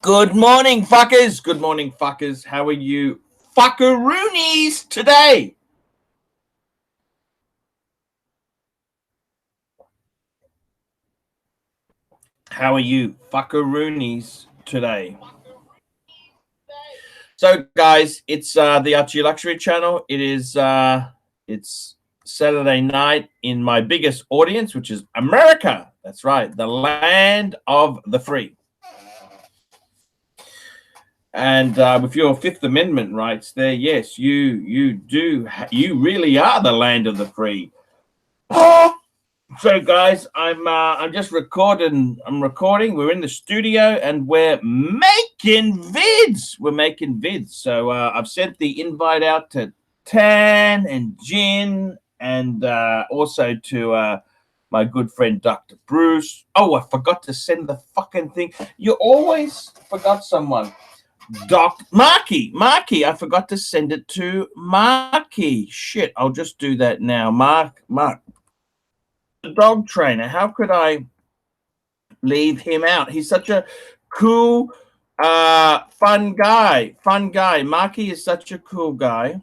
Good morning, fuckers. Good morning, fuckers. How are you fuckaroonies today? How are you fuckaroonies today? So, guys, it's the ArchieLuxury channel. It is it's Saturday night in my biggest audience, which is America. That's right, the land of the free. And with your Fifth Amendment rights there, yes, you really are the land of the free. So, guys, I'm just recording. I'm recording. We're in the studio and we're making vids. So I've sent the invite out to Tan and Jin and also to my good friend Dr. Bruce. Oh, I forgot to send the fucking thing. You always forgot someone. Marky, I forgot to send it to Marky. Shit, I'll just do that now. Mark, the dog trainer. How could I leave him out? He's such a cool, fun guy. Marky is such a cool guy.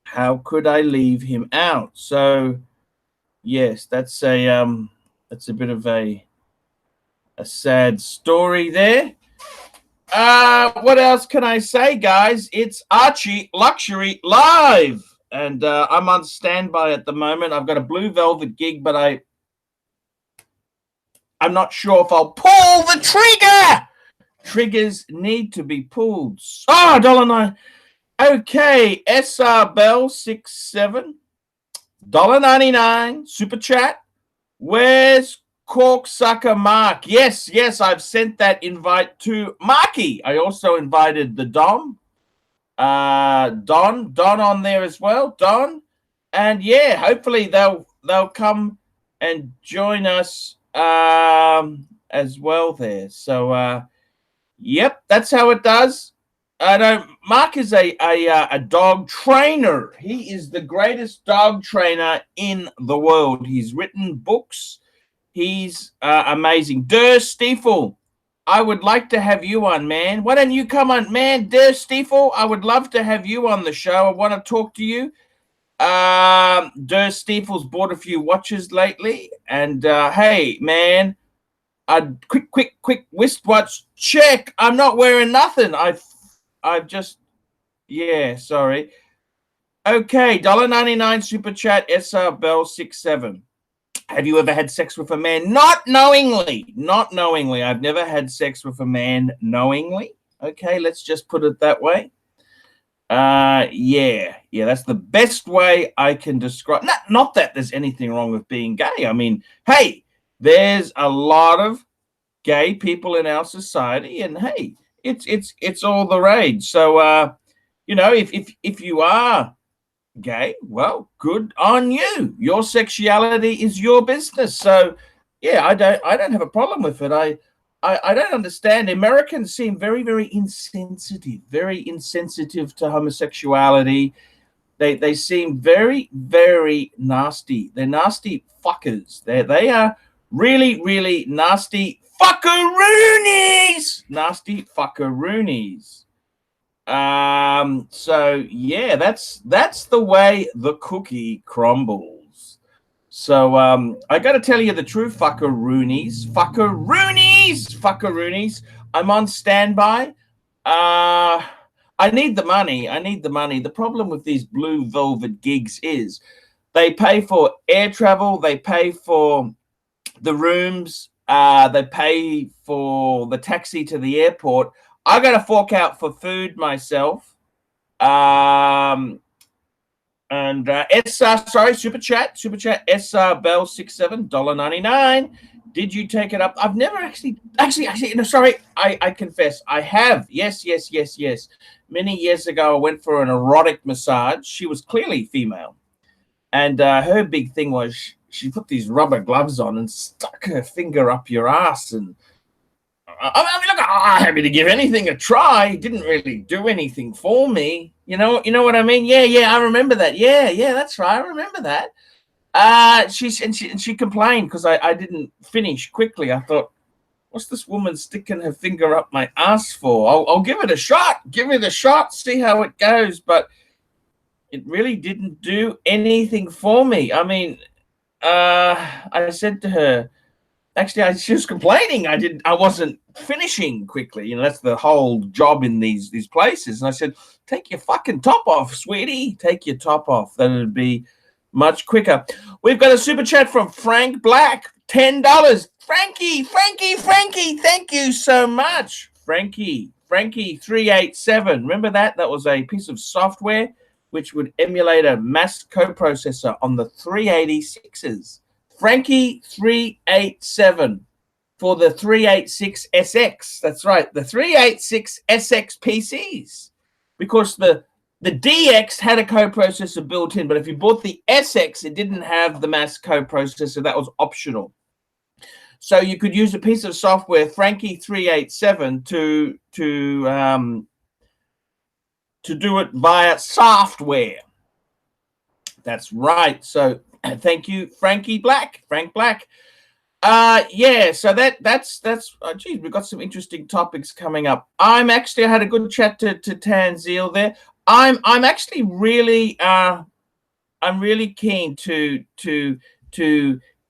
How could I leave him out? So, yes, that's a bit of a sad story there. What else can I say, guys? It's ArchieLuxury live, and I'm on standby at the moment. I've got a blue velvet gig, but I'm not sure if I'll pull the trigger. Triggers need to be pulled. Oh, $1.09. Okay, SR Bell 67, $1.99 super chat. Where's Corksucker Mark? Yes, I've sent that invite to Marky. I also invited the Don on there as well. Don, and yeah, hopefully they'll come and join us as well there. So yep, that's how it does. I know Mark is a dog trainer. He is the greatest dog trainer in the world. He's written books. He's amazing. Der Stiefel, I would like to have you on, man. Why don't you come on, man? Der Stiefel, I would love to have you on the show. I want to talk to you. Der Stiefel's bought a few watches lately. And, hey, man, quick wristwatch check. I'm not wearing nothing. I've just, yeah, sorry. Okay, $1.99 super chat, SR Bell 67. Have you ever had sex with a man? Not knowingly. I've never had sex with a man knowingly. Okay, let's just put it that way. Yeah, that's the best way I can describe. Not that there's anything wrong with being gay. I mean, hey, there's a lot of gay people in our society, and hey, it's all the rage. So you know, if you are gay, well, good on you. Your sexuality is your business. So yeah, I don't have a problem with it. I don't understand. Americans seem very insensitive to homosexuality. They seem very nasty. They're nasty fuckers. They are really nasty fuckaroonies. Nasty fuckaroonies. So yeah, that's the way the cookie crumbles. So I gotta tell you the truth, fuckaroonies. I'm on standby. I need the money. The problem with these blue velvet gigs is they pay for air travel, they pay for the rooms, they pay for the taxi to the airport. I got to fork out for food myself. And SR, super chat, SR Bell 67, $1.99. Did you take it up? I've never actually, no, sorry, I confess, I have. Yes. Many years ago, I went for an erotic massage. She was clearly female. And her big thing was she put these rubber gloves on and stuck her finger up your ass. And I mean, look, I'm happy to give anything a try. It didn't really do anything for me. You know what I mean? Yeah, I remember that. Yeah, that's right. I remember that. She complained because I didn't finish quickly. I thought, What's this woman sticking her finger up my ass for? I'll give it a shot. Give it a shot. See how it goes. But it really didn't do anything for me. I mean, I said to her, actually, she was complaining. I wasn't finishing quickly. You know, that's the whole job in these places. And I said, take your fucking top off, sweetie. Take your top off. That'd be much quicker. We've got a super chat from Frank Black, $10. Frankie, thank you so much. Frankie 387. Remember that? That was a piece of software which would emulate a mass coprocessor on the 386s. Frankie 387 for the 386SX. That's right, the 386SX PCs. Because the DX had a coprocessor built in, but if you bought the SX, it didn't have the mass coprocessor. That was optional. So you could use a piece of software, Frankie 387, to do it via software. That's right. So thank you, Frank Black. Yeah, so that's geez, we've got some interesting topics coming up. I had a good chat to Tanzil there. I'm actually really I'm really keen to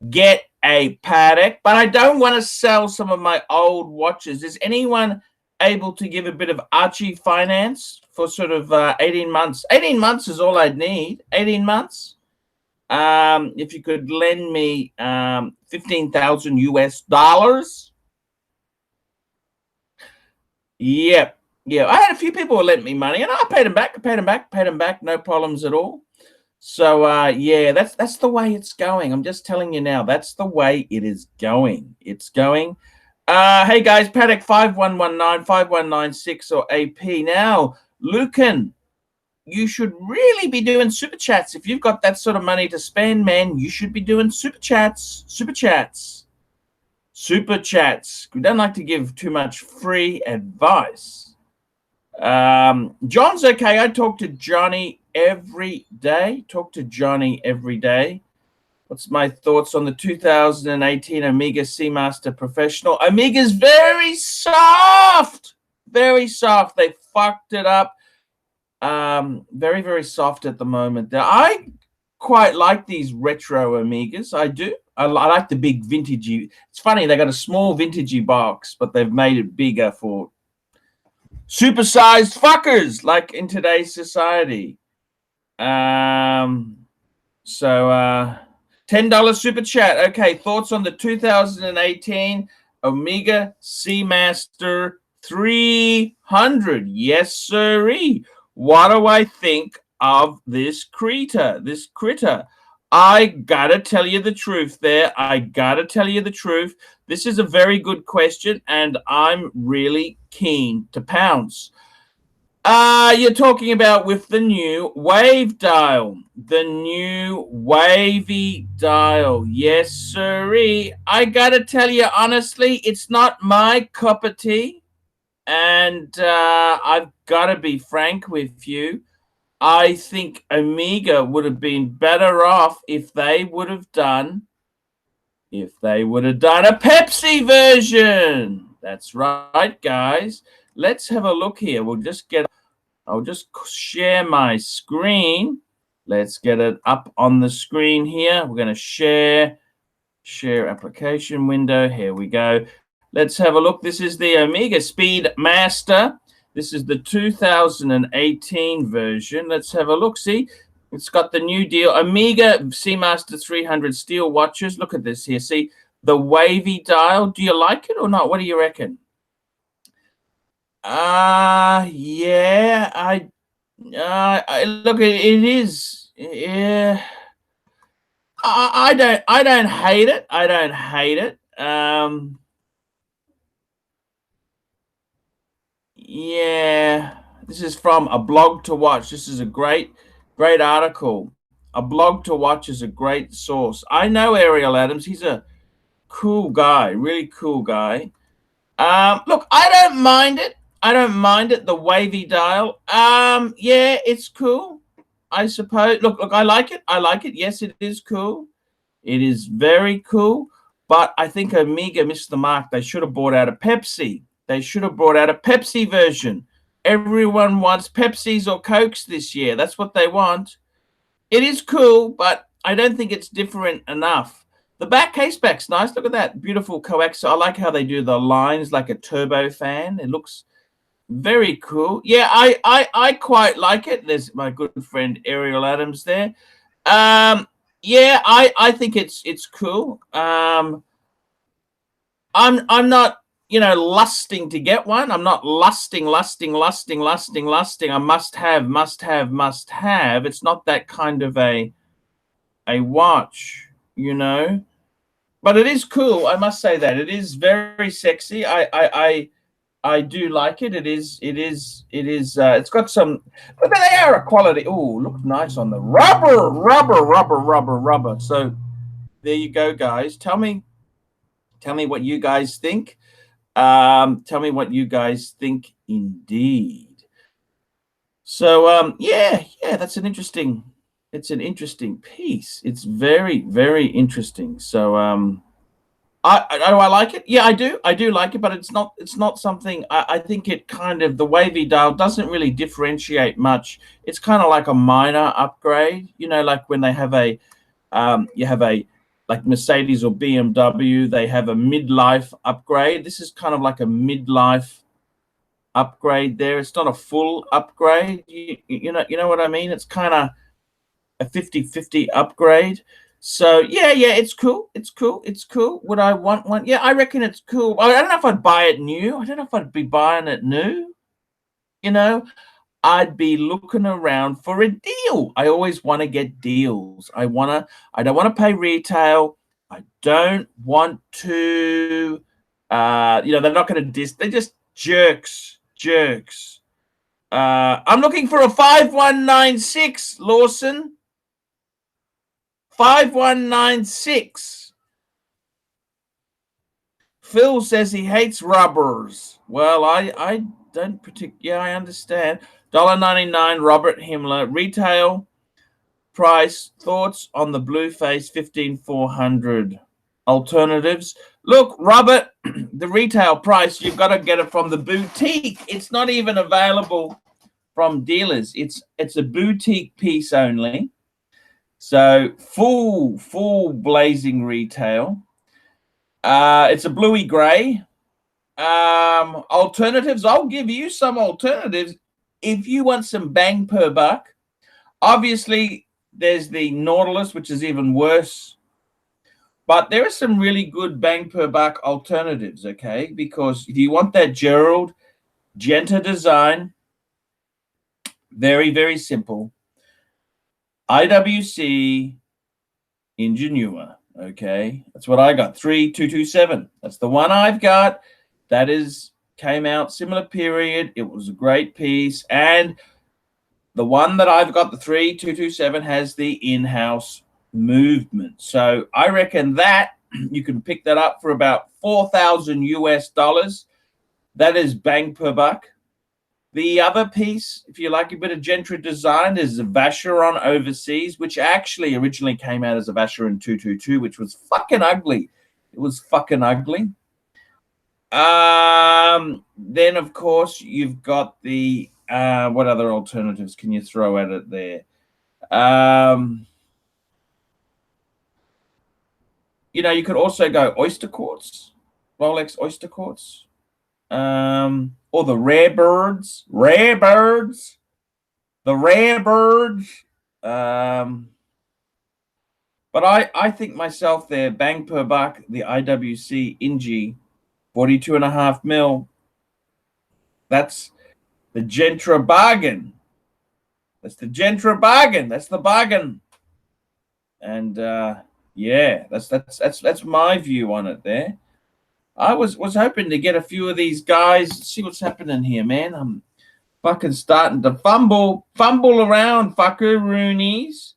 get a Patek, but I don't want to sell some of my old watches. Is anyone able to give a bit of Archie finance for sort of 18 months? 18 months is all I'd need. 18 months. If you could lend me $15,000 US. Yeah. I had a few people who lent me money, and I paid them back. No problems at all. So yeah, that's the way it's going. I'm just telling you now, that's the way it is going. It's going. Hey guys, Patek 5119, 5196 or AP. Now, Lucan, you should really be doing super chats. If you've got that sort of money to spend, man, you should be doing super chats. We don't like to give too much free advice. John's okay. I talk to Johnny every day. What's my thoughts on the 2018 Omega Seamaster Professional? Omega's very soft. They fucked it up. Very, very soft at the moment. I quite like these retro Omegas. I do. I like the big vintagey. It's funny, they got a small vintagey box, but they've made it bigger for supersized fuckers like in today's society. $10 super chat. Okay, thoughts on the 2018 Omega Seamaster 300? Yes, sirree. What do I think of this critter? I gotta tell you the truth there. This is a very good question, and I'm really keen to pounce. You're talking about with the new wave dial. The new wavy dial. Yes, sirree. I gotta tell you honestly, it's not my cup of tea. And I've got to be frank with you. I think Omega would have been better off if they would have done a Pepsi version. That's right, guys. Let's have a look here. I'll just share my screen. Let's get it up on the screen here. We're going to share application window. Here we go. Let's have a look. This is the Omega Speedmaster. This is the 2018 version. Let's have a look. See, it's got the new deal. Omega Seamaster 300 steel watches. Look at this here. See, the wavy dial. Do you like it or not? What do you reckon? Yeah, I look, it is. Yeah, I don't hate it. Yeah, this is from A Blog to Watch. This is a great article. A Blog to Watch is a great source. I know Ariel Adams. He's a cool guy, really cool guy. Look, I don't mind it. The wavy dial. Yeah, it's cool, I suppose. Look, I like it. Yes, it is cool. It is very cool. But I think Omega missed the mark. They should have brought out a Pepsi. They should have brought out a Pepsi version. Everyone wants Pepsis or Cokes this year. That's what they want. It is cool, but I don't think it's different enough. The back caseback's nice. Look at that beautiful coaxial. I like how they do the lines like a turbo fan. It looks very cool. Yeah, I quite like it. There's my good friend Ariel Adams there. Yeah, I think it's cool. I'm not, you know, lusting to get one. I'm not lusting. I must have. It's not that kind of a watch, you know. But it is cool. I must say that it is very sexy. I do like it. It is. It's got some, but they are a quality. Oh, look nice on the rubber. So there you go, guys. Tell me what you guys think. Tell me what you guys think indeed. So yeah, that's an interesting. It's an interesting piece. It's very, very interesting. So I like it. Yeah, I do like it, but it's not something. I think it kind of, the wavy dial doesn't really differentiate much. It's kind of like a minor upgrade, you know, like when they have a you have a, like Mercedes or BMW, they have a midlife upgrade. This is kind of like a midlife upgrade there. It's not a full upgrade. You know what I mean? It's kind of a 50-50 upgrade. So yeah, it's cool. It's cool. Would I want one? Yeah, I reckon it's cool. I don't know if I'd buy it new. I don't know if I'd be buying it new. You know, I'd be looking around for a deal. I always want to get deals. I don't want to pay retail. I don't want to you know, they're not going to they're just jerks. I'm looking for a 5196, Lawson. 5196. Phil says he hates rubbers. Well, I don't particularly. Yeah, I understand. $1.99, Robert Himmler. Retail price, thoughts on the blue face 15400. Alternatives. Look, Robert, the retail price, you've got to get it from the boutique. It's not even available from dealers. It's a boutique piece only. So full blazing retail. It's a bluey gray. Alternatives, I'll give you some alternatives if you want some bang per buck. Obviously, there's the Nautilus, which is even worse. But there are some really good bang per buck alternatives, okay? Because if you want that Gerald Genta design, very, very simple. IWC Ingenua, okay? That's what I got, 3227. That's the one I've got. That came out similar period. It was a great piece. And the one that I've got, the 3227, has the in-house movement. So I reckon that you can pick that up for about $4,000 US. That is bang per buck. The other piece, if you like a bit of Gentry design, is a Vacheron Overseas, which actually originally came out as a Vacheron 222, which was fucking ugly. It was fucking ugly. Then, of course, you've got the what other alternatives can you throw at it there? You know, you could also go oyster quartz, Rolex oyster quartz, or the rare birds. But I think myself there, bang per buck, the IWC Ingi, 42.5 mil. That's the Gentra bargain. That's the bargain. And yeah, that's my view on it there. I was hoping to get a few of these guys, see what's happening here, man. I'm fucking starting to fumble around, fuckeroonies.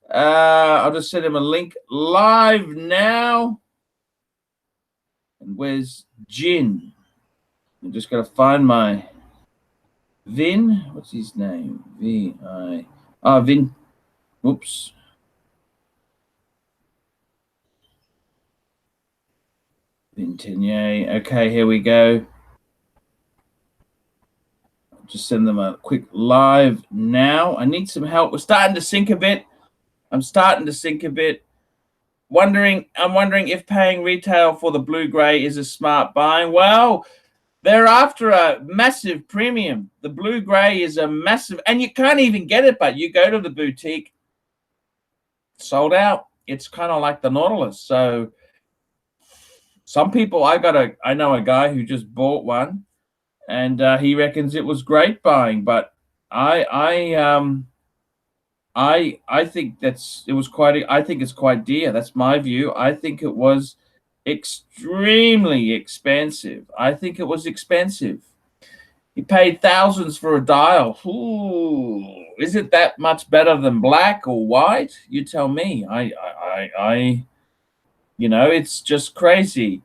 I'll just send him a link live now. And where's JIN? I'm just gonna find my Vin. What's his name? Vin. Whoops. Vintigny. Okay, here we go. Just send them a quick live now. I need some help. We're starting to sink a bit. I'm starting to sink a bit. I'm wondering if paying retail for the blue gray is a smart buying. Well, they're after a massive premium. The blue gray is a massive, and you can't even get it, but you go to the boutique, sold out. It's kind of like the Nautilus. So some people, I know a guy who just bought one, and he reckons it was great buying. But I think I think it's quite dear. That's my view. I think it was extremely expensive. I think it was expensive. He paid thousands for a dial. Ooh, is it that much better than black or white? You tell me. It's just crazy.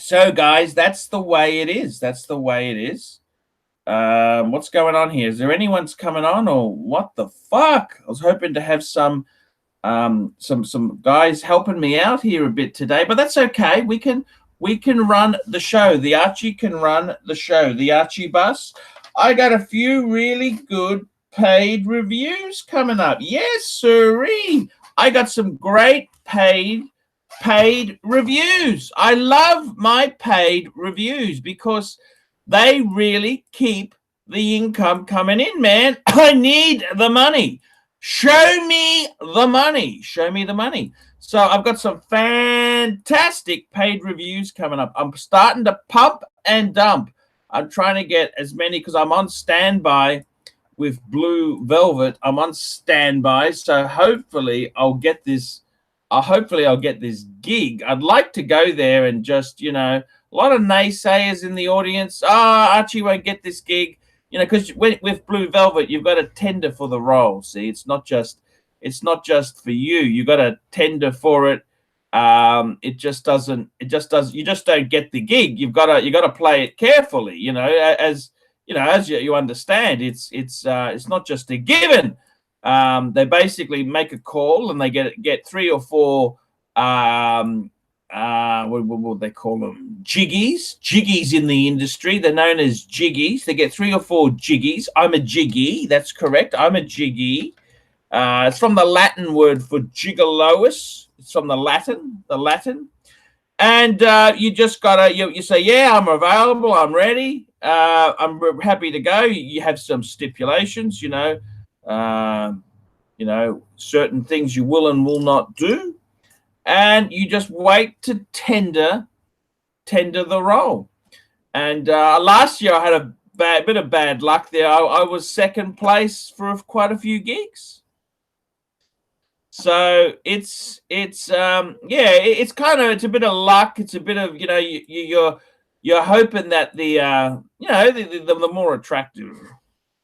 So guys, that's the way it is. That's the way it is. What's going on here? Is there anyone's coming on, or what the fuck? I was hoping to have some guys helping me out here a bit today, but that's okay. We can run the show. The Archie can run the show. The Archie bus. I got a few really good paid reviews coming up. Yes, sirree. I got some great paid reviews. I love my paid reviews because they really keep the income coming in, man. I need the money. Show me the money. Show me the money. So I've got some fantastic paid reviews coming up. I'm starting to pump and dump. I'm trying to get as many because I'm on standby with Blue Velvet. I'm on standby. So hopefully I'll get this. Hopefully I'll get this gig. I'd like to go there and just, a lot of naysayers in the audience. Archie won't get this gig, because with Blue Velvet, you've got to tender for the role. See, it's not just for you. You got to tender for it. You just don't get the gig. You got to play it carefully. As you understand, it's not just a given. They basically make a call and they get 3 or 4 what they call them, jiggies in the industry. They're known as jiggies. They get 3 or 4 jiggies. I'm a jiggy. That's correct. I'm a jiggy. It's from the Latin word for gigolois. It's from the Latin. And you just gotta you say, yeah, I'm available. I'm ready. I'm happy to go. You have some stipulations. Certain things you will and will not do. And you just wait to tender the role. And last year I had a bit of bad luck there. I was second place for quite a few gigs. So it's it's a bit of luck. It's a bit of you're hoping that the more attractive,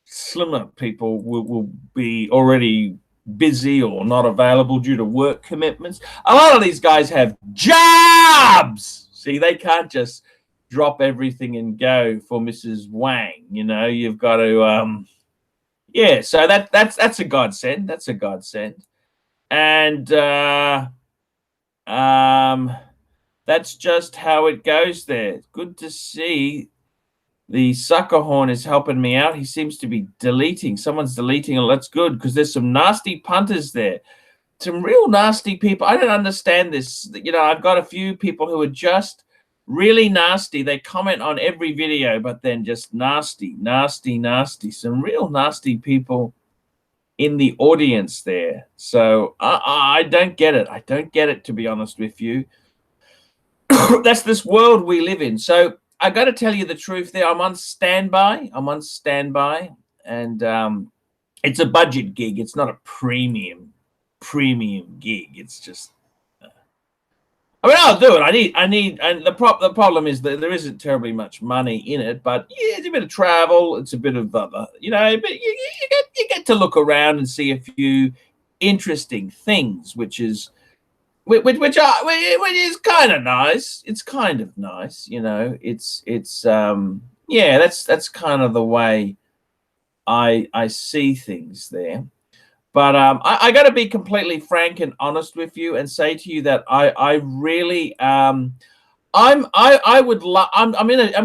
slimmer people will be already busy or not available due to work commitments. A lot of these guys have jobs. See, they can't just drop everything and go for Mrs. Wang. You've got to so that's a godsend. That's a godsend. And that's just how it goes there. Good to see. The sucker horn is helping me out. He seems to be deleting. Someone's deleting. Oh, that's good because there's some nasty punters there. Some real nasty people. I don't understand this. I've got a few people who are just really nasty. They comment on every video, but then just nasty. Some real nasty people in the audience there. So I don't get it. I don't get it, to be honest with you. That's this world we live in. So I got to tell you the truth there. I'm on standby. And it's a budget gig. It's not a premium gig. It's just, I'll do it. I need, and the problem is that there isn't terribly much money in it, but yeah, it's a bit of travel. It's a bit of, but you get to look around and see a few interesting things, which is kind of nice. It's kind of nice, that's kind of the way I see things there. But I got to be completely frank and honest with you and say to you that I really I'm in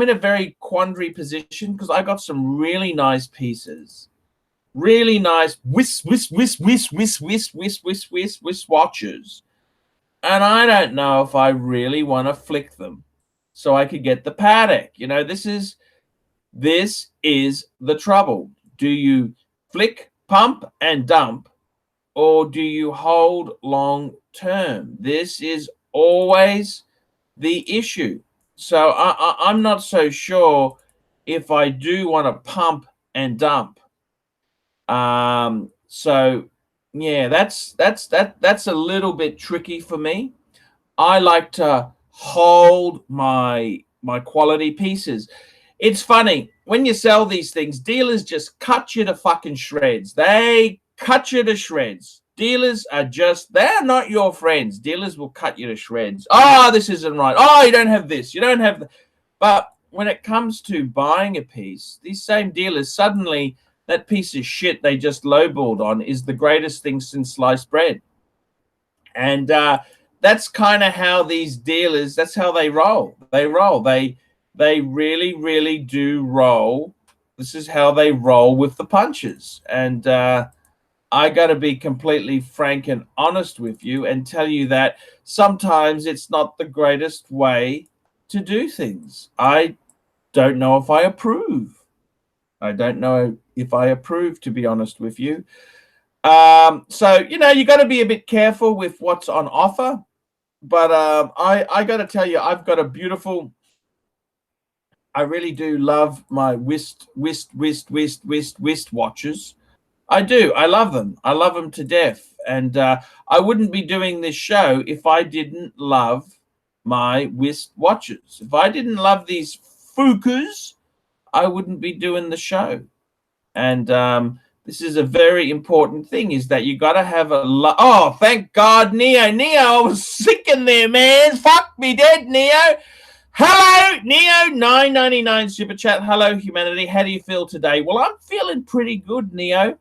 a very quandary position because I got some really nice pieces, really nice watches, and I don't know if I really want to flick them so I could get the paddock. You know, this is the trouble. Do you flick, pump, and dump, or do you hold long term? This is always the issue. So I'm not so sure if I do want to pump and dump. So yeah, that's a little bit tricky for me. I like to hold my quality pieces. It's funny when you sell these things, dealers just cut you to fucking shreds. They cut you to shreds. Dealers are just, they're not your friends. Dealers will cut you to shreds. Oh, this isn't right. Oh, you don't have this. You don't have that. But when it comes to buying a piece, these same dealers, suddenly that piece of shit they just lowballed on is the greatest thing since sliced bread. And that's kind of how these dealers, that's how they roll. They really, really do roll. This is how they roll with the punches. And I got to be completely frank and honest with you and tell you that sometimes it's not the greatest way to do things. I don't know if I approve. I don't know if I approve, to be honest with you. So, you know, you got to be a bit careful with what's on offer. But I got to tell you, I've got a beautiful, I really do love my Wirst watches. I do. I love them. I love them to death. And I wouldn't be doing this show if I didn't love my Wirst watches. If I didn't love these Fukas, I wouldn't be doing the show. And this is a very important thing, is that you got to have a oh, thank God, Neo, I was sick in there, man. Fuck me dead, Neo. Hello, Neo, 9.99 super chat. Hello, humanity. How do you feel today? Well, I'm feeling pretty good, Neo.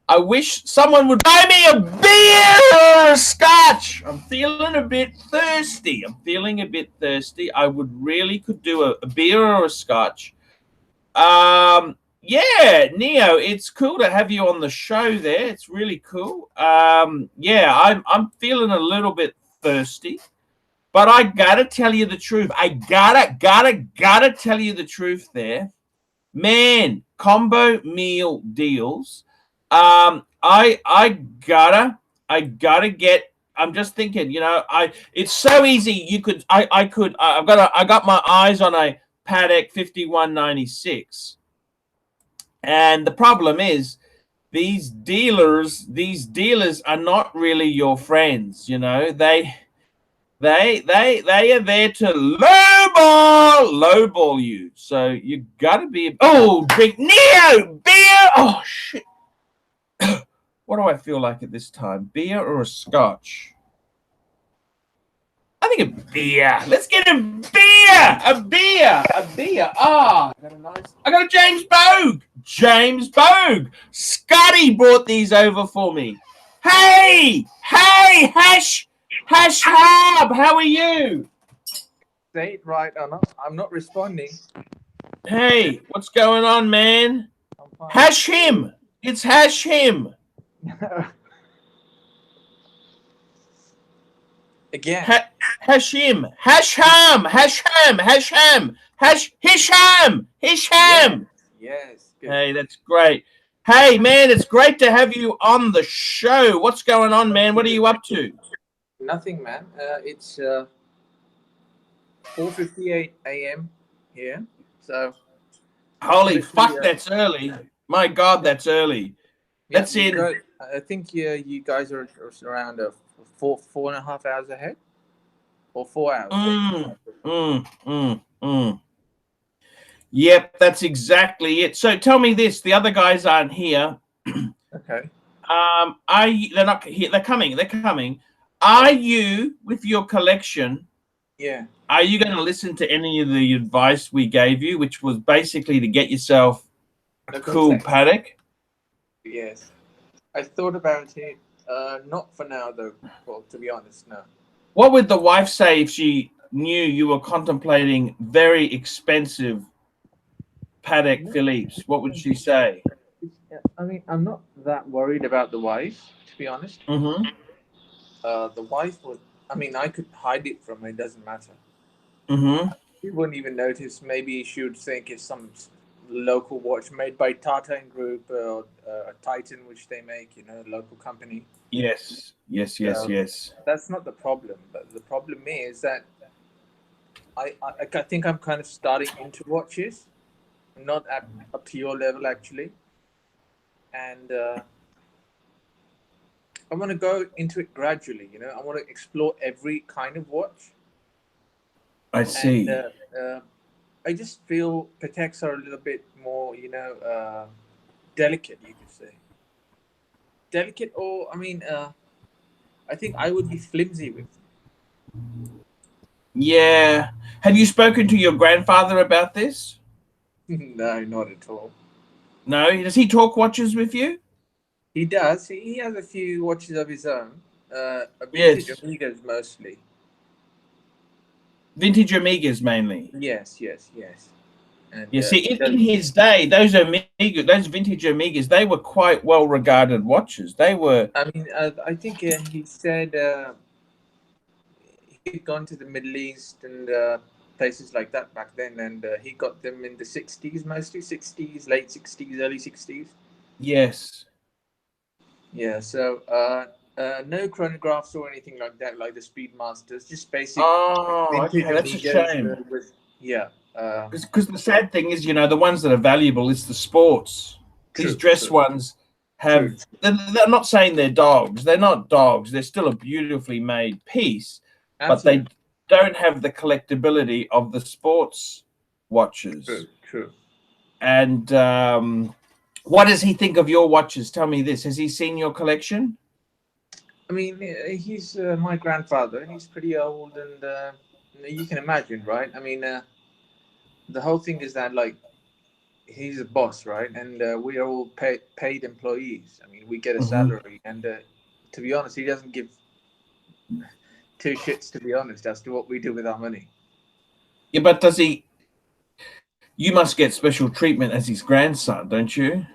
I wish someone would buy me a beer or a scotch. I'm feeling a bit thirsty. I would really could do a beer or a scotch. Yeah, Neo, it's cool to have you on the show there. It's really cool. Yeah, I'm feeling a little bit thirsty, but I gotta tell you the truth. I gotta tell you the truth there. Man, combo meal deals. I gotta get, I'm just thinking, you know, it's so easy. You could, I got my eyes on a Patek 5196. And the problem is these dealers are not really your friends, you know. They are there to lowball you. So you gotta be, oh, drink Neo beer. Oh shit. What do I feel like at this time? Beer or a scotch? I think a beer. Let's get a beer. A beer. Ah, I got a James Bogue. Scotty brought these over for me. Hey, Hash Hab, how are you? Say it right or not? I'm not responding. Hey, what's going on, man? Hash him. It's Hash him. Again. Hisham. Yes. Good. Hey, that's great. Hey, man, it's great to have you on the show. What's going on, man? What are you up to? Nothing, man. It's 4:58 a.m. here. So. Holy fuck, that's early. My God, that's early. That's in. I think you guys are around 4.5 hours ahead, or 4 hours. Yep, that's exactly it. So tell me this: the other guys aren't here. Okay. They're not here. They're coming. Are you, with your collection? Yeah. Are you going to listen to any of the advice we gave you, which was basically to get yourself a cool Patek? Yes. I thought about it. Not for now, though. Well, to be honest, no. What would the wife say if she knew you were contemplating very expensive Patek No, Philippe's? What would she say? I mean, I'm not that worried about the wife, to be honest. Mm-hmm. The wife would. I mean, I could hide it from her. It doesn't matter. Mm-hmm. She wouldn't even notice. Maybe she would think it's some local watch made by Tata and Group or Titan, which they make. Local company. Yes. Yes. Yes. So Yes. that's not the problem. But the problem is that I think I'm kind of starting into watches, not at up to your level actually, and I want to go into it gradually. I want to explore every kind of watch, I and see. I just feel Pateks are a little bit more, delicate. You could say delicate, or I mean, I think I would be flimsy with Yeah. Have you spoken to your grandfather about this? them. No, not at all. No. Does he talk watches with you? He does. He has a few watches of his own. A vintage Yes. Amigas mostly. Vintage Amigas mainly. Yes, yes, yes. And You see, he in does. his day, those vintage Amigas, they were quite well regarded watches. They were. I mean, I think he said he'd gone to the Middle East and places like that back then, and he got them in the 60s, mostly 60s, late 60s, early 60s. Yes. Yeah, so no chronographs or anything like that, like the Speedmasters, just basic Oh, vintage okay. That's a Amigas shame. with, yeah. Because the sad thing is, the ones that are valuable is the sports. These True, dress true, ones true. have. They're not saying they're dogs. They're not dogs. They're still a beautifully made piece, but they Absolutely. don't have the collectability of the sports watches. True, true. And what does he think of your watches? Tell me this. Has he seen your collection? I mean, he's my grandfather. He's pretty old, and you can imagine, right? I mean, the whole thing is that, like, he's a boss, right? And we are all paid employees. I mean, we get a Mm-hmm. salary, and to be honest, he doesn't give two shits, to be honest, as to what we do with our money. Yeah, but does he? You must get special treatment as his grandson, don't you?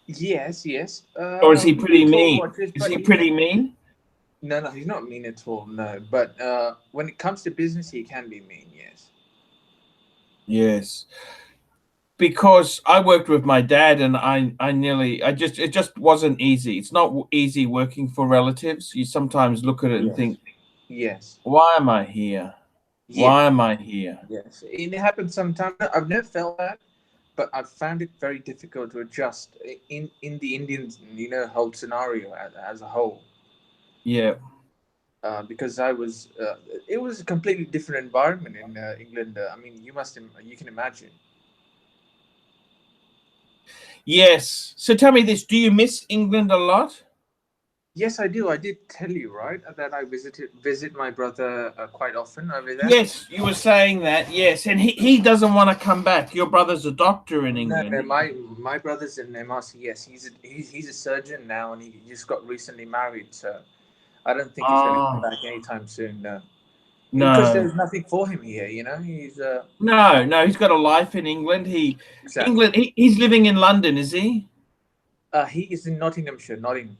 Yes, yes. Or is he We do pretty talk mean? watches, Is but he he's pretty mean? no, he's not mean at all. No, but when it comes to business, he can be mean. Yes. Yes. Because I worked with my dad and it just wasn't easy. It's not easy working for relatives. You sometimes look at it and Yes. think, Yes. why am I here? Yeah. Why am I here? Yes. And it happens sometimes. I've never felt that, but I've found it very difficult to adjust in the Indian, whole scenario as a whole. Yeah. Because it was a completely different environment in England. I mean, you can imagine. Yes. So tell me this, do you miss England a lot? Yes, I do. I did tell you, right, that I visit my brother quite often over there. Yes, you were saying that. Yes, and he doesn't want to come back. Your brother's a doctor in No, no, England. my brother's in MRC. Yes, he's a surgeon now, and he just got recently married. So I don't think he's going to come Oh, back anytime soon. No, because no. there's nothing for him here. He's No, he's got a life in England. exactly. He's living in London, is he? He is in Nottinghamshire, Nottingham.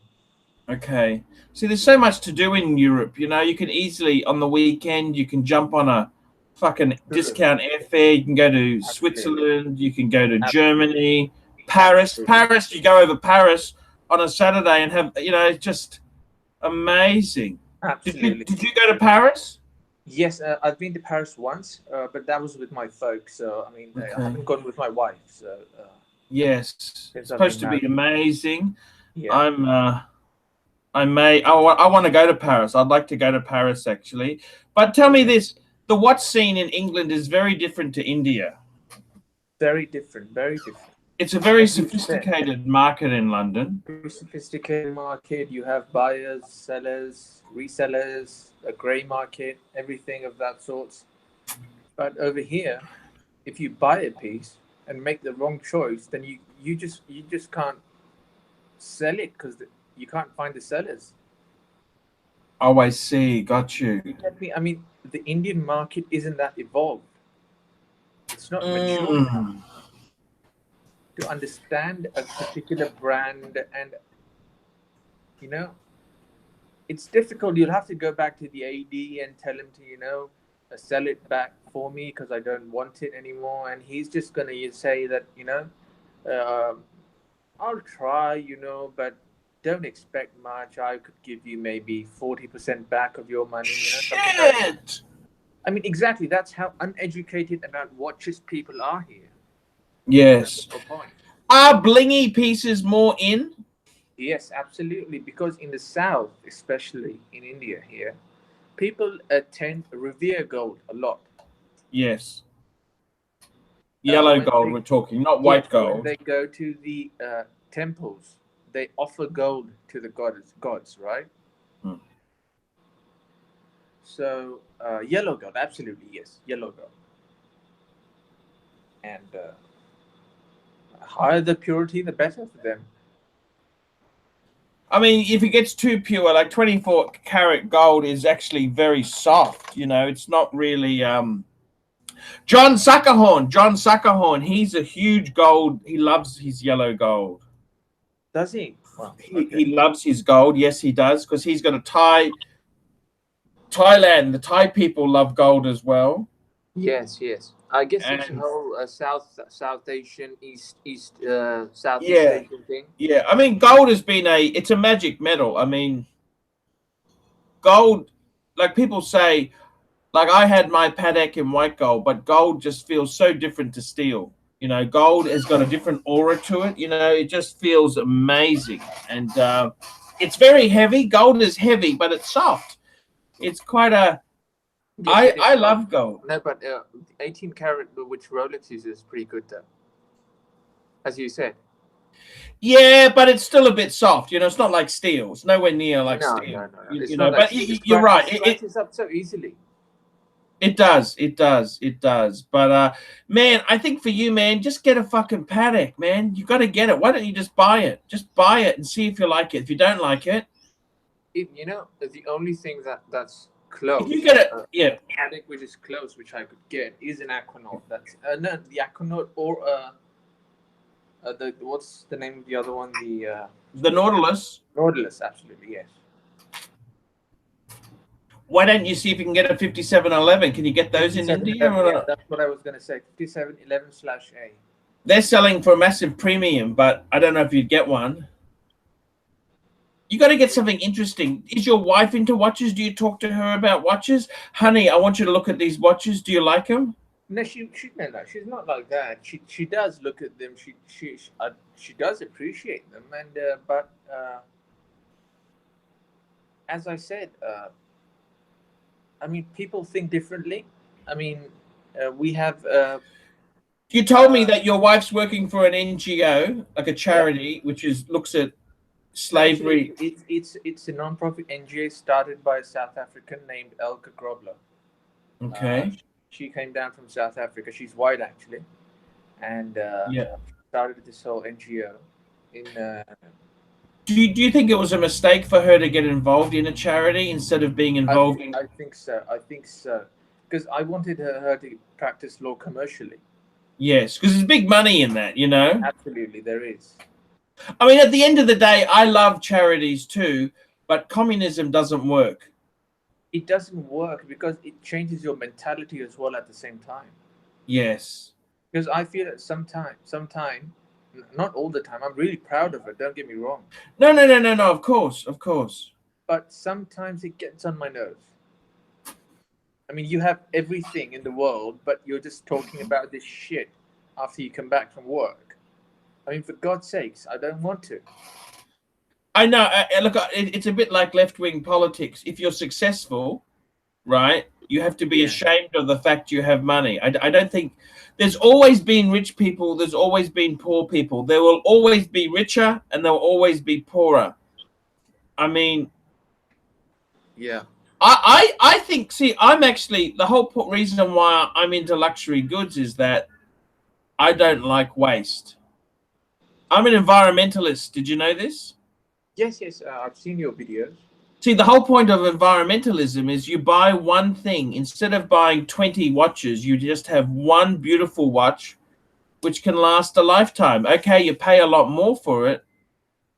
Okay. See, there's so much to do in Europe. You can easily on the weekend you can jump on a fucking True. discount airfare. You can go to Absolutely, Switzerland. You can go to absolutely, Germany, Paris. absolutely, Paris. You go over Paris on a Saturday and have it's just amazing. Did you absolutely. did you go to Paris? Yes, I've been to Paris once, but that was with my folks. So I mean, I Okay. haven't gone with my wife. So Yes, it's since I've been supposed to be married, amazing. yeah. I'm. I may. I want to go to Paris. I'd like to go to Paris actually. But tell me Okay. this: the watch scene in England is very different to India. Very different, very different. It's a very As you said, sophisticated market in London. very sophisticated market. You have buyers, sellers, resellers, a grey market, everything of that sort. But over here, if you buy a piece and make the wrong choice, then you just can't sell it because you can't find the sellers. Oh, I see. Got you. I mean, the Indian market isn't that evolved. It's not mature enough to understand a particular brand, and you know, it's difficult. You'll have to go back to the AD and tell him to, sell it back for me because I don't want it anymore. And he's just going to say that, uh, I'll try, but don't expect much. I could give you maybe 40% back of your money. Shit! I mean, exactly. That's how uneducated about watches people are here. Yes. Are blingy pieces more in? Yes, absolutely. Because in the South, especially in India here, people tend to revere gold a lot. Yes. Yellow gold, we're talking, not white gold. When they go to the temples, they offer gold to the gods, right? Hmm. So yellow gold, absolutely, yes, yellow gold. And higher the purity, the better for them. I mean, if it gets too pure, like 24 karat gold is actually very soft. It's not really. John Suckerhorn, he's a huge gold. He loves his yellow gold. Does he? Wow, okay. He loves his gold. Yes, he does, because he's got a Thailand. The Thai people love gold as well. Yes. I guess it's a whole South Asian, Southeast Asian thing. Yeah, I mean, gold has been it's a magic metal. I mean, gold, like people say, like I had my Patek in white gold, but gold just feels so different to steel. Gold has got a different aura to it. It just feels amazing. And it's very heavy. Gold is heavy, but it's soft. It's quite a... Yes, I love gold. No, but 18 karat, which Rolex uses, is pretty good, though. As you said. Yeah, but it's still a bit soft. It's not like steel. It's nowhere near like steel. No. But you're right. It scratches up so easily. It does. But man, I think for you, man, just get a fucking Patek, man. You got to get it. Why don't you just buy it? Just buy it and see if you like it. If you don't like it, the only thing that's close. If you get it, yeah. Patek which is close, which I could get, is an Aquanaut. That's no, the Aquanaut or what's the name of the other one? The Nautilus. Nautilus, absolutely, yes. Why don't you see if you can get a 5711? Can you get those in India? Yeah, that's what I was going to say. 5711/A. They're selling for a massive premium, but I don't know if you'd get one. You got to get something interesting. Is your wife into watches? Do you talk to her about watches? Honey, I want you to look at these watches. Do you like them? No, she's not like that. She does look at them. She does appreciate them, and but as I said, I mean, people think differently. I mean, we have. You told me that your wife's working for an NGO, like a charity, which looks at slavery. Actually, it's a non-profit NGO started by a South African named Elke Grobler. Okay. She came down from South Africa. She's white, actually, and started this whole NGO in. Do you think it was a mistake for her to get involved in a charity instead of being involved in? I think so. Because I wanted her to practice law commercially. Yes, because there's big money in that, Absolutely, there is. I mean, at the end of the day, I love charities too, but communism doesn't work. It doesn't work because it changes your mentality as well at the same time. Yes. Because I feel that sometime, not all the time. I'm really proud of it. Don't get me wrong. No. Of course. But sometimes it gets on my nerves. I mean, you have everything in the world, but you're just talking about this shit after you come back from work. I mean, for God's sakes, I don't want to. I know. Look, it's a bit like left-wing politics. If you're successful, right, you have to be ashamed of the fact you have money. I don't think there's always been rich people. There's always been poor people. There will always be richer and there will always be poorer. I mean, yeah. I think, see, I'm actually, the whole reason why I'm into luxury goods is that I don't like waste. I'm an environmentalist. Did you know this? Yes, yes. I've seen your videos. See, the whole point of environmentalism is you buy one thing. Instead of buying 20 watches, you just have one beautiful watch which can last a lifetime. Okay, you pay a lot more for it,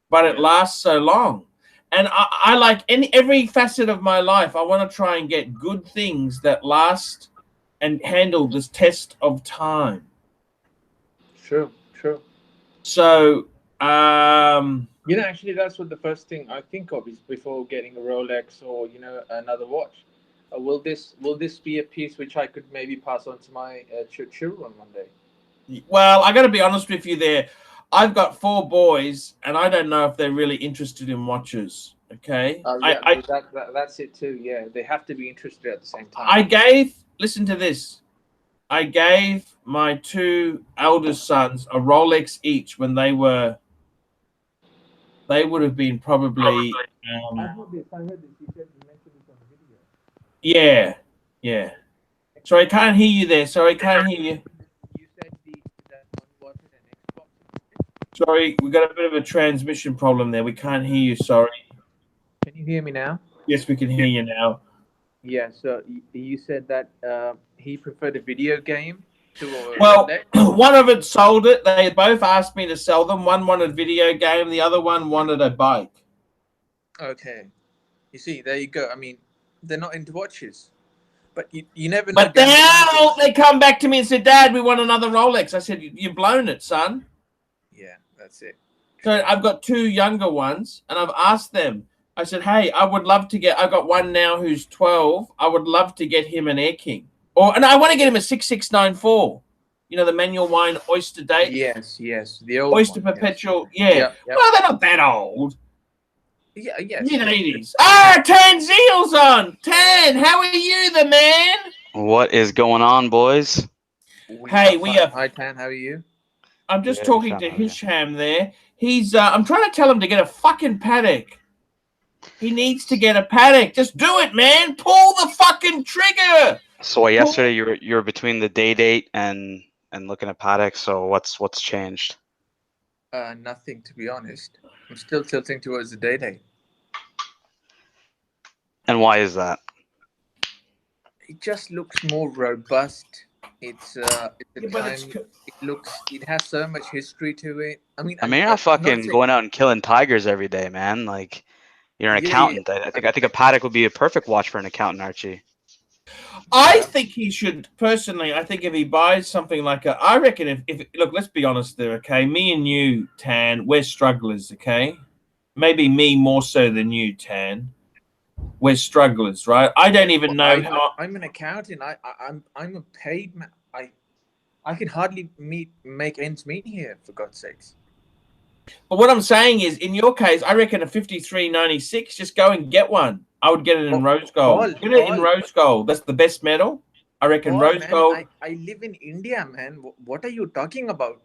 but it lasts so long. And I like every facet of my life, I want to try and get good things that last and handle this test of time. True, true. So, you know, actually, that's what the first thing I think of is before getting a Rolex or another watch. Will this be a piece which I could maybe pass on to my children one day? well, I got to be honest with you there. I've got 4 boys, and I don't know if they're really interested in watches. Okay, Yeah, that's it too. Yeah, they have to be interested at the same time. Listen to this. I gave my 2 eldest sons a Rolex each when they would have been probably. I heard this. You said you mentioned this on video. Yeah, yeah. Sorry, I can't hear you there. Sorry, I can't hear you. You said that one wanted an Xbox. Sorry, we got a bit of a transmission problem there. We can't hear you. Sorry. Can you hear me now? Yes, we can hear you now. Yeah. So you said that he preferred a video game to a Well, Rolex? one of it sold it. They both asked me to sell them. One wanted video game. The other one wanted a bike. Okay. You see, there you go. I mean, they're not into watches. But you never know. But now they come back to me and said, Dad, we want another Rolex. I said, you've blown it, son. Yeah, that's it. So I've got 2 younger ones, and I've asked them. I said, hey, I would love to get, I've got one now who's 12. I would love to get him an Air King. And I want to get him a 6694. You know, the manual wine oyster date? Yes. The old Oyster one, Perpetual. Yes. Yeah. Yep. Well, they're not that old. Yeah, yes. Mid-80s. Tan Zeal's on. Tan, how are you, the man? What is going on, boys? Hey, we are. Hi, Tan. How are you? I'm just talking to Hisham there. He's. I'm trying to tell him to get a fucking paddock. He needs to get a paddock. Just do it, man. Pull the fucking trigger. So yesterday you were between the date and looking at paddocks. So what's changed? Nothing, to be honest. I'm still tilting towards the date. And why is that? It just looks more robust. It has so much history to it. I mean, you're not fucking going out and killing tigers every day, man. Like, you're an accountant. Yeah. I think a paddock would be a perfect watch for an accountant, Archie. I think he should, personally, I think if he buys something like I reckon if look, let's be honest there, okay? Me and you, Tan, we're strugglers, okay? Maybe me more so than you, Tan. We're strugglers, right? I don't even know how. I'm an accountant. I'm a paid man. I can hardly make ends meet here, for God's sakes. But what I'm saying is, in your case, I reckon a 5396. Just go and get one. I would get it in rose gold. Get it in rose gold. That's the best metal. I reckon rose gold. I live in India, man. What are you talking about?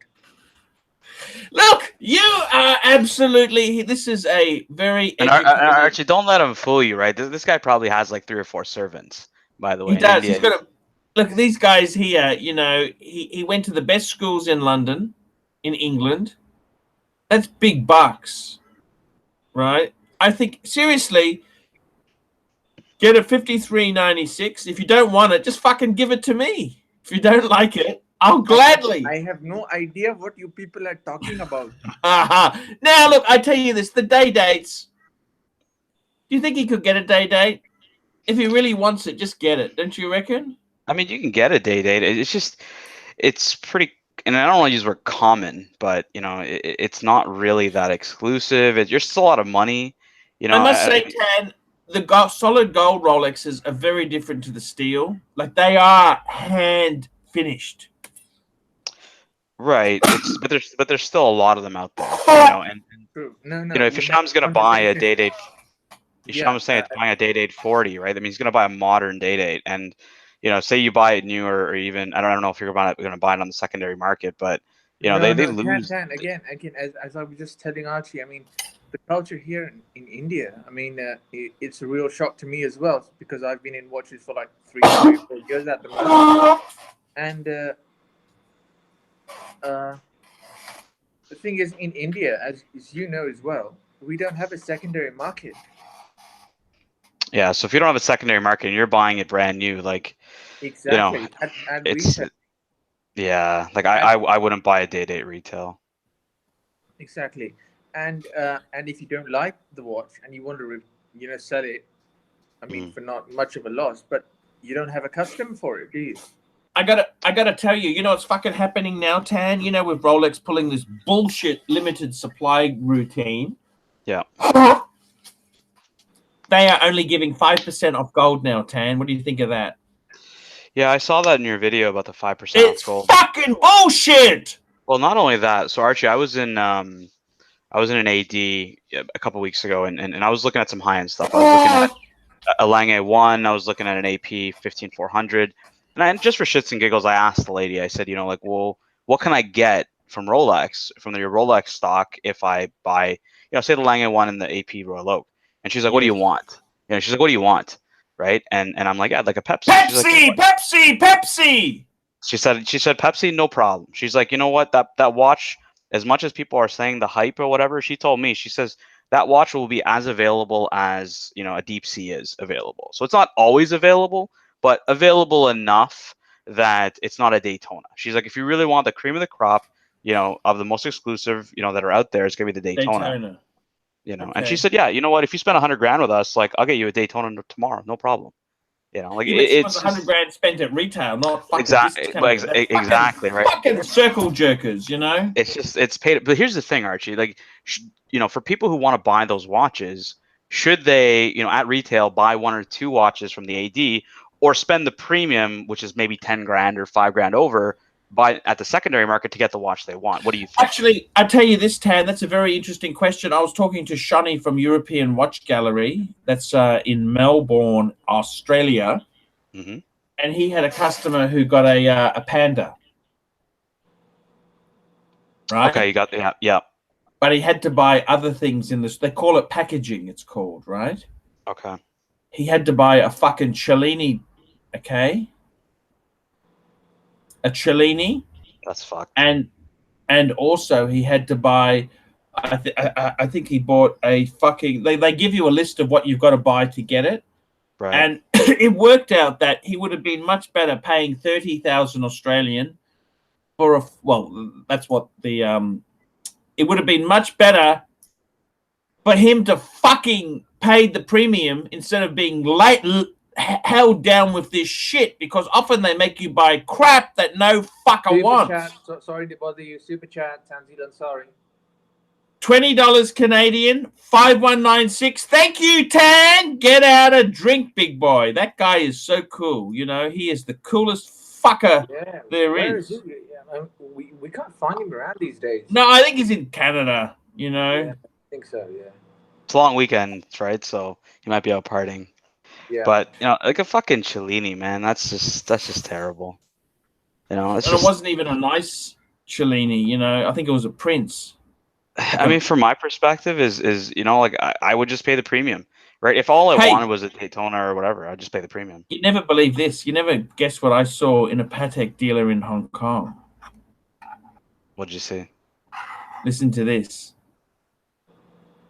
Look, you are absolutely. This is a very. And Archie, don't let him fool you, right? This guy probably has like 3 or 4 servants. By the way, he does. He's got a look. These guys here, you know, he went to the best schools in London, in England. That's big bucks, right? I think seriously. Get a 5396. If you don't want it, just fucking give it to me. If you don't like it, I'll gladly. I have no idea what you people are talking about. Now, look, I tell you this, the day dates. Do you think he could get a day date? If he really wants it, just get it. Don't you reckon? I mean, you can get a day date. It's pretty, and I don't want to use the word common, but, you know, it's not really that exclusive. You're still a lot of money. You know, I must say, Tan, the solid gold Rolexes are very different to the steel. Like, they are hand finished. Right. But there's still a lot of them out there. You know, and no, you know, if Hisham's gonna buy a day date, Hisham was saying it's buying a day date 40, right? I mean, he's gonna buy a modern day date, and you know, say you buy it new or even I don't know if you're gonna buy it on the secondary market, but you know, they lose. Again, as I was just telling Archie, I mean, the culture here in India, I mean, it's a real shock to me as well, because I've been in watches for like 3 or 4 years at the moment, and The thing is, in India, as you know as well, we don't have a secondary market. Yeah, so if you don't have a secondary market and you're buying it brand new, like, Exactly. you know, At it's retail. yeah, like I wouldn't buy a day-date retail. Exactly. And if you don't like the watch and you want to sell it, I mean, for not much of a loss, but you don't have a customer for it, do you? I gotta tell you, you know what's fucking happening now, Tan? You know, with Rolex pulling this bullshit limited supply routine. Yeah. They are only giving 5% off gold now, Tan. What do you think of that? Yeah, I saw that in your video about the 5% It's off gold. fucking bullshit. Well, not only that. So Archie, I was in an AD a couple weeks ago, and I was looking at some high end stuff. I was looking at a Lange 1. I was looking at an AP 15400, and just for shits and giggles, I asked the lady. I said, like, well, what can I get from Rolex, from your Rolex stock, if I buy, say the Lange 1 and the AP Royal Oak? And she's like, what do you want? She's like, what do you want? Right? And I'm like, yeah, like a Pepsi. Pepsi, She's like, Pepsi. She said Pepsi, no problem. She's like, you know what, that watch, as much as people are saying the hype or whatever, she told me, she says that watch will be as available as a Deep Sea is available. So it's not always available, but available enough that it's not a Daytona. She's like, if you really want the cream of the crop, of the most exclusive, that are out there, it's gonna be the Daytona. Okay. And she said, yeah, you know what, if you spend $100,000 with us, like, I'll get you a Daytona tomorrow, no problem. Like, it's 100 grand spent at retail, not fucking exactly right. Fucking circle jerkers, It's paid. But here's the thing, Archie. Like, for people who want to buy those watches, should they, at retail, buy 1 or 2 watches from the AD, or spend the premium, which is maybe 10 grand or 5 grand over, buy at the secondary market to get the watch they want? What do you think? Actually, I tell you this, Tan, that's a very interesting question. I was talking to Shani from European Watch Gallery. That's in Melbourne, Australia. Mm-hmm. And he had a customer who got a Panda. Right? Okay, you got the yeah. But he had to buy other things in this. They call it packaging, it's called, right? Okay. He had to buy a fucking Cellini, okay? A Cellini. That's fucked. And also he had to buy, I think he bought a fucking, they give you a list of what you've got to buy to get it. Right. And it worked out that he would have been much better paying 30,000 Australian for that's what the, it would have been much better for him to fucking pay the premium instead of being held down with this shit, because often they make you buy crap that no fucker wants. Sorry to bother you. Super chat, Tanzil Ansari. $20 Canadian, 5196. Thank you, Tan. Get out a drink, big boy. That guy is so cool. He is the coolest fucker there is. Where is he? Yeah, we can't find him around these days. No, I think he's in Canada. Yeah, I think so. Yeah. It's a long weekend, right? So he might be out partying. Yeah. But like a fucking Cellini, man, that's just terrible. It wasn't even a nice Cellini. I think it was a Prince. I mean, from my perspective, is like I would just pay the premium, right? If all I wanted was a Daytona or whatever, I'd just pay the premium. You never believe this. You never guess what I saw in a Patek dealer in Hong Kong. What'd you see? Listen to this.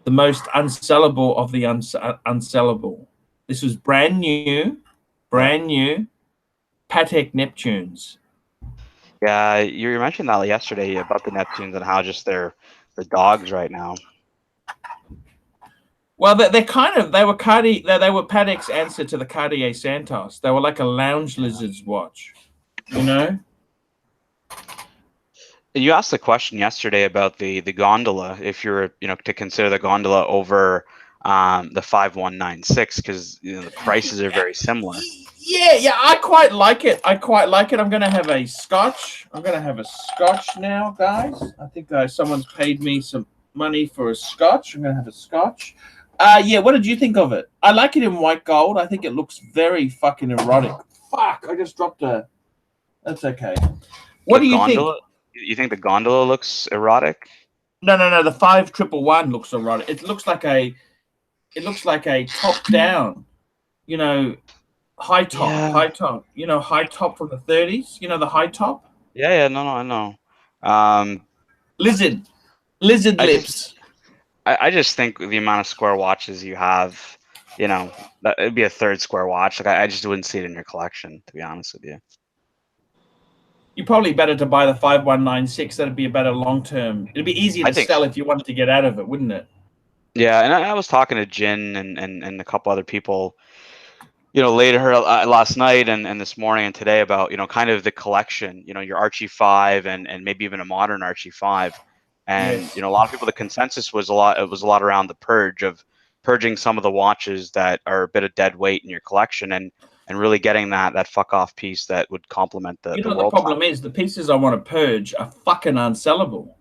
The most unsellable of the unsellable. This was brand new Patek Neptunes. Yeah, you mentioned that yesterday about the Neptunes and how just they're dogs right now. Well, they were Patek's answer to the Cartier Santos. They were like a lounge lizard's watch, You asked the question yesterday about the gondola, if you're to consider the gondola over the 5196, because the prices are very similar. Yeah, I quite like it. I'm gonna have a scotch. Now, guys. I think someone's paid me some money for a scotch. I'm gonna have a scotch. Yeah, what did you think of it? I like it in white gold. I think it looks very fucking erotic. Fuck, I just dropped that's okay. What do you think? You think the gondola looks erotic? No. The 5111 looks erotic. It looks like a top down, high top. High top from the 30s. The high top. Yeah, no, I know. Listen, Lizard lips. I just think the amount of square watches you have, you know, that it'd be a third square watch. Like I just wouldn't see it in your collection, to be honest with you. You're probably better to buy the 5196. That'd be a better long term. It'd be easier to sell if you wanted to get out of it, wouldn't it? Yeah, and I was talking to Jin and a couple other people, you know, later last night and this morning and today about, you know, kind of the collection, you know, your Archie 5 and maybe even a modern Archie 5. And, Yes. you know, a lot of people, the consensus was a lot around the purging some of the watches that are a bit of dead weight in your collection and really getting that fuck off piece that would complement the You know, the world problem class. is the pieces I want to purge are fucking unsellable.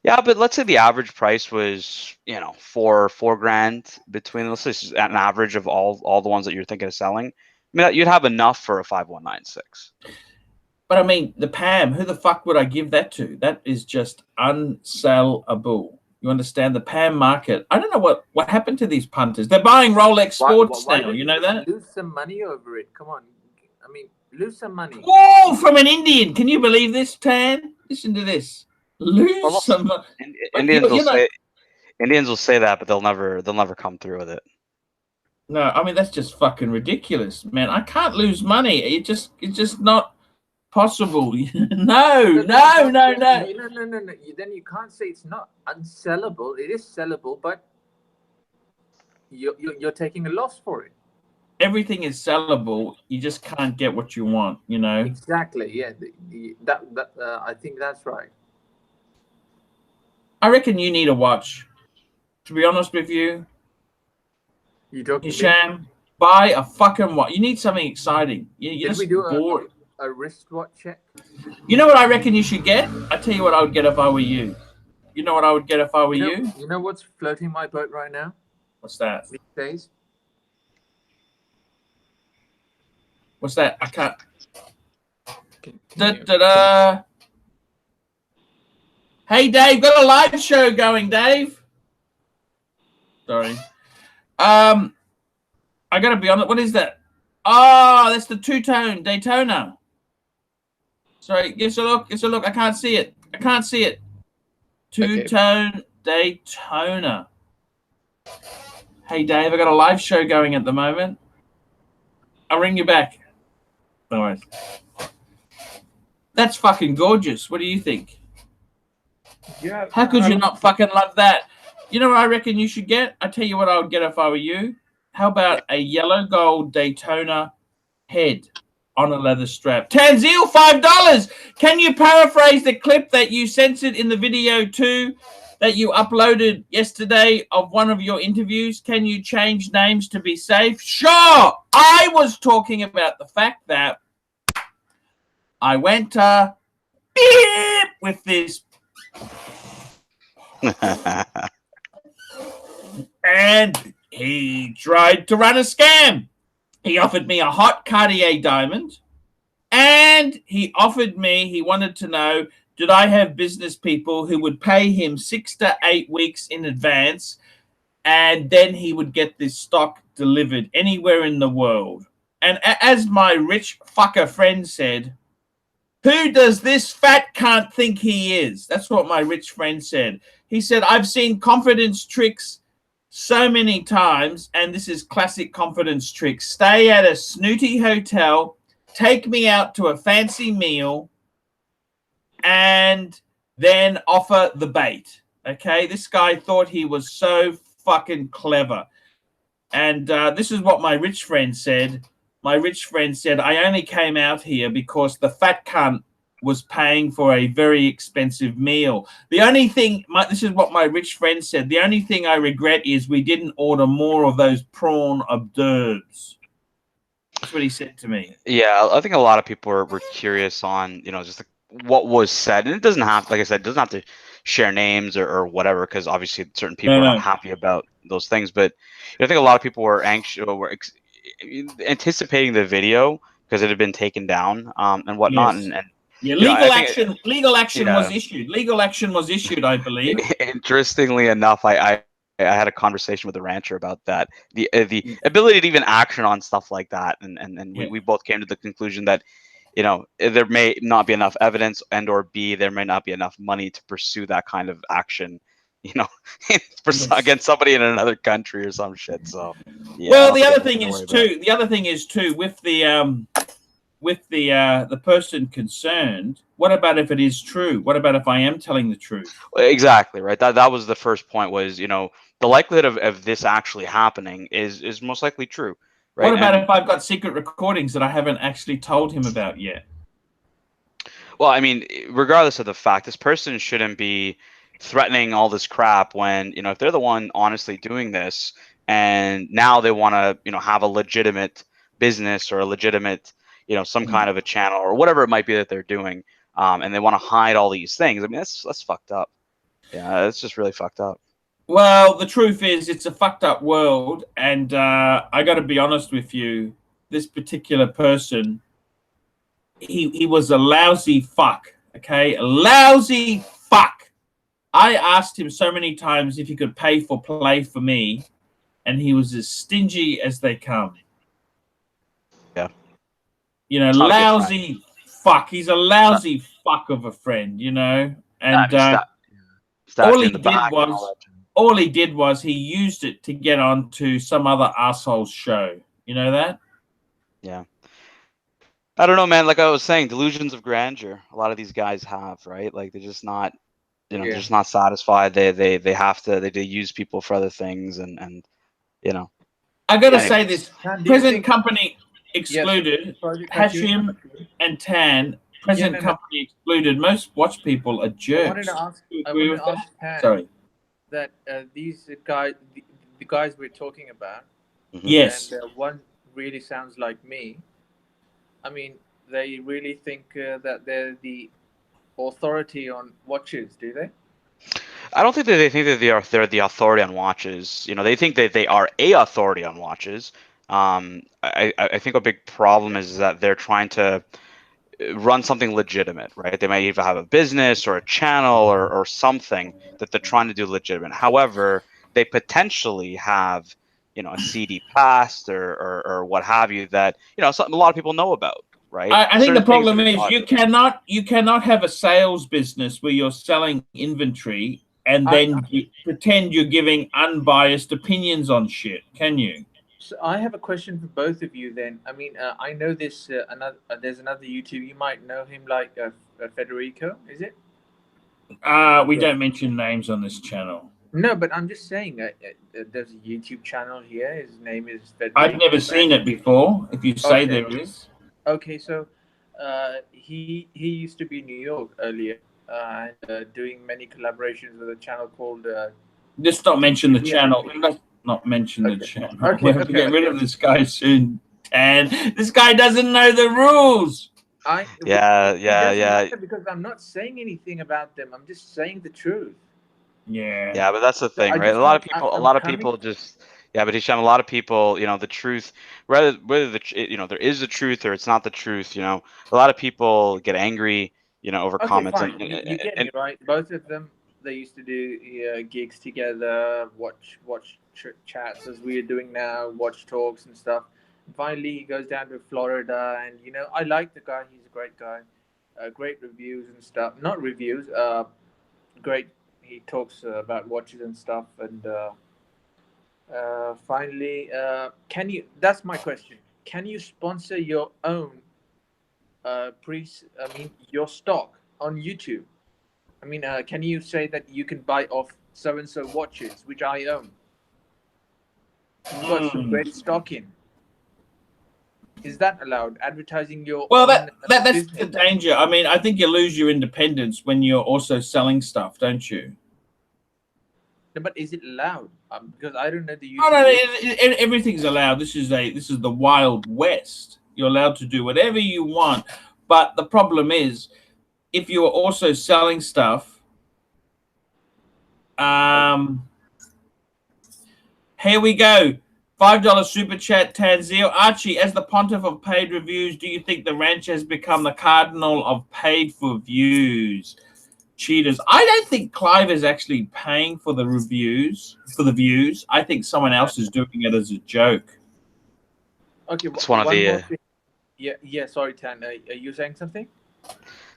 Yeah, but let's say the average price was, you know, four grand between, let's say an average of all the ones that you're thinking of selling. I mean, you'd have enough for a 5196. But I mean, the PAM, who the fuck would I give that to? That is just unsellable. You understand the PAM market? I don't know what happened to these punters. They're buying Rolex Sports now. You know that? Lose some money over it. Come on. I mean, lose some money. Whoa, from an Indian. Can you believe this, Tan? Listen to this. Lose some money. Indians will say that, but they'll never come through with it. No, I mean that's just fucking ridiculous, man. I can't lose money. It's just not possible. No. No. Then you can't say it's not unsellable. It is sellable, but you're taking a loss for it. Everything is sellable. You just can't get what you want. You know. Exactly. Yeah. I think that's right. I reckon you need a watch. To be honest with you, Hisham, buy a fucking watch. You need something exciting. You Did we do a wristwatch check? You know what I reckon you should get? I tell you what I would get if I were you. You know what I would get if I were you? You know what's floating my boat right now? What's that? These days? What's that? I can't. Da-da-da. Hey, Dave, got a live show going, Dave. Sorry. I gotta be honest. What is that? Oh, that's the two-tone Daytona. Sorry, give us a look. Give us a look. I can't see it. Two-tone Daytona. Hey, Dave, I got a live show going at the moment. I'll ring you back. No worries. That's fucking gorgeous. What do you think? Yeah. How could you not fucking love that? You know what I reckon you should get? I tell you what I would get if I were you. How about a yellow gold Daytona head on a leather strap? Tanzil, $5. Can you paraphrase the clip that you censored in the video too, that you uploaded yesterday of one of your interviews? Can you change names to be safe? Sure. I was talking about the fact that I went beep with this. And he tried to run a scam. He offered me a hot Cartier diamond, and he wanted to know, did I have business people who would pay him 6 to 8 weeks in advance, and then he would get this stock delivered anywhere in the world. And as my rich fucker friend said, who does this fat cunt think he is? That's what my rich friend said. He said, I've seen confidence tricks so many times, and this is classic confidence tricks. Stay at a snooty hotel, take me out to a fancy meal, and then offer the bait. Okay, this guy thought he was so fucking clever. And this is what my rich friend said. My rich friend said, I only came out here because the fat cunt was paying for a very expensive meal. The only thing, this is what my rich friend said, the only thing I regret is we didn't order more of those prawn hors d'oeuvres. That's what he said to me. Yeah, I think a lot of people were curious on, you know, just what was said. And it doesn't have, like I said, it doesn't have to share names or whatever, because obviously certain people are not happy about those things. But I think a lot of people were anxious, anticipating the video because it had been taken down and whatnot. Yes. And yeah, legal action was issued. Legal action was issued, I believe. Interestingly enough, I had a conversation with a rancher about that. The ability to even action on stuff like that, and we both came to the conclusion that you know, there may not be enough evidence, and or B, there may not be enough money to pursue that kind of action, you know, against somebody in another country or some shit. So yeah. Well, the other thing is too, with the person concerned, what about if it is true? What about if I am telling the truth? Exactly, right. That was the first point, was, you know, the likelihood of this actually happening is most likely true, right? What about if I've got secret recordings that I haven't actually told him about yet? Well, I mean, regardless of the fact, this person shouldn't be threatening all this crap when, you know, if they're the one honestly doing this, and now they want to, you know, have a legitimate business or a legitimate, you know, some kind of a channel or whatever it might be that they're doing, and they want to hide all these things. I mean, that's fucked up. Yeah, it's just really fucked up. Well, the truth is, it's a fucked up world, and I got to be honest with you. This particular person, he was a lousy fuck. Okay, a lousy fuck. I asked him so many times if he could pay for play for me, and he was as stingy as they come. Yeah. You know, lousy fuck. He's a lousy fuck of a friend, you know. And all he did was he used it to get onto some other asshole's show. You know that? Yeah. I don't know, man. Like I was saying, delusions of grandeur. A lot of these guys have, right? Like they're just not, you know, they're just not satisfied. They have to. They use people for other things, and you know. I gotta say this: present company excluded, Hashim and Tan. Present company excluded. Most watch people are jerks. I wanted to ask Tan, sorry, that these guys, the guys we're talking about, yes, and one really sounds like me. I mean, they really think that they're the authority on watches, do they? I don't think that they think that they're the authority on watches. You know, they think that they are a authority on watches. I think a big problem is that they're trying to run something legitimate, right? They might either have a business or a channel or something that they're trying to do legitimate. However, they potentially have, you know, a CD past or what have you that, you know, something a lot of people know about, right? I think the problem is you cannot have a sales business where you're selling inventory and then you pretend you're giving unbiased opinions on shit, can you? So I have a question for both of you then. I mean, I know this, there's another YouTuber, you might know him, like Federico, is it? We don't mention names on this channel. No, but I'm just saying, there's a YouTube channel here. His name is Federico. I've never seen it before, if you say there is. Okay, so he used to be in New York earlier, and doing many collaborations with a channel called... Just not mention the channel. Let's not mention the channel. We have to get rid of this guy soon. And this guy doesn't know the rules. Yeah. Because I'm not saying anything about them. I'm just saying the truth. Yeah, but that's the thing, right? A lot of people just... Yeah, but Hisham, a lot of people, you know, the truth, whether you know, there is the truth or it's not the truth, you know, a lot of people get angry, you know, over comments. Fine. You get me, right? Both of them, they used to do gigs together, watch chats as we're doing now, watch talks and stuff. And finally, he goes down to Florida, and you know, I like the guy. He's a great guy, great reviews and stuff. Not reviews, great. He talks about watches and stuff, and. Finally, can you? That's my question. Can you sponsor your own your stock on YouTube? I mean, can you say that you can buy off so and so watches, which I own? You've got some great stock in. Is that allowed? Advertising your that's the danger. I mean, I think you lose your independence when you're also selling stuff, don't you? No, but is it allowed? Because I don't know the. Everything's allowed. This is the Wild West. You're allowed to do whatever you want, but the problem is, if you are also selling stuff. Here we go. $5 super chat, Tanzil. Archie, as the pontiff of paid reviews, do you think the ranch has become the cardinal of paid for views? Cheaters. I don't think Clive is actually paying for the reviews, for the views. I think someone else is doing it as a joke. Okay, it's one of the Yeah. Sorry, Tan. Are you saying something?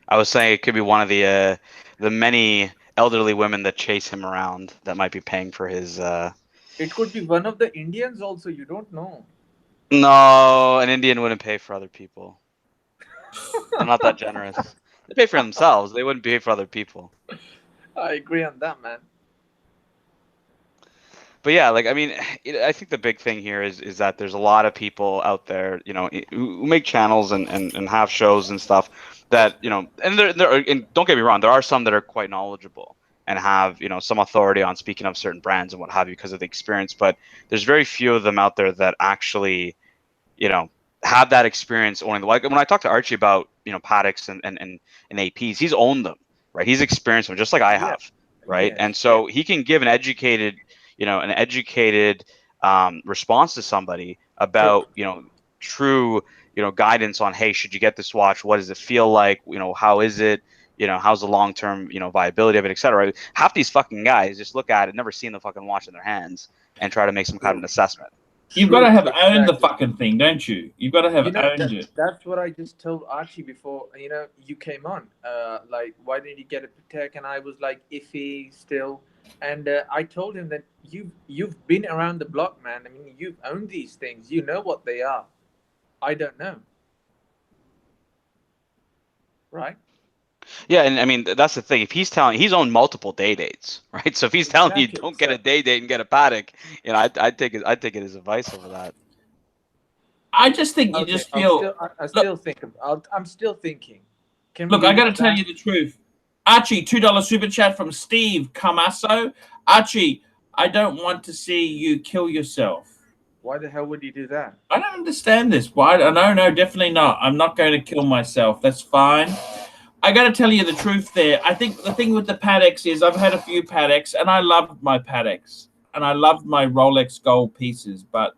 I was saying it could be one of the many elderly women that chase him around that might be paying for his. It could be one of the Indians also. You don't know. No, an Indian wouldn't pay for other people. They're not that generous. They pay for themselves. They wouldn't pay for other people. I agree on that, man. But yeah, like I mean, I think the big thing here is that there's a lot of people out there, you know, who make channels and have shows and stuff that, you know, and and don't get me wrong, there are some that are quite knowledgeable and have, you know, some authority on speaking of certain brands and what have you because of the experience, but there's very few of them out there that actually, you know, have that experience owning the, like when I talk to Archie about, you know, paddocks and APs, he's owned them, right? He's experienced them just like I Yeah. have, right? Yes. And so he can give an educated, you know, response to somebody about, you know, true, you know, guidance on, hey, should you get this watch? What does it feel like? You know, how is it? You know, how's the long term, you know, viability of it, etc. Half these fucking guys just look at it, never seen the fucking watch in their hands, and try to make some kind of an assessment. You've got to have owned the Exactly. fucking thing, don't you? You've got to have You know, owned it. that's what I just told Archie before. You know, you came on. Like, why didn't you get a Patek? And I was like iffy still. And I told him that you've been around the block, man. I mean, you've owned these things. You know what they are. I don't know. Right? Yeah, and I mean that's the thing. If he's telling, he's owned multiple day dates, right? So if he's telling you Exactly. don't get a day date and get a paddock, you know, I'd take his advice over that. I just think you Okay. just feel. I still think. I'm still thinking. Can we Look, I leave got it to at tell that? you the truth. Archie, $2 super chat from Steve Camasso. Archie, I don't want to see you kill yourself. Why the hell would you do that? I don't understand this. Why? No, definitely not. I'm not going to kill myself. That's fine. I got to tell you the truth there. I think the thing with the paddocks is I've had a few paddocks, and I loved my paddocks, and I loved my Rolex gold pieces, but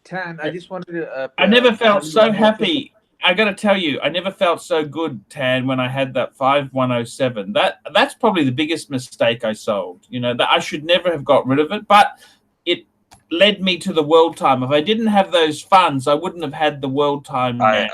Tan, I just wanted to. I never tell felt you so one more thing. happy. I got to tell you, I never felt so good, Tan, when I had that 5107. That's probably the biggest mistake I sold. You know, that I should never have got rid of it, but it led me to the world time. If I didn't have those funds, I wouldn't have had the world time now.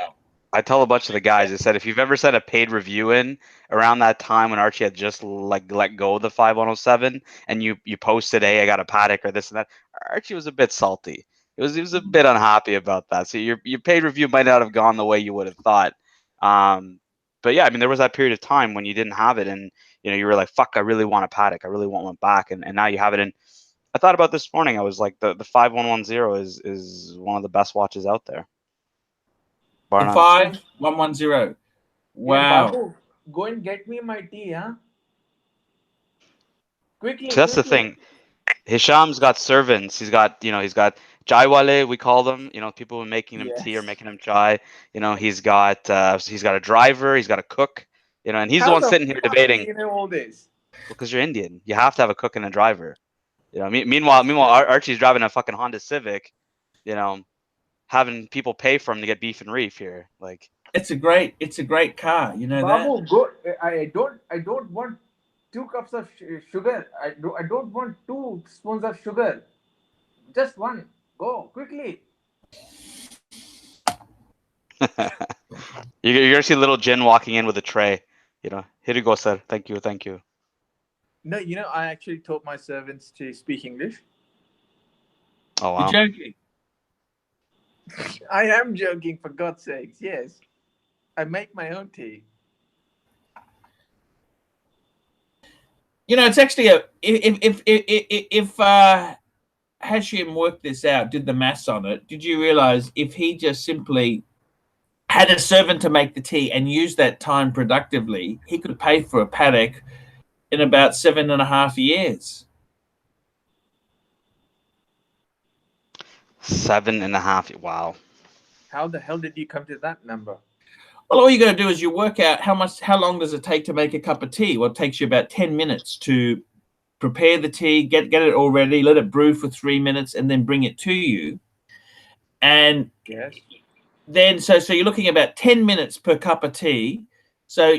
I tell a bunch of the guys, I said, if you've ever sent a paid review in around that time when Archie had just like let go of the 5107 and you posted, hey, I got a paddock or this and that, Archie was a bit salty. He was a bit unhappy about that. So your paid review might not have gone the way you would have thought. But yeah, I mean, there was that period of time when you didn't have it and, you know, you were like, fuck, I really want a paddock. I really want one back. And now you have it. And I thought about this morning. I was like, the 5110 is one of the best watches out there. The 5110. Hey, Wow. Babu, go and get me my tea, huh? Quickly, So that's the thing. Hisham's got servants. He's got JIWELLERY, we call them. You know, people who are making him tea or making him chai. You know, he's got a driver. He's got a cook. You know, and he's the one sitting here debating. You know all this? Because you're Indian, you have to have a cook and a driver. You know, meanwhile, Archie's driving a fucking Honda Civic. You know, having people pay for him to get beef and reef here. Like, it's a great car. You know Babu, that. go. I don't want 2 cups of sugar. I don't want 2 spoons of sugar. Just one. Go quickly. you're gonna see little Jin walking in with a tray. You know, here you go, sir. Thank you, thank you. No, you know, I actually taught my servants to speak English. Oh wow. You're joking. I am joking, for God's sakes. Yes, I make my own tea. You know, it's actually if Hashim worked this out, did the maths on it, did you realize if he just simply had a servant to make the tea and used that time productively, he could pay for a paddock in about 7.5 years. 7.5. Wow. How the hell did you come to that number? Well, all you got to do is you work out how long does it take to make a cup of tea. Well, it takes you about 10 minutes to prepare the tea, get it all ready, let it brew for 3 minutes, and then bring it to you. And then so you're looking at about 10 minutes per cup of tea. So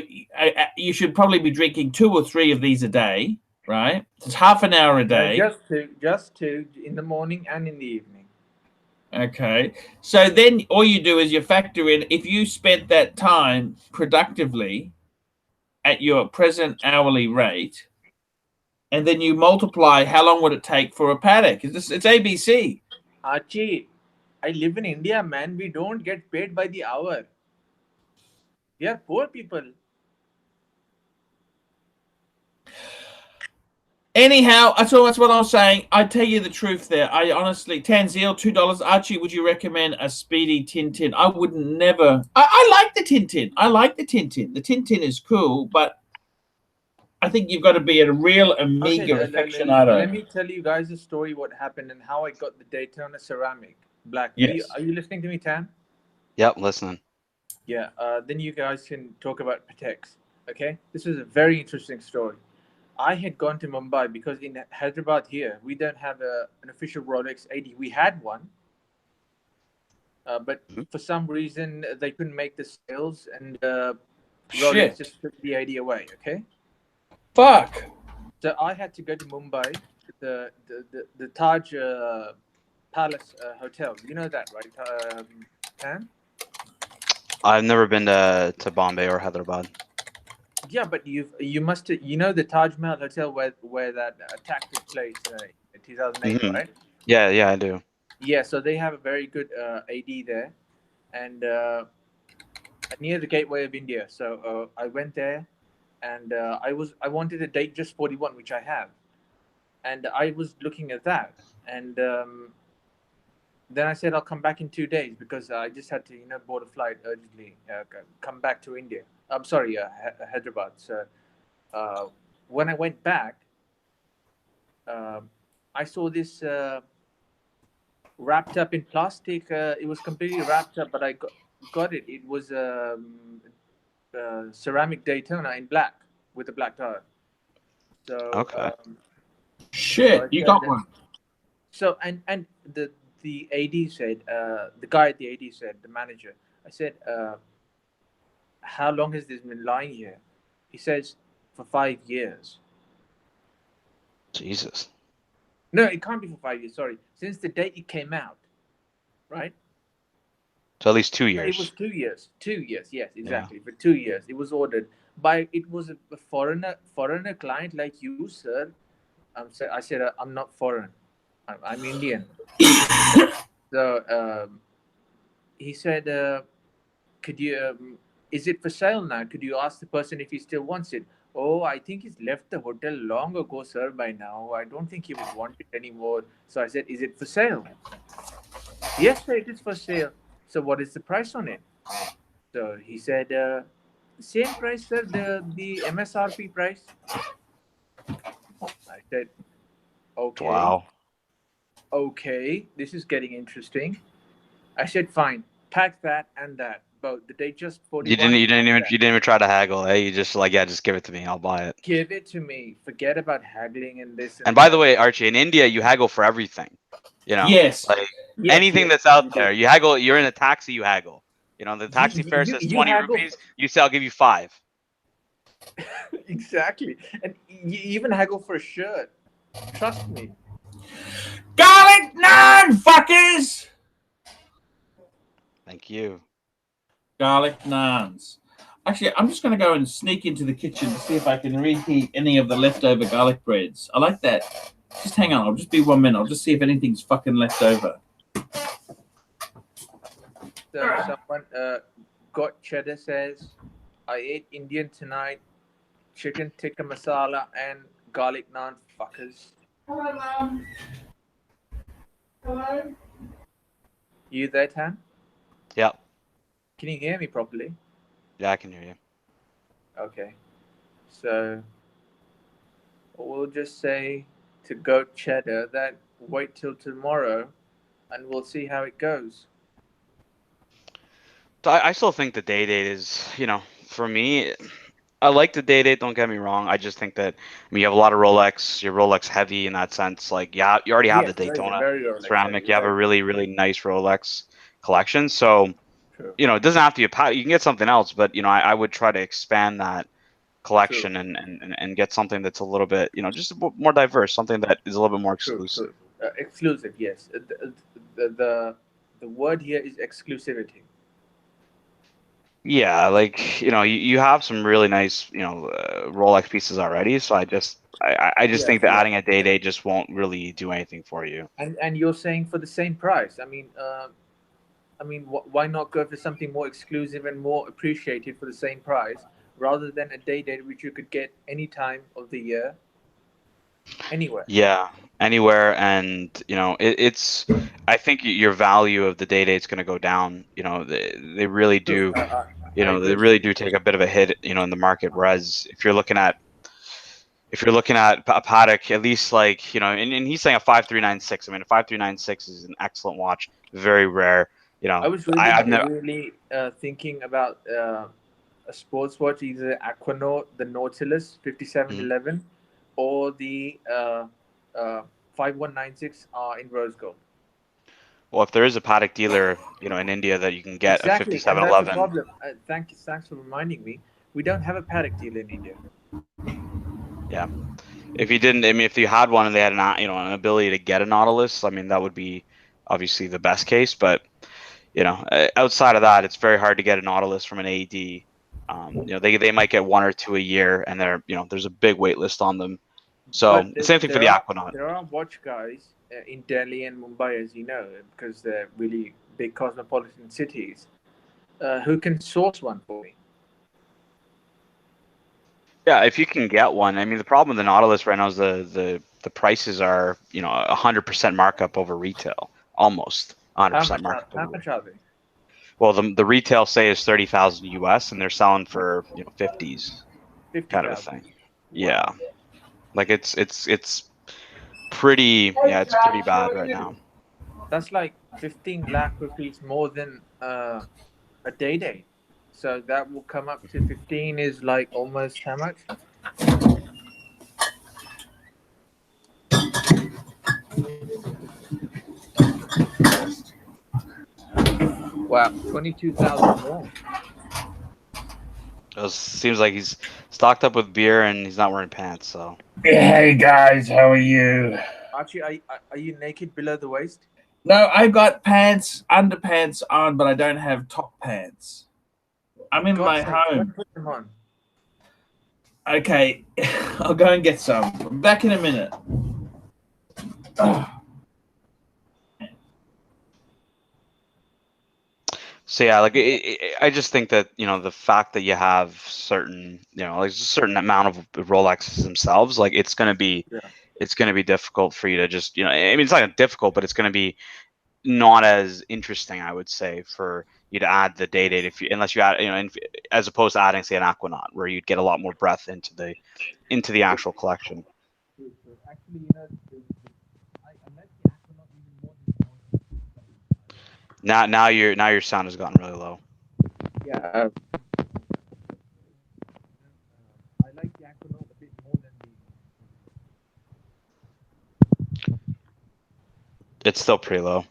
you should probably be drinking 2 or 3 of these a day, right? It's half an hour a day. Just two in the morning and in the evening. Okay. So then all you do is you factor in if you spent that time productively at your present hourly rate, and then you multiply how long would it take for a paddock. It's ABC. Archie, I live in India, man. We don't get paid by the hour. We are poor people. Anyhow, that's what I was saying. I tell you the truth there. I honestly, Tanzil, $2. Archie, would you recommend a speedy Tintin? I would never. I like the Tintin. I like the Tintin. The Tintin is cool, but I think you've got to be a real Amiga aficionado. Let me tell you guys a story what happened and how I got the Daytona ceramic black. Yes. Are you listening to me, Tan? Yep, listening. Yeah. Then you guys can talk about Pateks. Okay. This is a very interesting story. I had gone to Mumbai because in Hyderabad here we don't have an official Rolex 80. We had one, but for some reason they couldn't make the sales, and Rolex just took the 80 away. Okay. Fuck. So I had to go to Mumbai, the Taj Palace Hotel. You know that, right, Tan? I've never been to Bombay or Hyderabad. Yeah, but you must the Taj Mahal Hotel where that attack took place in 2008, right? Yeah, I do. Yeah, so they have a very good AD there, and near the Gateway of India. So I went there, and I wanted a date just 41, which I have, and I was looking at that, and then I said I'll come back in 2 days because I just had to board a flight urgently, come back to India. I'm sorry, Hyderabad. So when I went back, I saw this wrapped up in plastic. It was completely wrapped up, but I got it. It was ceramic Daytona in black with a black tire. So okay. Shit, you got one. So and the AD said, the guy at the AD said, the manager. I said, how long has this been lying here? He says, for 5 years. Jesus. No, it can't be for 5 years. Sorry, since the day it came out, right? So at least 2 years. It was 2 years. 2 years, yes, exactly. Yeah. For 2 years, it was ordered by. It was a foreigner client like you, sir. I said I'm not foreign. I'm Indian. So he said, could you? Is it for sale now? Could you ask the person if he still wants it? Oh, I think he's left the hotel long ago, sir, by now. I don't think he would want it anymore. So I said, is it for sale? Yes, sir, it is for sale. So what is the price on it? So he said, same price, sir, the MSRP price. I said, okay. Wow. Okay, this is getting interesting. I said, fine, pack that and that. But the day just 41. You didn't even try to haggle, eh? You just just give it to me. I'll buy it. Give it to me. Forget about haggling and this. And by the way, Archie, in India, you haggle for everything. Yes. Anything that's out there, you haggle. You're in a taxi, you haggle. The taxi fare says 20 rupees. You say, I'll give you 5. Exactly. And you even haggle for a shirt. Trust me. Garlic naan, fuckers! Thank you. Garlic naans. Actually, I'm just going to go and sneak into the kitchen to see if I can reheat any of the leftover garlic breads. I like that. Just hang on. I'll just be 1 minute. I'll just see if anything's fucking left over. So someone got cheddar says, I ate Indian tonight, chicken tikka masala and garlic naan, fuckers. Hello, Mom. Hello? You there, Tan? Yep. Can you hear me properly? Yeah, I can hear you. Okay. So we'll just say to goat cheddar that wait till tomorrow and we'll see how it goes. So I still think the day date is, for me, I like the day date. Don't get me wrong. I just think that you have a lot of Rolex. You're Rolex heavy in that sense. you already have the Daytona ceramic. Heavy, you have a really, really nice Rolex collection. So, True. It doesn't have to be a pat. You can get something else, but I would try to expand that collection and get something that's a little bit, just more diverse. Something that is a little bit more exclusive. Exclusive, yes. The The word here is exclusivity. Yeah, like you have some really nice Rolex pieces already, so I just Yes, think that yes. adding a day date just won't really do anything for you. And you're saying for the same price. I mean, why not go for something more exclusive and more appreciated for the same price, rather than a day date which you could get any time of the year, anywhere. Yeah, anywhere, and it's I think your value of the day date's going to go down. They really True. do. I They agree. really do take a bit of a hit, in the market. Whereas if you're looking at a Patek, at least like and he's saying a 5396. I mean, a 5396 is an excellent watch, very rare. I was I've never. really thinking about a sports watch, either Aquanaut, the Nautilus Mhm. 5711, or the 5196 in rose gold. Well, if there is a Patek dealer, in India that you can get a Exactly, and that's the 5711. problem. Thanks for reminding me. We don't have a Patek deal in India. Yeah. If you didn't, I mean, if you had one and they had an ability to get a Nautilus, I mean, that would be obviously the best case. But outside of that, it's very hard to get a Nautilus from an AD. They might get one or two a year, and there's a big wait list on them. So But same thing for the Aquanaut. there are watch guys in Delhi and Mumbai, as you know, because they're really big cosmopolitan cities, who can source one for me. Yeah, if you can get one. I mean, the problem with the Nautilus right now is the prices are 100% markup over retail, almost 100% markup How over. much are they? Well, the retail say is 30,000 US, and they're selling for 50s, kind of a 50,000. thing. Yeah, Wow. like it's pretty. Yeah, it's pretty bad right now. That's like 15 lakh rupees more than a day date. So that will come up to 15 is like almost how much? Wow, 22,000 more. It seems like he's stocked up with beer and he's not wearing pants. So Hey guys, how are you? Archie, are you naked below the waist? No, I got pants, underpants on, but I don't have top pants. I'm in God's my sake, go home. and put them on. Okay, I'll go and get some. I'm back in a minute. So yeah, like I just think that the fact that you have certain like a certain amount of Rolexes themselves, like it's gonna be difficult for you to just I mean, it's not difficult, but it's gonna be not as interesting, I would say, for you to add the day date unless you add as opposed to adding say an Aquanaut where you'd get a lot more breadth into the actual collection. Actually, I like the Aquanaut even more than Now your sound has gotten really low. yeah. I like the Aquanaut a bit more than the. It's still pretty low.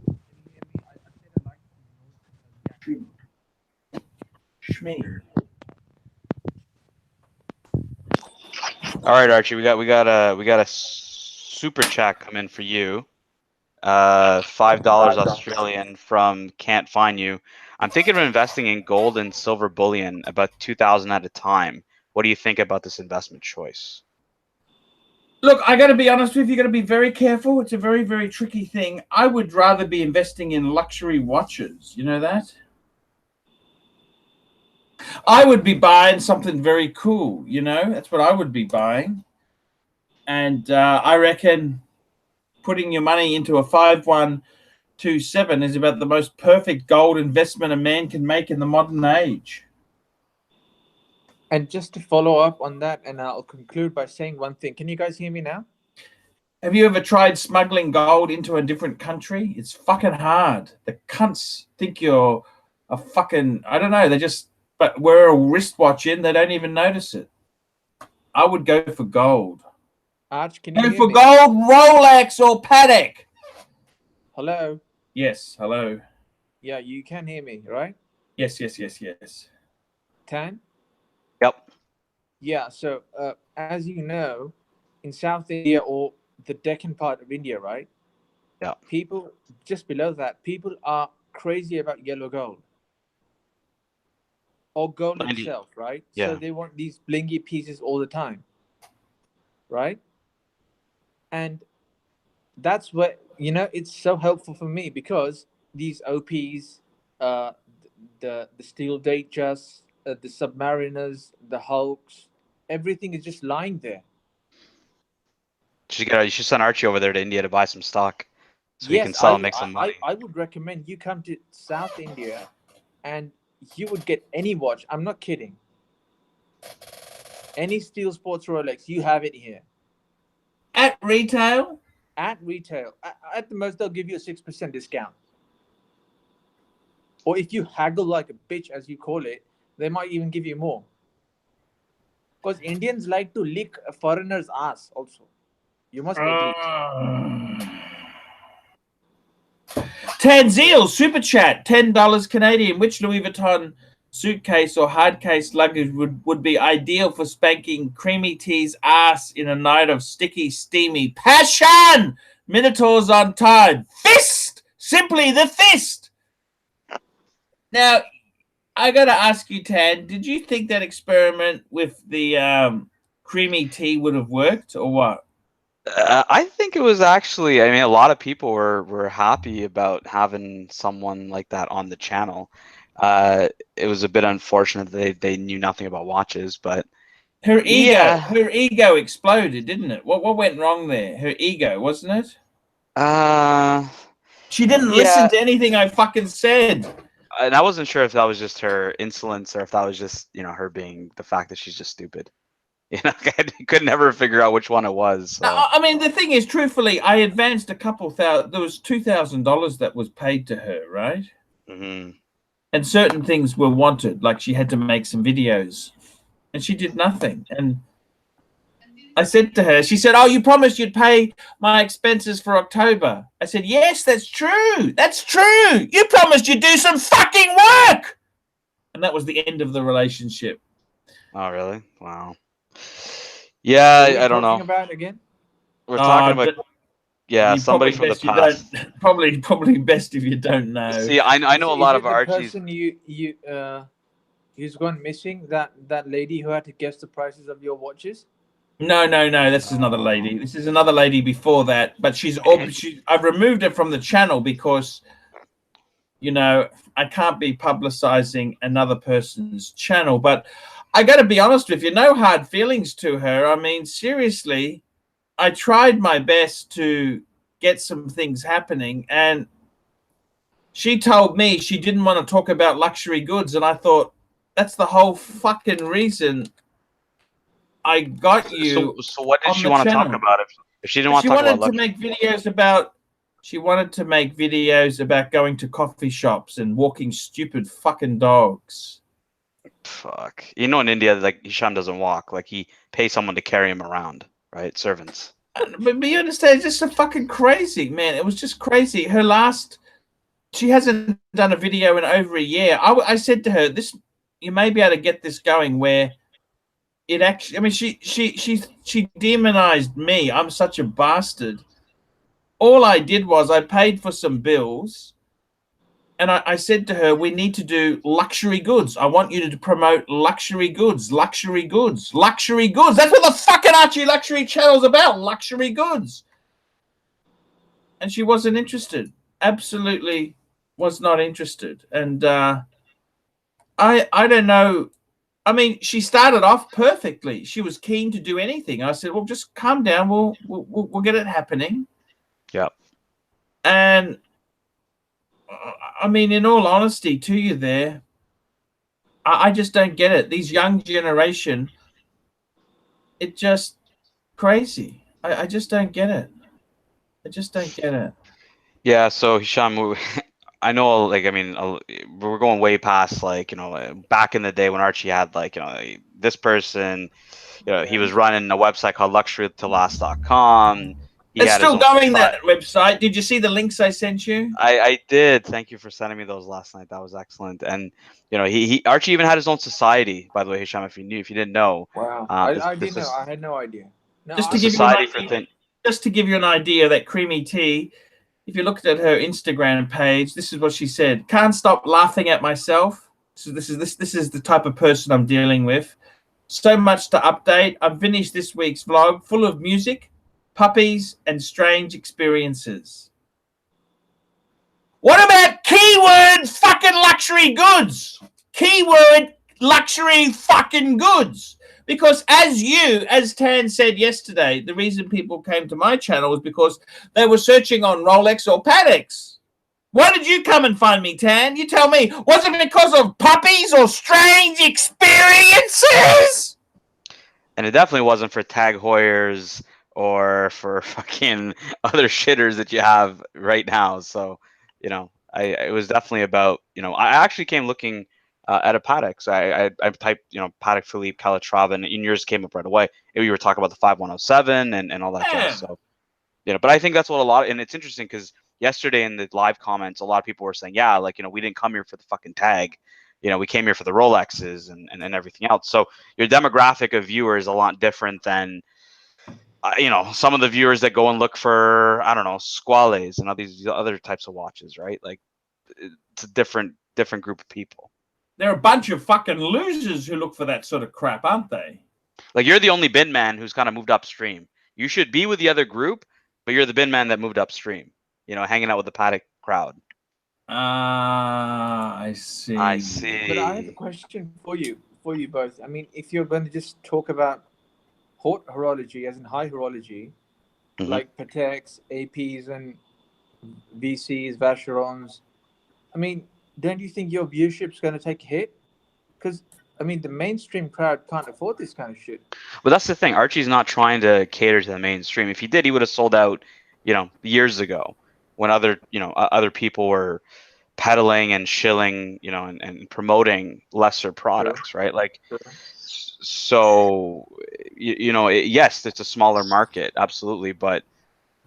Can you hear me? I said I like the Aquanaut. Shmee. All right, Archie, we got a super chat come in for you. $5 Australian from Can't Find You. I'm thinking of investing in gold and silver bullion, about 2,000 at a time. What do you think about this investment choice? Look, I got to be honest with you. You got to be very careful. It's a very, very tricky thing. I would rather be investing in luxury watches. You know that? I would be buying something very cool. That's what I would be buying. And I reckon putting your money into a 5127 is about the most perfect gold investment a man can make in the modern age. And just to follow up on that, and I'll conclude by saying one thing. Can you guys hear me now? Have you ever tried smuggling gold into a different country? It's fucking hard. The cunts think you're a fucking, I don't know, they just, but wear a wristwatch in, they don't even notice it. I would go for gold. Arch, can you Go hear for me? gold, Rolex or Patek. Hello? Yes, hello. Yeah, you can hear me, right? Yes. Tan? Yep. Yeah, so as you know, in South India or the Deccan part of India, right? Yeah. People just below that, people are crazy about yellow gold or gold 90. itself, right? Yeah. So they want these blingy pieces all the time, right? And that's what, you know, it's so helpful for me because these OPs, the steel datejust, the submariners, the hulks, everything is just lying there. You should send Archie over there to India to buy some stock, so he can Yes, sell and make some money. I would recommend you come to South India, and you would get any watch. I'm not kidding. Any Steel Sports Rolex, you have it here At retail? at retail. At the most, they'll give you a 6% discount. Or if you haggle like a bitch, as you call it, they might even give you more. Because Indians like to lick a foreigner's ass also. You must admit. Tanzil, super chat, $10 Canadian. Which Louis Vuitton suitcase or hard case luggage would be ideal for spanking Creamy T's ass in a night of sticky, steamy passion? Minotaurs on time. Fist! Simply the fist! Now, I got to ask you, Tan, did you think that experiment with the Creamy Tea would have worked or what? I think it was actually, I mean, a lot of people were happy about having someone like that on the channel. It was a bit unfortunate that they knew nothing about watches, but her yeah. ego exploded, didn't it? What went wrong there? Her ego, wasn't it? She didn't listen to anything I fucking said. And I wasn't sure if that was just her insolence or if that was just, you know, her being the fact that she's just stupid. You know, I could never figure out which one it was. So. I mean, the thing is, truthfully, I advanced a couple thousand. There was $2,000 that was paid to her, right? Mm-hmm. And certain things were wanted, like she had to make some videos, and she did nothing. And I said to her, she said, "Oh, you promised you'd pay my expenses for October." I said, "Yes, that's true. That's true. You promised you'd do some fucking work." And that was the end of the relationship. Oh, really? Wow. Yeah, I don't know. What are we talking about again? We're talking about somebody from the past. Probably best if you don't know. See, I know a lot of Archie's. Person who's gone missing, that lady who had to guess the prices of your watches. No. This is another lady. This is another lady before that, but I've removed her from the channel because, you know, I can't be publicizing another person's channel. But I got to be honest with you, no hard feelings to her. I mean, seriously, I tried my best to get some things happening, and she told me she didn't want to talk about luxury goods, and I thought that's the whole fucking reason I got you. So what did she want to talk about? If she didn't want to talk about luxury? She wanted to make videos about going to coffee shops and walking stupid fucking dogs. Fuck. You know, in India, like, Hisham doesn't walk. Like, he pays someone to carry him around, right? Servants. But you understand, it's just so fucking crazy, man. It was just crazy. She hasn't done a video in over a year. I said to her, you may be able to get this going where it actually, I mean, she demonized me. I'm such a bastard. All I did was I paid for some bills, and I said to her, we need to do luxury goods. I want you to promote luxury goods, luxury goods, luxury goods. That's what the fucking ArchieLuxury channel's about, luxury goods. And she wasn't interested. Absolutely was not interested. And I don't know. I mean, she started off perfectly. She was keen to do anything. I said, well, just calm down. We'll get it happening. Yeah. And I mean, in all honesty to you there, I just don't get it. These young generation, it's just crazy. I just don't get it. I just don't get it. Yeah, so Hisham, I know, like, I mean, we're going way past, like, you know, back in the day when Archie had, like, you know, this person, you know, he was running a website called luxurytolast.com. It's still going, that website. Did you see the links I sent you? I did. Thank you for sending me those last night. That was excellent. And, you know, Archie even had his own society, by the way, Hisham, if you didn't know. Wow. I didn't know. I had no idea. No, just to give you an idea that Creamy Tea, if you looked at her Instagram page, this is what she said: "Can't stop laughing at myself." So this is the type of person I'm dealing with. So much to update. I've finished this week's vlog full of music, puppies, and strange experiences. What about keyword fucking luxury goods? Keyword luxury fucking goods. Because as Tan said yesterday, the reason people came to my channel was because they were searching on Rolex or Pateks. Why did you come and find me, Tan? You tell me. Was it because of puppies or strange experiences? And it definitely wasn't for Tag Heuers or for fucking other shitters that you have right now. So, you know, it was definitely about, you know, I actually came looking at a Patek. So I typed, you know, Patek Philippe Calatrava, and yours came up right away. You were talking about the 5107 and all that jazz. So, you know, but I think that's what a lot, and it's interesting because yesterday in the live comments, a lot of people were saying, yeah, like, you know, we didn't come here for the fucking tag. You know, we came here for the Rolexes and everything else. So your demographic of viewers is a lot different than, you know, some of the viewers that go and look for, I don't know, Squales and all these other types of watches, right? Like, it's a different group of people. They're a bunch of fucking losers who look for that sort of crap, aren't they? Like, you're the only bin man who's kind of moved upstream. You should be with the other group, but you're the bin man that moved upstream, you know, hanging out with the Patek crowd. Ah, I see. I see. But I have a question for you both. I mean, if you're going to just talk about haute horology, as in high horology, like Pateks, APs, and VCs, Vacherons, I mean, don't you think your viewership's going to take a hit? Because, I mean, the mainstream crowd can't afford this kind of shit. But that's the thing. Archie's not trying to cater to the mainstream. If he did, he would have sold out, you know, years ago when other, you know, other people were peddling and shilling, you know, and promoting lesser products, right? Like, so, you know, yes, it's a smaller market, absolutely, but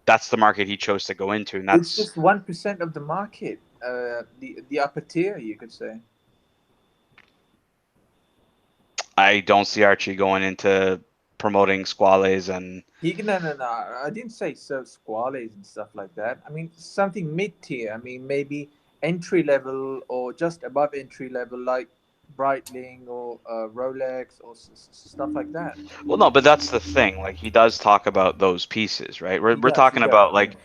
that's the market he chose to go into, and that's it's just 1% of the market, the upper tier, you could say. I don't see Archie going into promoting Squales and. No. I didn't say so Squales and stuff like that. I mean, something mid tier. I mean, maybe entry level or just above entry level, like Breitling or Rolex or stuff like that. Well, no, but that's the thing. Like, he does talk about those pieces, right? We're He talking does, about like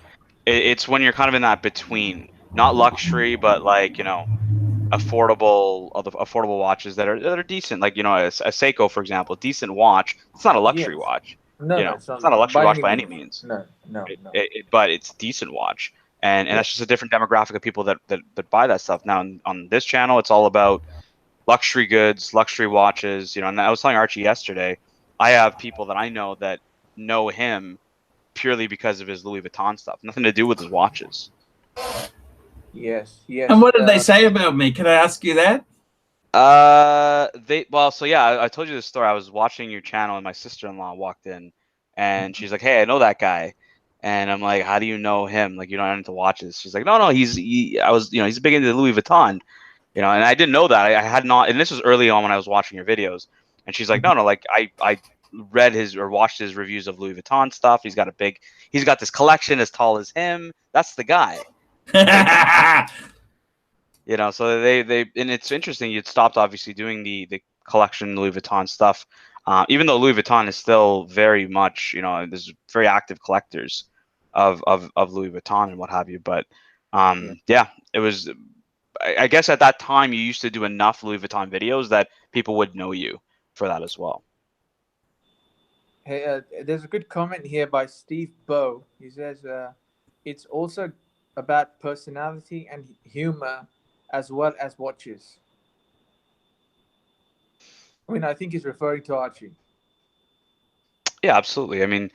it's when you're kind of in that between, not luxury, but like, you know, affordable watches that are decent. Like, you know, a Seiko, for example, decent watch. It's not a luxury Yes. watch. No, You no, know, it's it's not a luxury watch by any means. means. No. But it's a decent watch, and that's just a different demographic of people that buy that stuff. Now on this channel, it's all about luxury goods, luxury watches. You know, and I was telling Archie yesterday, I have people that I know that know him purely because of his Louis Vuitton stuff. Nothing to do with his watches. Yes. And what did they say about me? Can I ask you that? So yeah, I told you this story. I was watching your channel and my sister-in-law walked in and she's like, "Hey, I know that guy." And I'm like, "How do you know him? Like, you don't into watches?" She's like, "No, he's big into Louis Vuitton." You know, and I didn't know that. I had not, and this was early on when I was watching your videos. And she's like, "No, like I read his or watched his reviews of Louis Vuitton stuff. He's got this collection as tall as him. That's the guy." You know, so they and it's interesting. You'd stopped obviously doing the collection Louis Vuitton stuff, even though Louis Vuitton is still very much, you know, there's very active collectors of Louis Vuitton and what have you. But yeah, it was. I guess at that time you used to do enough Louis Vuitton videos that people would know you for that as well. Hey, there's a good comment here by Steve Bow. He says, "It's also about personality and humor, as well as watches." I mean, I think he's referring to Archie. Yeah, absolutely. I mean,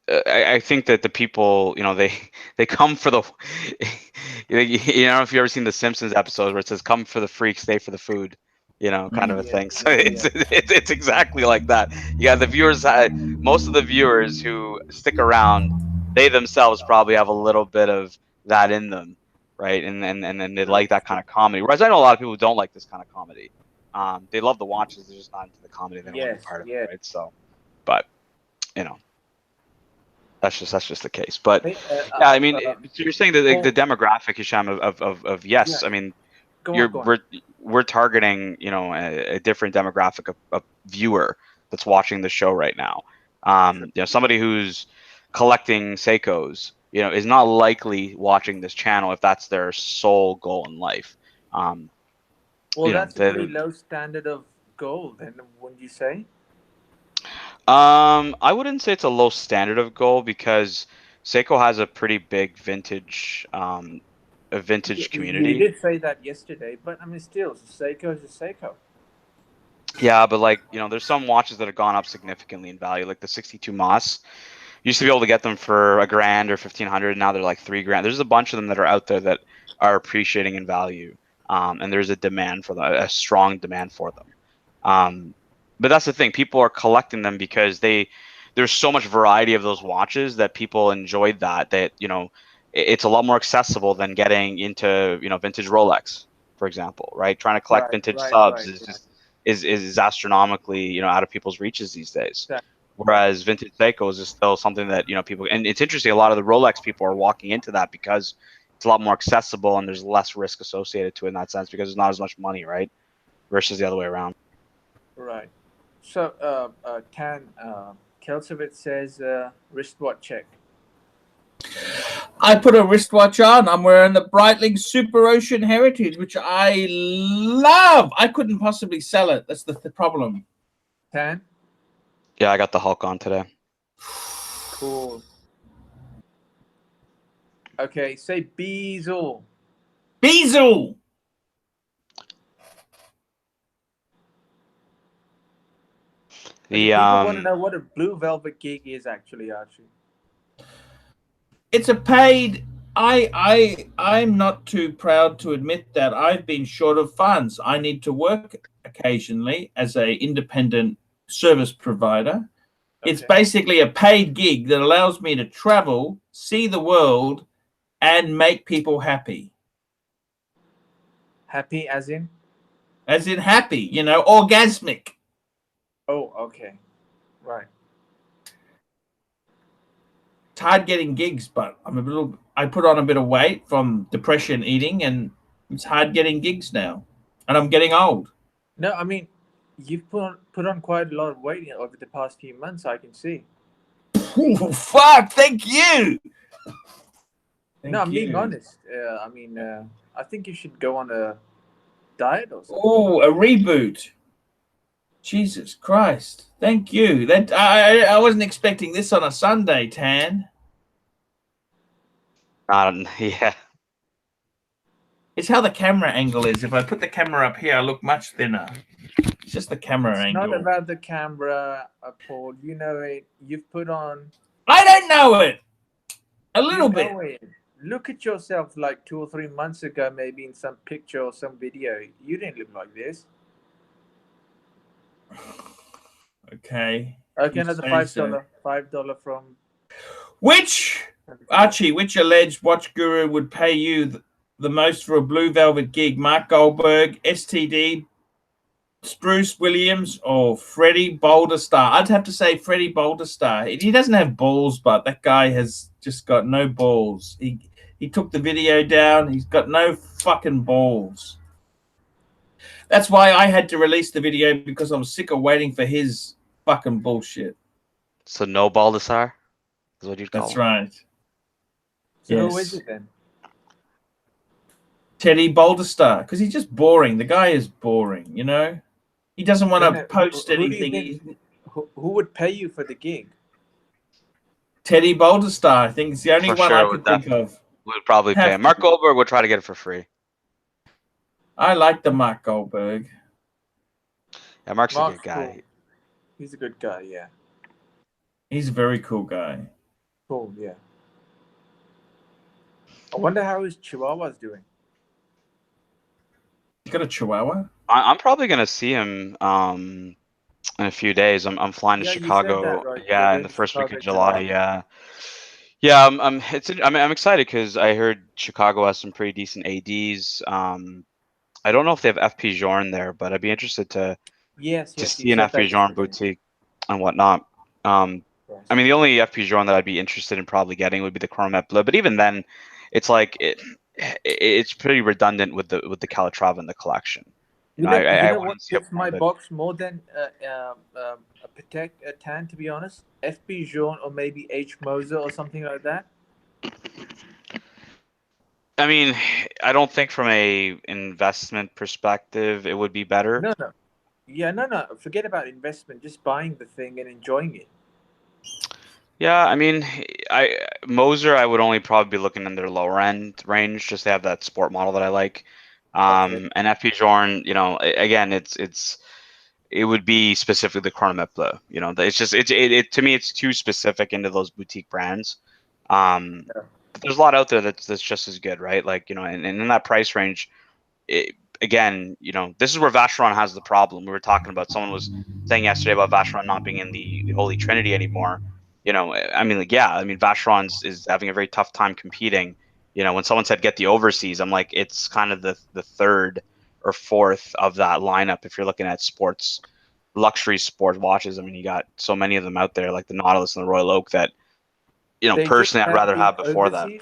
I think that the people, you know, they come for the, you know, if you've ever seen the Simpsons episodes where it says "come for the freak, stay for the food," you know, kind of a thing. So it's exactly like that. Yeah, the viewers, most of the viewers who stick around, they themselves probably have a little bit of that in them, right? And they like that kind of comedy. Whereas I know a lot of people who don't like this kind of comedy. They love the watches, they're just not into the comedy. They don't want to be part of it, right? So, but you know. That's just the case. But Hey, yeah, I mean, so you're saying that the Paul, demographic, Hisham, of yes, yeah, I mean, go on, go on. we're targeting, you know, a different demographic of viewer that's watching the show right now. You know, somebody who's collecting Seikos, you know, is not likely watching this channel if that's their sole goal in life. Well, You know, that's a pretty low standard of gold, then, wouldn't you say? I wouldn't say it's a low standard of gold because Seiko has a pretty big vintage a vintage You community. did say that yesterday, but I mean, still, Seiko is a Seiko. Yeah, but like, you know, there's some watches that have gone up significantly in value, like the 62 Moss. Used to be able to get them for $1,000 or 1,500. Now they're like $3,000. There's a bunch of them that are out there that are appreciating in value, and there's a demand for them, a strong demand for them. But that's the thing; people are collecting them because there's so much variety of those watches that people enjoyed that you know it's a lot more accessible than getting into, you know, vintage Rolex, for example, right? Trying to collect vintage subs is just is astronomically, you know, out of people's reaches these days. Exactly. Whereas vintage Seikos is still something that, you know, people, and it's interesting, a lot of the Rolex people are walking into that because it's a lot more accessible and there's less risk associated to it in that sense because there's not as much money, right? Versus the other way around. Right. So, Tan Kelsevitz says wristwatch check. I put a wristwatch on. I'm wearing the Breitling Super Ocean Heritage, which I love. I couldn't possibly sell it. That's the problem. Tan? Yeah, I got the Hulk on today. Cool. Okay, say Beazle. Beazle! People want to know what a blue velvet gig is actually, Archie. It's a paid. I'm not too proud to admit that I've been short of funds. I need to work occasionally as a independent service provider. Okay. It's basically a paid gig that allows me to travel, see the world, and make people happy. Happy as in? As in happy, you know, orgasmic. Oh, okay. Right. It's hard getting gigs, but I put on a bit of weight from depression eating, and it's hard getting gigs now. And I'm getting old. No, I mean, you've put on quite a lot of weight over the past few months, I can see. Oh, fuck, thank you. No, I'm being honest. I mean, I think you should go on a diet or something. Oh, a reboot. Jesus Christ. Thank you. That I wasn't expecting this on a Sunday, Tan. Yeah. It's how the camera angle is. If I put the camera up here, I look much thinner. It's just the camera angle. It's not about the camera, Paul. You know it. You've put on... I don't know it. A little bit. It. Look at yourself like 2 or 3 months ago, maybe in some picture or some video. You didn't look like this. Okay. Okay, another $5 from... Which, Archie, which alleged watch guru would pay you the most for a blue velvet gig? Mark Goldberg, STD, Spruce Williams, or Freddie Boulderstar? I'd have to say Freddie Boulderstar. He doesn't have balls, but that guy has just got no balls. He took the video down. He's got no fucking balls. That's why I had to release the video, because I was sick of waiting for his fucking bullshit. So no Baldassar is what you'd call him. That's right. So yes. Who is it then? Teddy Boulderstar, because he's just boring. The guy is boring, you know? He doesn't want to post anything. Who would pay you for the gig? Teddy Boulderstar, I think, is the only one I could think of. Would probably pay him. Mark Goldberg would try to get it for free. I like the Mark Goldberg. Yeah, Mark's a good guy. Cool. He's a good guy, yeah. He's a very cool guy. Cool, yeah. I wonder how his Chihuahua's doing. He's got a Chihuahua? I'm probably going to see him in a few days. I'm flying to Chicago. That, right? Yeah, in the first week of July. Yeah. Yeah, I'm excited because I heard Chicago has some pretty decent ADs. I don't know if they have FP Journe there, but I'd be interested to see an FP Journe boutique and whatnot. Yes. I mean, the only FP drone that I'd be interested in probably getting would be the Chronomet Bleu, but even then, it's like it's pretty redundant with the Calatrava in the collection. You know, you I know what wouldn't see a fits my point. box more than a Patek Tan, to be honest? FP Jaune or maybe H Moser or something like that. I mean, I don't think from a investment perspective it would be better. No, no. Yeah, no. Forget about investment. Just buying the thing and enjoying it. Yeah, I mean, Moser I would only probably be looking in their lower end range, just to have that sport model that I like. Okay. And FP Journe, again, it would be specifically the Chronomet Bleu. It's just it to me it's too specific into those boutique brands. Yeah. But there's a lot out there that's just as good, right? Like, and in that price range, again, this is where Vacheron has the problem. We were talking about, someone was saying yesterday about Vacheron not being in the Holy Trinity anymore. I mean, like, yeah, I mean, Vacheron is having a very tough time competing. When someone said get the overseas, I'm like, it's kind of the third or fourth of that lineup if you're looking at luxury sport watches. I mean, you got so many of them out there, like the Nautilus and the Royal Oak, that They just personally I'd have rather the have before that. overseas.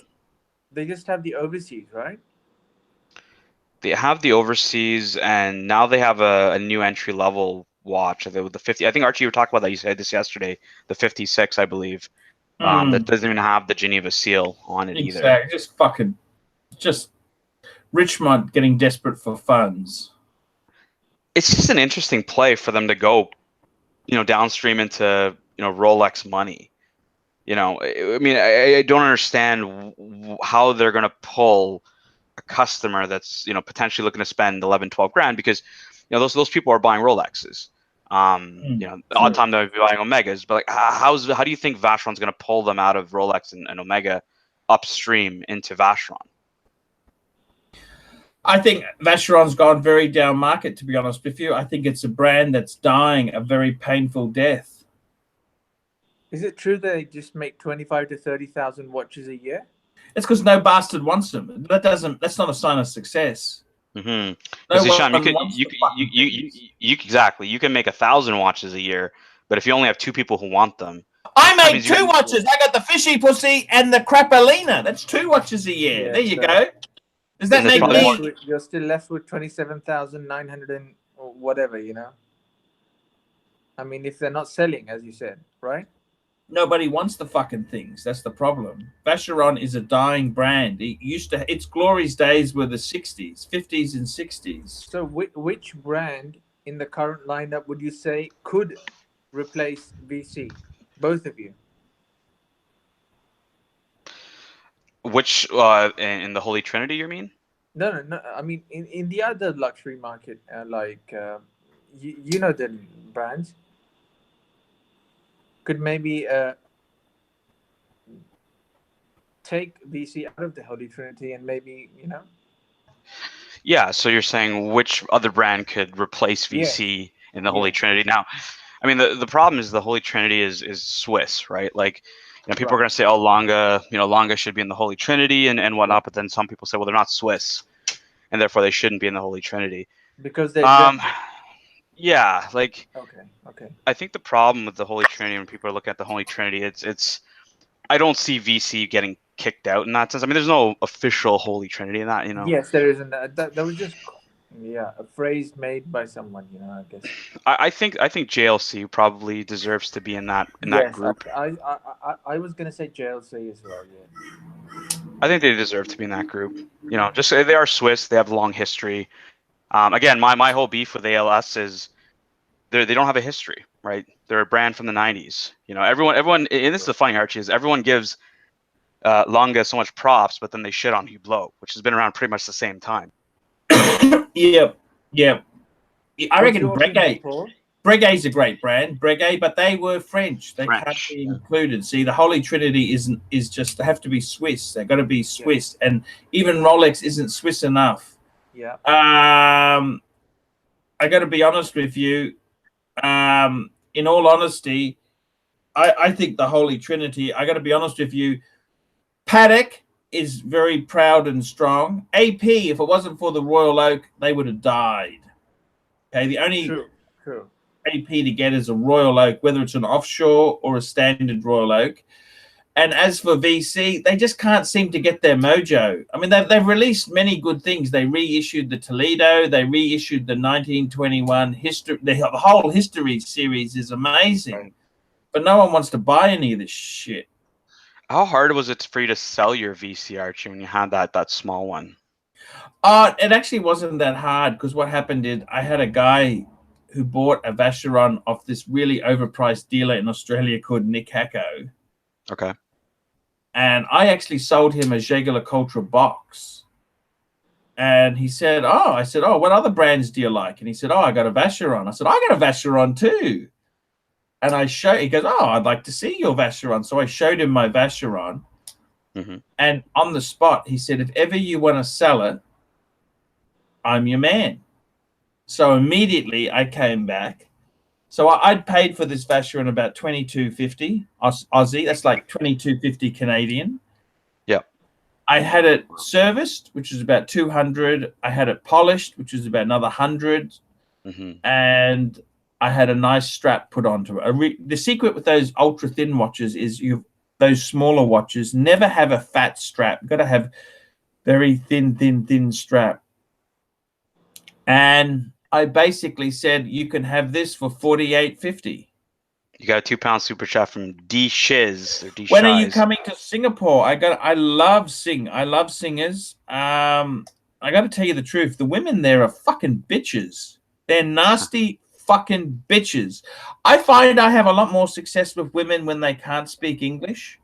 They just have the overseas, right? They have the overseas, and now they have a new entry level watch. The 50. I think Archie, you were talking about that. You said this yesterday. The 56, I believe. That doesn't even have the Geneva seal on it either. Exactly. Just Richmond getting desperate for funds. It's just an interesting play for them to go, downstream into Rolex money. I mean, I don't understand how they're going to pull a customer that's potentially looking to spend 11, 12 grand, because those people are buying Rolexes. The odd time they'll be buying Omegas, but like, how do you think Vacheron's going to pull them out of Rolex and Omega upstream into Vacheron? I think Vacheron's gone very down market, to be honest with you. I think it's a brand that's dying a very painful death. Is it true that they just make 25 to 30,000 watches a year? It's because no bastard wants them. That's not a sign of success. Mm-hmm. No Hisham, exactly. You can make 1,000 watches a year, but if you only have 2 people who want them, I made 2 watches. I got the fishy pussy and the crapalina. That's 2 watches a year. There you go. Does that make me? You're still left with 27,900 and whatever, I mean, if they're not selling, as you said, right? Nobody wants the fucking things. That's the problem. Vacheron is a dying brand. Its glory's days were the 60s, 50s, and 60s. So which brand in the current lineup would you say could replace VC? Both of you. Which in the Holy Trinity, you mean? No. I mean, in the other luxury market, you know the brands. Could maybe take VC out of the Holy Trinity and maybe, Yeah, so you're saying which other brand could replace VC in the Holy Trinity? Now, I mean, the problem is the Holy Trinity is Swiss, right? Like, people are going to say, oh, Lange should be in the Holy Trinity and whatnot, but then some people say, well, they're not Swiss, and therefore they shouldn't be in the Holy Trinity. Because they yeah, like, okay. I think the problem with the Holy Trinity, when people are looking at the Holy Trinity, it's I don't see VC getting kicked out in that sense. I mean, there's no official Holy Trinity in that, Yes, there isn't. That was just a phrase made by someone, I guess. I think JLC probably deserves to be in that group. I was gonna say JLC as well. Yeah. I think they deserve to be in that group. Just they are Swiss. They have a long history. Again, my whole beef with ALS is they don't have a history, right? They're a brand from the 90s. Everyone, and this is the funny, Archie, is everyone gives Lange so much props, but then they shit on Hublot, which has been around pretty much the same time. Yeah. I reckon Breguet's a great brand, Breguet, but they were French. They can't be included. See, the Holy Trinity is just, they have to be Swiss. They've got to be Swiss, and even Rolex isn't Swiss enough. Yeah. I got to be honest with you. In all honesty, I think the Holy Trinity, I got to be honest with you, Patek is very proud and strong. AP, if it wasn't for the Royal Oak, they would have died. Okay, the only True. AP to get is a Royal Oak, whether it's an offshore or a standard Royal Oak. And as for VC, they just can't seem to get their mojo. I mean, they've released many good things. They reissued the Toledo. They reissued the 1921 history. The whole history series is amazing. Right. But no one wants to buy any of this shit. How hard was it for you to sell your VC, Archie, when you had that small one? It actually wasn't that hard, because what happened is I had a guy who bought a Vacheron off this really overpriced dealer in Australia called Nick Hacko. Okay. And I actually sold him a JEWELLERY box. And he said, I said, what other brands do you like? And he said, I got a Vacheron. I said, I got a Vacheron too. And he goes, I'd like to see your Vacheron. So I showed him my Vacheron. Mm-hmm. And on the spot, he said, if ever you want to sell it, I'm your man. So immediately I came back. So I'd paid for this Vacheron about $22.50 Aussie. That's like $22.50 Canadian. Yeah. I had it serviced, which was about $200. I had it polished, which was about another $100. Mm-hmm. And I had a nice strap put onto it. The secret with those ultra thin watches is those smaller watches never have a fat strap. You've got to have very thin strap. And I basically said, you can have this for $48.50. You got a 2-pound super chat from D Shiz or D. When are you coming to Singapore? I love singers. I got to tell you the truth. The women there are fucking bitches. They're nasty fucking bitches. I find I have a lot more success with women when they can't speak English.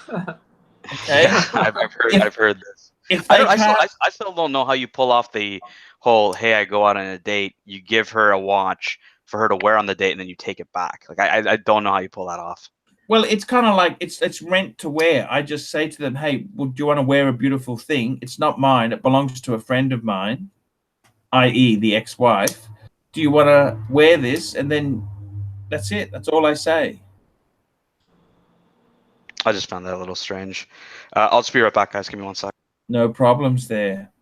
Okay, yeah, I've heard this. I still don't know how you pull off the whole, hey, I go out on a date, you give her a watch for her to wear on the date, and then you take it back. Like I don't know how you pull that off. Well, it's kind of like it's rent to wear. I just say to them, hey, well, do you want to wear a beautiful thing? It's not mine. It belongs to a friend of mine, i.e. the ex-wife. Do you want to wear this? And then that's it. That's all I say. I just found that a little strange. I'll just be right back, guys. Give me 1 sec. No problems there.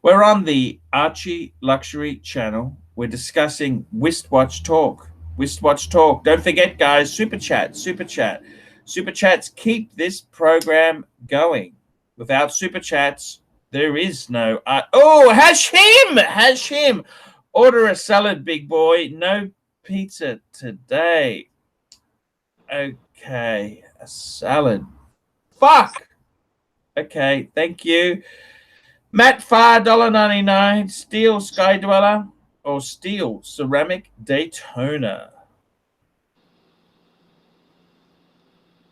We're on the ArchieLuxury channel. We're discussing Wirst Talk. Wirst Talk. Don't forget, guys, Super Chat. Super Chats keep this program going. Without Super Chats, there is no... Hashim! Order a salad, big boy. No pizza today. Okay, a salad. Fuck! Okay, thank you. Matt Farr, $1.99. Steel Sky Dweller or Steel Ceramic Daytona.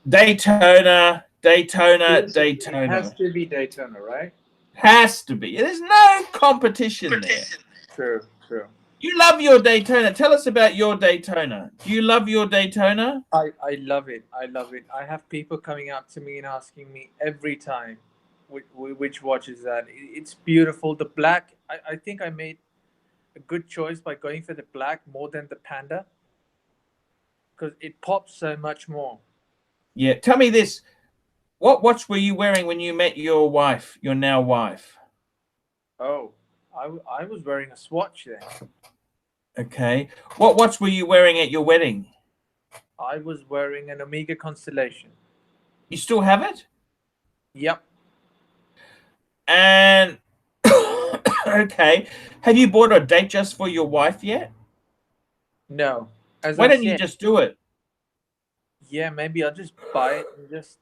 Daytona. It has to be Daytona, right? Has to be. There's no competition there. True. You love your Daytona. Tell us about your Daytona. Do you love your Daytona? I love it. I have people coming up to me and asking me every time, which watch is that? It's beautiful. The black, I think I made a good choice by going for the black more than the Panda, because it pops so much more. Yeah. Tell me this. What watch were you wearing when you met your wife, your now wife? Oh, I was wearing a Swatch then. Okay. What watch were you wearing at your wedding? I was wearing an Omega Constellation. You still have it? Yep. And okay, have you bought a date just for your wife yet? No. Why don't you just do it? Yeah, maybe I'll just buy it and just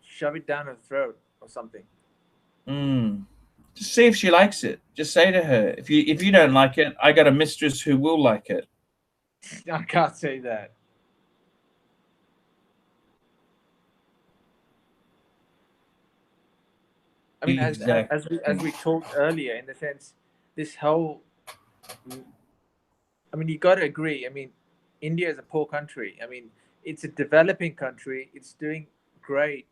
shove it down her throat or something. Just see if she likes it. Just say to her, if you don't like it, I got a mistress who will like it. I can't say that. I mean, exactly. as we talked earlier, in the sense, this whole, I mean, you got to agree. I mean, India is a poor country. I mean, it's a developing country. It's doing great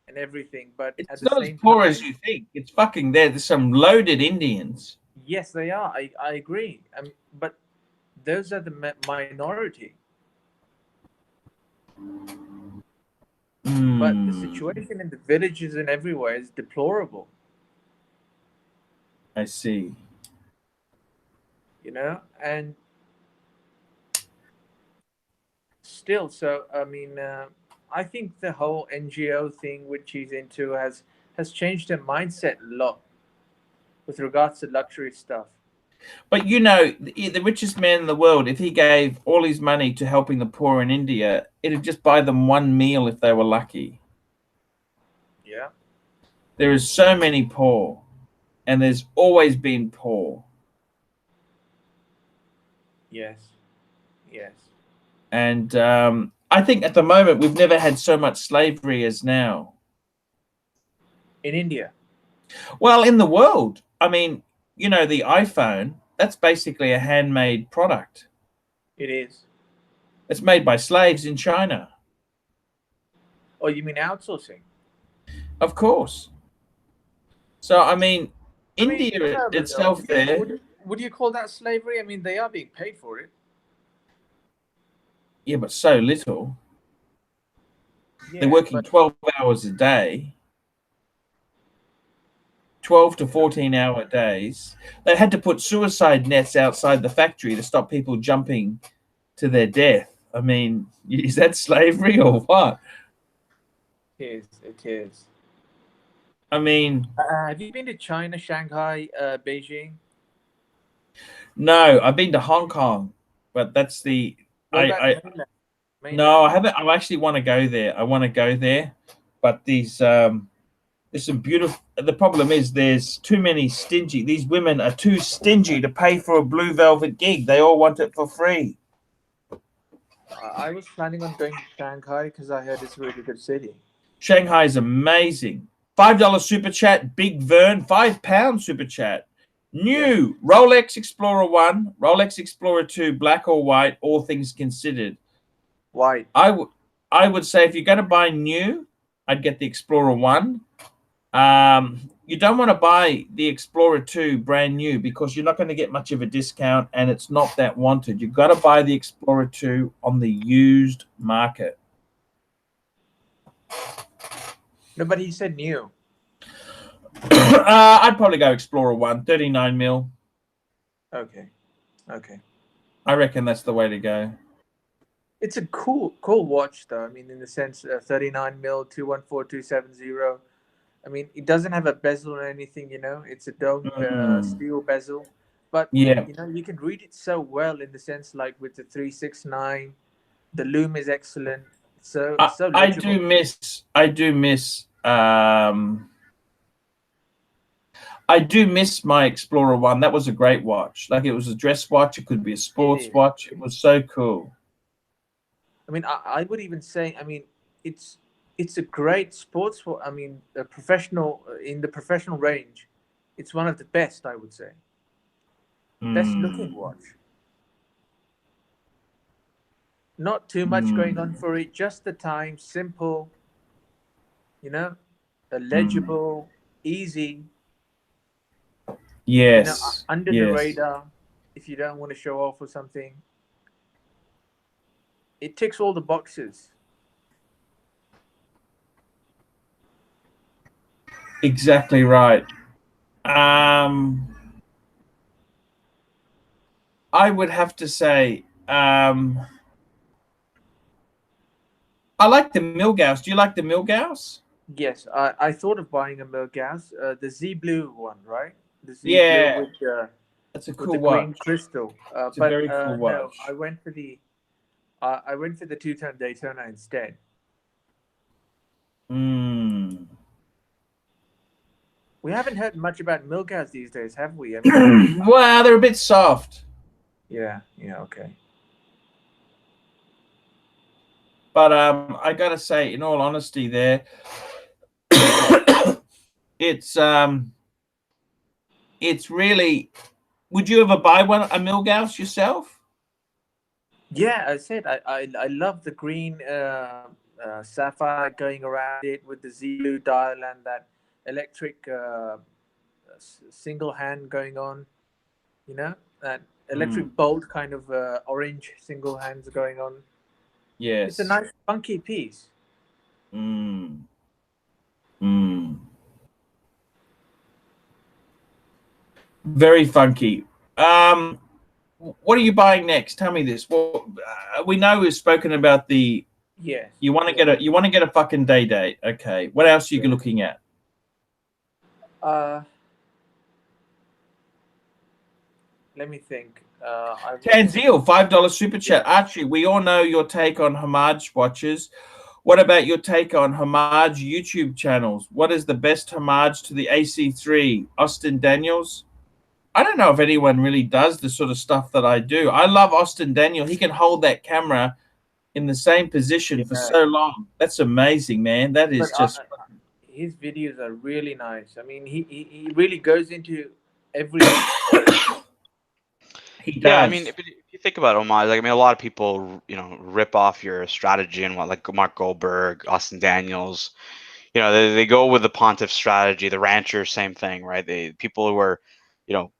and everything, but it's at the not same as poor time, as you think. It's fucking there. There's some loaded Indians. Yes, they are. I agree. But those are the minority. But the situation in the villages and everywhere is deplorable. I see. you know, and still, so I mean, I think the whole NGO thing which he's into has changed her mindset a lot with regards to luxury stuff. But you know, the richest man in the world, if he gave all his money to helping the poor in India, it'd just buy them one meal if they were lucky. Yeah. There is so many poor, and there's always been poor. Yes. Yes. And I think at the moment we've never had so much slavery as now. In India. Well, in the world. I mean, you know, the iPhone, that's basically a handmade product. It is. It's made by slaves in China. Oh, you mean outsourcing? Of course. So, I mean, India yeah, but, itself would you call that slavery? I mean, they are being paid for it. Yeah, but so little. Yeah, they're working 12 hours a day. 12 to 14-hour days. They had to put suicide nets outside the factory to stop people jumping to their death. I mean, is that slavery or what? It is. It is. I mean, have you been to China, Shanghai, Beijing? No, I've been to Hong Kong, but that's the mainland. No, I haven't. I actually want to go there. I want to go there, but there's some beautiful. The problem is there's too many stingy. These women are too stingy to pay for a blue velvet gig. They all want it for free. I was planning on going to Shanghai because I heard it's a really good city. Shanghai is amazing. $5 super chat, Big Vern. £5 super chat. New Rolex Explorer 1, Rolex Explorer 2, black or white, all things considered. White. I would say if you're going to buy new, I'd get the Explorer 1. You don't want to buy the Explorer 2 brand new because you're not going to get much of a discount and it's not that wanted. You've got to buy the Explorer 2 on the used market. No, but he said new. I'd probably go Explorer 1, 39 mil. Okay. Okay. I reckon that's the way to go. It's a cool watch, though. I mean, in the sense, 39 mil, 214270. I mean, it doesn't have a bezel or anything, you know. It's a dome steel bezel, but you know, you can read it so well in the sense, like with the 369, the lume is excellent. So I do miss. I do miss my Explorer 1. That was a great watch. Like, it was a dress watch. It could be a sports watch. It was so cool. I mean, I would even say, I mean, it's a great sports watch. I mean, in the professional range, it's one of the best, I would say. Best looking watch. Not too much going on for it. Just the time. Simple. You know, legible, easy. Yes. You know, under the radar, if you don't want to show off or something. It ticks all the boxes. Exactly right. I would have to say, I like the Milgauss. Do you like the Milgauss? Yes, I thought of buying a Milgauss, the Z Blue one, right? The Z Blue with that's a with cool the watch. green crystal. It's a very cool watch. No, I went for the two-tone Daytona instead. We haven't heard much about Milgauss these days, have we? I mean, well, they're a bit soft. Yeah, okay. But I gotta say, in all honesty, there, it's really. Would you ever buy a Milgauss yourself? Yeah, I said I love the green sapphire going around it with the Z Blue dial and that electric single hand going on. You know, that electric bolt kind of orange single hands going on. Yes. It's a nice funky piece. Very funky. what are you buying next? Tell me this. Well, we know we've spoken about the. Yes. You want to get a. You want to get a fucking day date. Okay. What else are you looking at? Let me think. Tanzil, $5 super chat. Archie, we all know your take on homage watches. What about your take on homage YouTube channels? What is the best homage to the AC3? Austin Daniels? I don't know if anyone really does the sort of stuff that I do. I love Austin Daniel. He can hold that camera in the same position for so long. That's amazing, man. That is just... His videos are really nice. I mean, he really goes into every... He does. Yeah, I mean, if you think about homage, like, I mean, a lot of people, you know, rip off your strategy and what, like Mark Goldberg, Austin Daniels, you know, they go with the pontiff strategy. The rancher, same thing, right? People who are, you know,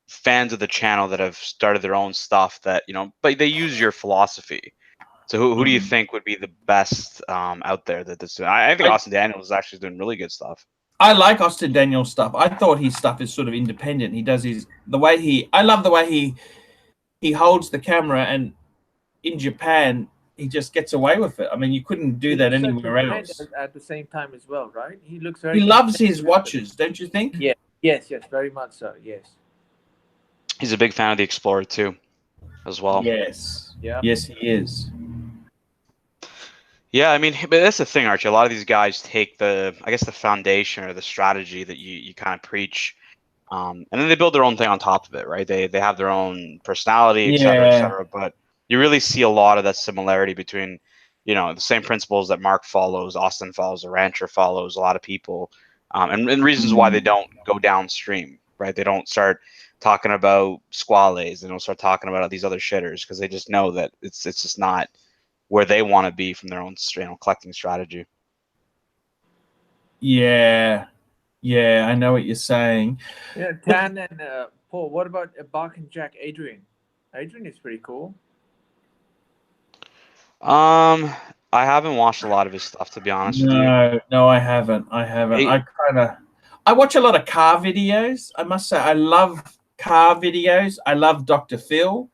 fans of the channel that have started their own stuff that, you know, but they use your philosophy. So who do you think would be the best out there that this? I think Austin Daniels is actually doing really good stuff. I like Austin Daniels stuff. I thought his stuff is sort of independent. He does I love the way he holds the camera, and in Japan he just gets away with it. I mean, you couldn't do that anywhere else. At the same time as well, right? He looks very... He loves his watches, don't you think? Yeah. Yes, very much so. Yes. He's a big fan of the Explorer too, as well. Yes. Yeah. Yes, he is. Yeah, I mean, but that's the thing, Archie. A lot of these guys take the foundation or the strategy that you kind of preach, and then they build their own thing on top of it, right? They have their own personality, et cetera, et cetera. But you really see a lot of that similarity between, you know, the same principles that Mark follows, Austin follows, the rancher follows, a lot of people, and reasons why they don't go downstream, right? They don't start talking about squales. They don't start talking about these other shitters because they just know that it's just not where they want to be from their own, you know, collecting strategy. Yeah, I know what you're saying. Yeah, Tan and Paul. What about Bark and Jack? Adrian is pretty cool. I haven't watched a lot of his stuff, to be honest with you. No, I haven't. I watch a lot of car videos. I must say, I love car videos. I love Dr. Phil.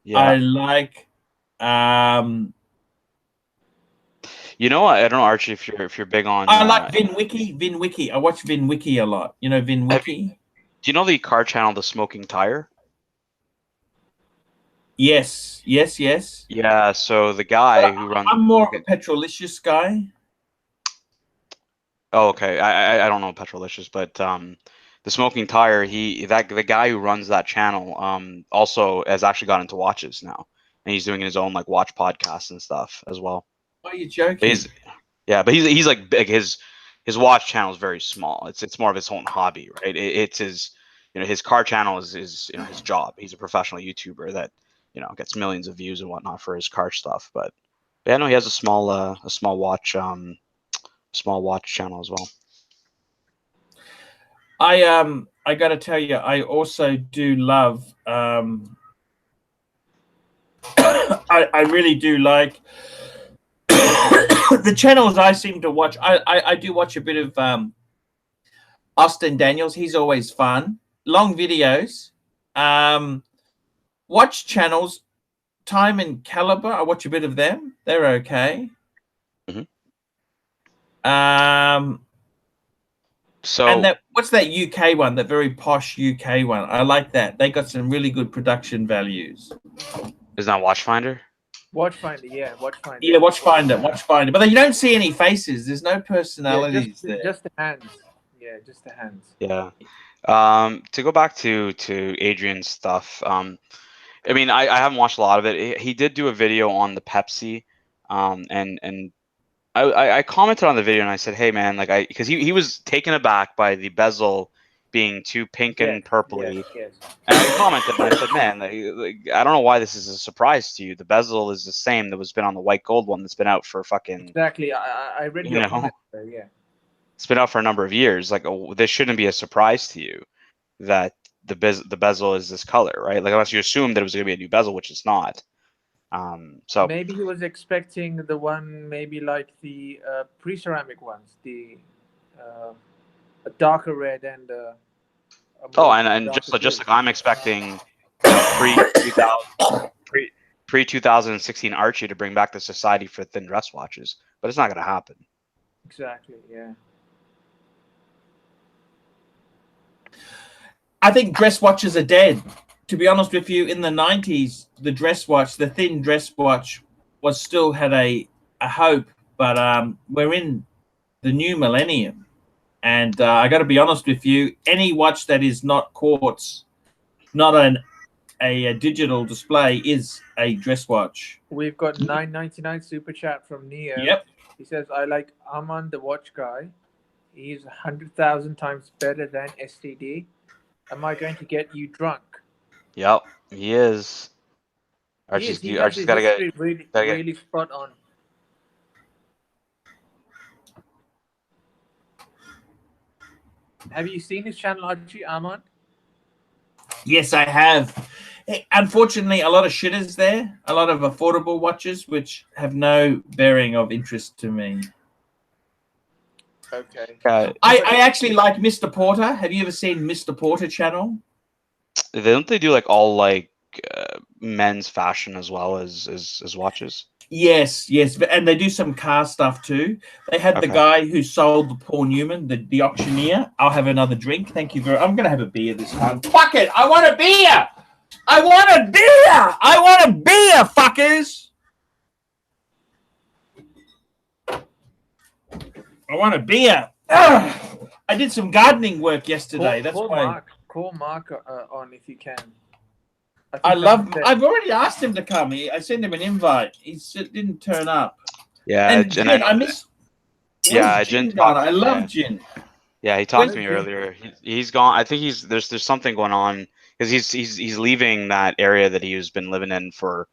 Yeah. I like you know, I don't know, Archie, if you're big on. I like Vin Wiki. I watch Vin Wiki a lot. You know Vin Wiki? Do you know the car channel, The Smoking Tire? Yes. Yeah, so the guy who runs... I'm more of a Petrolicious guy. Oh, okay. I don't know Petrolicious, but The Smoking Tire, the guy who runs that channel also has actually got into watches now. And he's doing his own like watch podcasts and stuff as well. Are you joking? But he's like big. His watch channel is very small. It's more of his own hobby, right? It's his, you know, his car channel is you know, his job. He's a professional YouTuber that, you know, gets millions of views and whatnot for his car stuff. But yeah, no, he has a small watch channel as well. I got to tell you, I also do love. I really do like the channels I seem to watch. I do watch a bit of Austin Daniels. He's always fun. Long videos. Watch channels. Time and Caliber. I watch a bit of them. They're okay. So, and what's that UK one? That very posh UK one. I like that. They got some really good production values. Is that Watchfinder? Watchfinder, yeah, Watchfinder. Yeah, Watchfinder. But you don't see any faces. There's no personalities there. Just the hands. Yeah, just the hands. Yeah. To go back to Adrian's stuff. I mean, I haven't watched a lot of it. He did do a video on the Pepsi, and I commented on the video and I said, hey man, like because he was taken aback by the bezel being too pink and purpley. Yes. And I commented and I said, man, like, I don't know why this is a surprise to you. The bezel is the same that was been on the white gold one that's been out for fucking... Exactly. I read your comment there, yeah. It's been out for a number of years. Like, this shouldn't be a surprise to you that the bezel is this color, right? Like, unless you assume that it was going to be a new bezel, which it's not. So maybe he was expecting the one, maybe like the pre-ceramic ones, the a darker red and and just like I'm expecting pre 2016 Archie to bring back the Society for Thin Dress Watches, but it's not going to happen. Exactly. Yeah. I think dress watches are dead. To be honest with you, in the 90s, the dress watch, the thin dress watch, was still had a hope, but we're in the new millennium, and I got to be honest with you, any watch that is not quartz, not a digital display, is a dress watch. We've got 9.99 super chat from Neo. Yep. He says, "I like Armand the watch guy. He's 100,000 times better than STD. Am I going to get you drunk?" Yep, he is. He has Archie's his got to get history really spot on. Have you seen his channel, Archie, Armand? Yes, I have. Unfortunately, a lot of shitters there, a lot of affordable watches which have no bearing of interest to me. Okay. I actually like Mr. Porter. Have you ever seen Mr. Porter channel? Don't they do like all like men's fashion as well as watches? Yes, and they do some car stuff too. They had the guy who sold the Paul Newman, the auctioneer. I'll have another drink. Thank you very. I'm gonna have a beer this time. Fuck it! I want a beer. I want a beer. I want a beer, fuckers. I want a beer. Ugh. I did some gardening work yesterday. Call Mark on if you can. I've already asked him to come. I sent him an invite. He didn't turn up. Yeah, and Jin, I miss. Yeah, Jin. I love Jin. Yeah, he talked to me earlier. He's gone. I think there's something going on because he's leaving that area that he's been living in for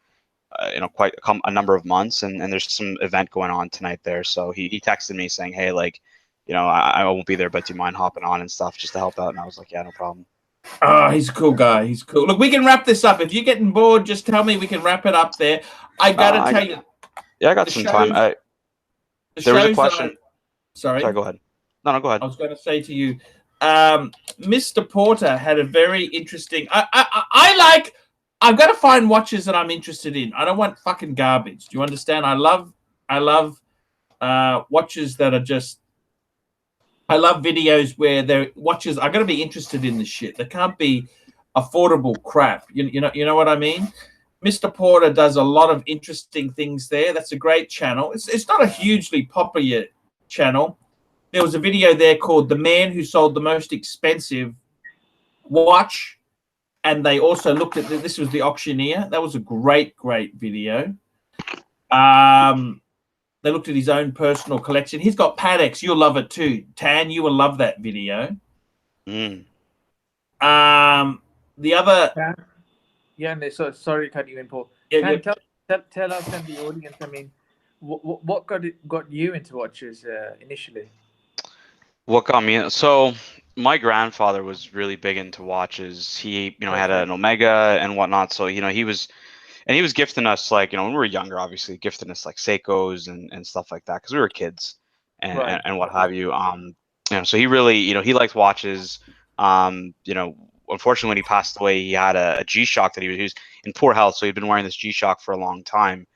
quite a number of months, and there's some event going on tonight there. So he texted me saying, hey, like, I won't be there, but do you mind hopping on and stuff just to help out? And I was like, yeah, no problem. Oh, he's a cool guy. He's cool. Look, we can wrap this up. If you're getting bored, just tell me. We can wrap it up there. I gotta tell you. Yeah, I got some time. There was a question. Sorry, go ahead. No, go ahead. I was going to say to you, Mr. Porter had a very interesting. I've got to find watches that I'm interested in. I don't want fucking garbage. Do you understand? I love watches that are just. I love videos where their watches. I got to be interested in the shit. They can't be affordable crap. You know what I mean? Mr. Porter does a lot of interesting things there. That's a great channel. It's not a hugely popular channel. There was a video there called "The Man Who Sold the Most Expensive Watch," and they also looked at this was the auctioneer. That was a great video. They looked at his own personal collection. He's got Patek's. You'll love it too. Tan, you will love that video. Mm. The other... Yeah, so sorry to cut you in, Paul. Yeah, tell us and the audience, I mean, what got you into watches initially? What got me? So my grandfather was really big into watches. He, had an Omega and whatnot. So, he was gifting us, like, when we were younger, obviously gifting us like Seikos and stuff like that because we were kids and what have you. So he really, he liked watches. Unfortunately, when he passed away, he had a G-Shock that he was in poor health. So he'd been wearing this G-Shock for a long time.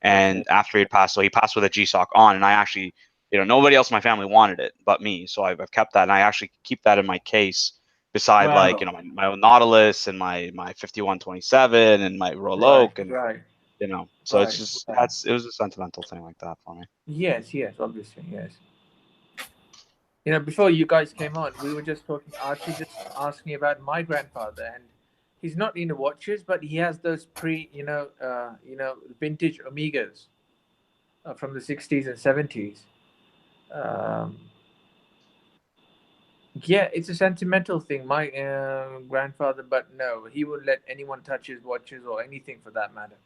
And after he passed away, he passed with a G-Shock on. And I actually, nobody else in my family wanted it but me. So I've kept that. And I actually keep that in my case beside my own Nautilus and my 5127 and my Royal Oak. And, so it's just, it was a sentimental thing like that for me. Yes, obviously, yes. Before you guys came on, we were just talking. Archie just asked me about my grandfather, and he's not into watches, but he has those vintage Omegas from the 60s and 70s. Yeah, it's a sentimental thing. My grandfather, but no, he wouldn't let anyone touch his watches or anything for that matter.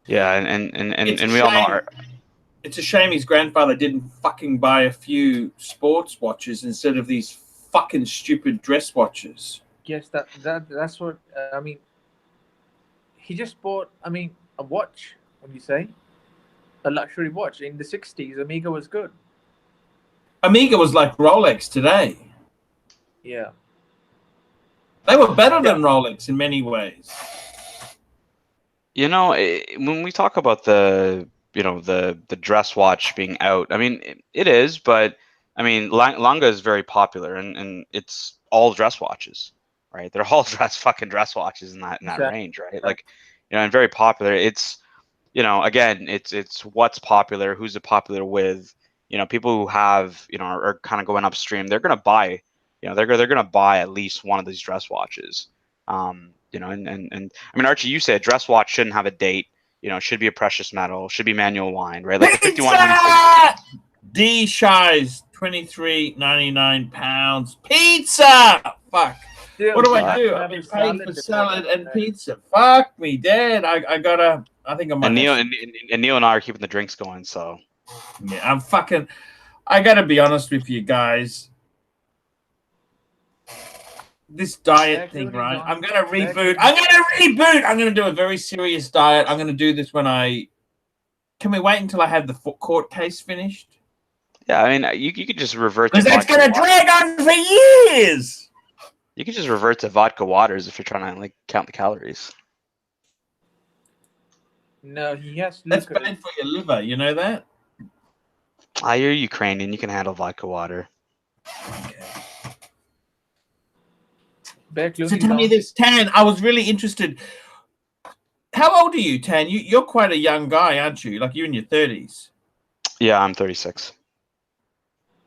Yeah, and we all know. It's a shame his grandfather didn't fucking buy a few sports watches instead of these fucking stupid dress watches. Yes, that's what I mean. He just bought, a watch. What do you say? A luxury watch in the 60s. Omega was good. Omega was like Rolex today. Yeah. They were better than Rolex in many ways. You know, when we talk about the the dress watch being out, I mean it is, but I mean Lange is very popular, and it's all dress watches, right? They're all dress watches in that range, right? Like, and very popular. It's again, it's what's popular, who's it popular with. People who have are kind of going upstream. They're gonna buy, they're gonna buy at least one of these dress watches. And I mean, Archie, you said dress watch shouldn't have a date. It should be a precious metal, should be manual wind, right? Like the 5100. D Shies, £23.99. Pizza. Fuck. What do I do? I've been paying for salad and pizza. Fuck me, Dad. I gotta. I think I might. And Neil and I are keeping the drinks going, so. Yeah, I gotta be honest with you guys. This diet thing, right? I'm gonna reboot. I'm gonna do a very serious diet. I'm gonna do this when Can we wait until I have the court case finished? Yeah, I mean, you could just revert to. Because that's gonna drag on for years. You could just revert to vodka waters if you're trying to count the calories. No, he has. That's bad for your liver. You know that? You're Ukrainian. You can handle vodka water. Okay. So tell me this, Tan. I was really interested. How old are you, Tan? You're quite a young guy, aren't you? Like you're in your 30s. Yeah, I'm 36.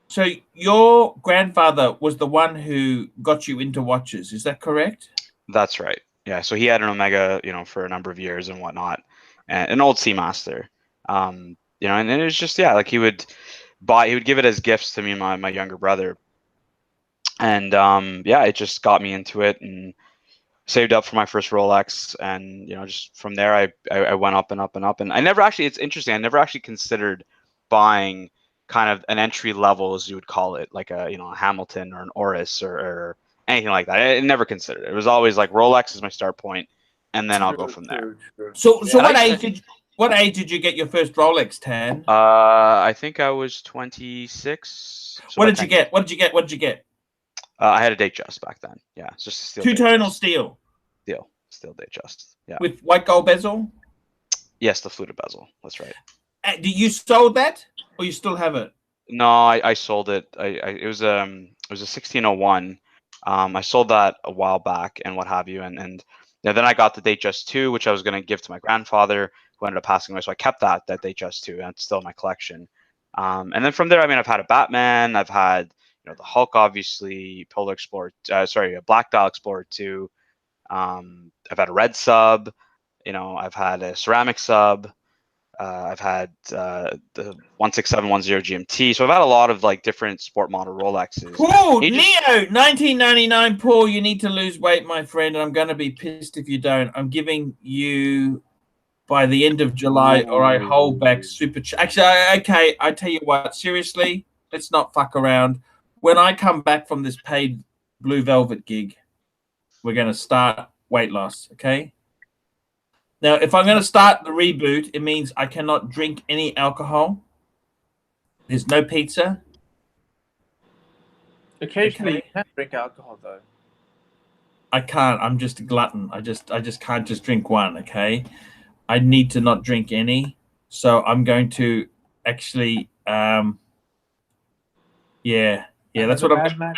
So your grandfather was the one who got you into watches. Is that correct? That's right. Yeah. So he had an Omega, for a number of years and whatnot, and an old Seamaster. And it was just like he would give it as gifts to me and my younger brother. And it just got me into it and saved up for my first Rolex. And just from there I went up and up and up. And I never actually, it's interesting, I never actually considered buying kind of an entry level, as you would call it, like a a Hamilton or an Oris or anything like that. I never considered it. It was always like Rolex is my start point, and then I'll go from there. So what age did you get your first Rolex, Tan? I think I was 26. What did you get? What did you get? I had a Datejust back then. Yeah, it's just a steel. Two-tone or steel? Steel Datejust. Yeah. With white gold bezel? Yes, the fluted bezel. That's right. Did you sold that, or you still have it? No, I sold it. It was a 1601. I sold that a while back and what have you, and then I got the Datejust 2, which I was going to give to my grandfather, who ended up passing away. So I kept that Datejust 2, and it's still in my collection. And then from there, I mean, I've had a Batman, I've had the Hulk, obviously, Polar Explorer, a Black Dial Explorer 2. I've had a red sub, I've had a ceramic sub. I've had the 16710 GMT. So I've had a lot of different sport model Rolexes. Cool, Leo, 1999. Paul, you need to lose weight, my friend, and I'm going to be pissed if you don't. I'm giving you by the end of July, or I hold back super. Actually, okay, I tell you what. Seriously, let's not fuck around. When I come back from this paid Blue Velvet gig, we're going to start weight loss, okay? Now, if I'm going to start the reboot, it means I cannot drink any alcohol. There's no pizza. Occasionally, you can drink alcohol, though. I can't. I'm just a glutton. I just can't just drink one, okay? I need to not drink any. So I'm going to actually, that's what I'm going to do.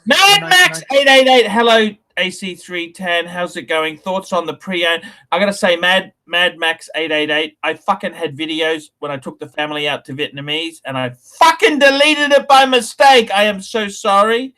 Mad Max 888, hello AC3 Tan, how's it going? Thoughts on the pre-owned? I gotta say, Mad Max 888, I fucking had videos when I took the family out to Vietnamese, and I fucking deleted it by mistake. I am so sorry.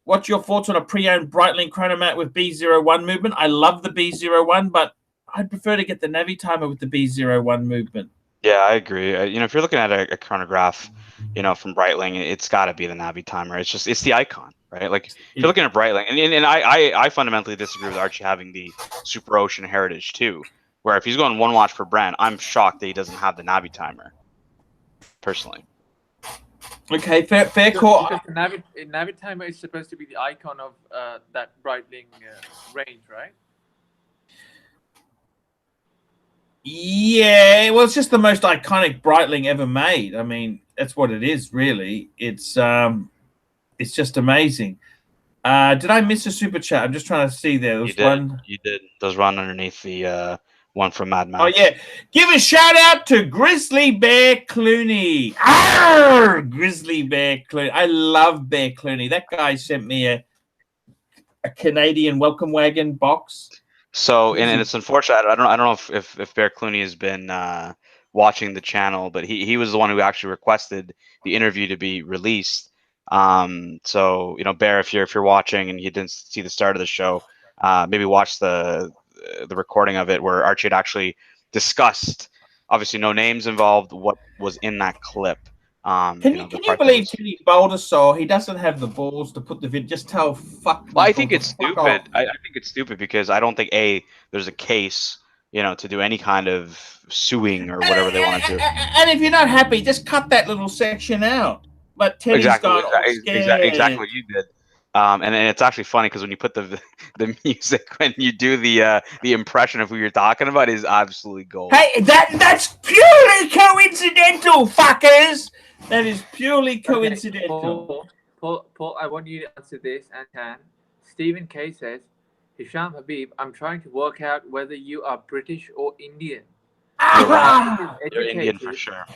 What's your thoughts on a pre-owned Breitling chronomat with B01 movement? I love the B01, but I'd prefer to get the Navitimer with the B01 movement. Yeah, I agree. If you're looking at a chronograph, from Breitling, it's got to be the Navitimer. It's the icon, right? Like if you're looking at Breitling, and I fundamentally disagree with Archie having the Super Ocean Heritage too, where if he's going one watch per brand, I'm shocked that he doesn't have the Navitimer, personally. Okay, fair call. Because the Navitimer is supposed to be the icon of that Breitling range, right? Yeah, well, it's just the most iconic Breitling ever made. I mean, that's what it is, really. It's just amazing. Did I miss a super chat? I'm just trying to see there. There was one. You did. Those run underneath the one from Mad Max. Oh yeah. Give a shout out to Grizzly Bear Clooney. Arr! Grizzly Bear Clooney. I love Bear Clooney. That guy sent me a Canadian welcome wagon box. So, and it's unfortunate. I don't know if Bear Clooney has been watching the channel, but he was the one who actually requested the interview to be released. So, you know, Bear, if you're watching and you didn't see the start of the show, maybe watch the recording of it where Archie had actually discussed, obviously no names involved, what was in that clip. Can you believe Teddy Baldassar? He doesn't have the balls to put the video. Just tell fuck. Well, I think it's stupid. I think it's stupid because I don't think there's a case, you know, to do any kind of suing or whatever they want to do. And if you're not happy, just cut that little section out. But Teddy's exactly what you did. And it's actually funny because when you put the music, when you do the impression of who you're talking about, is absolutely gold. Hey, that's purely coincidental, fuckers. That is purely coincidental. Okay, Paul, I want you to answer this. And Stephen K says, Hisham Habib, I'm trying to work out whether you are British or Indian. You're Indian for sure.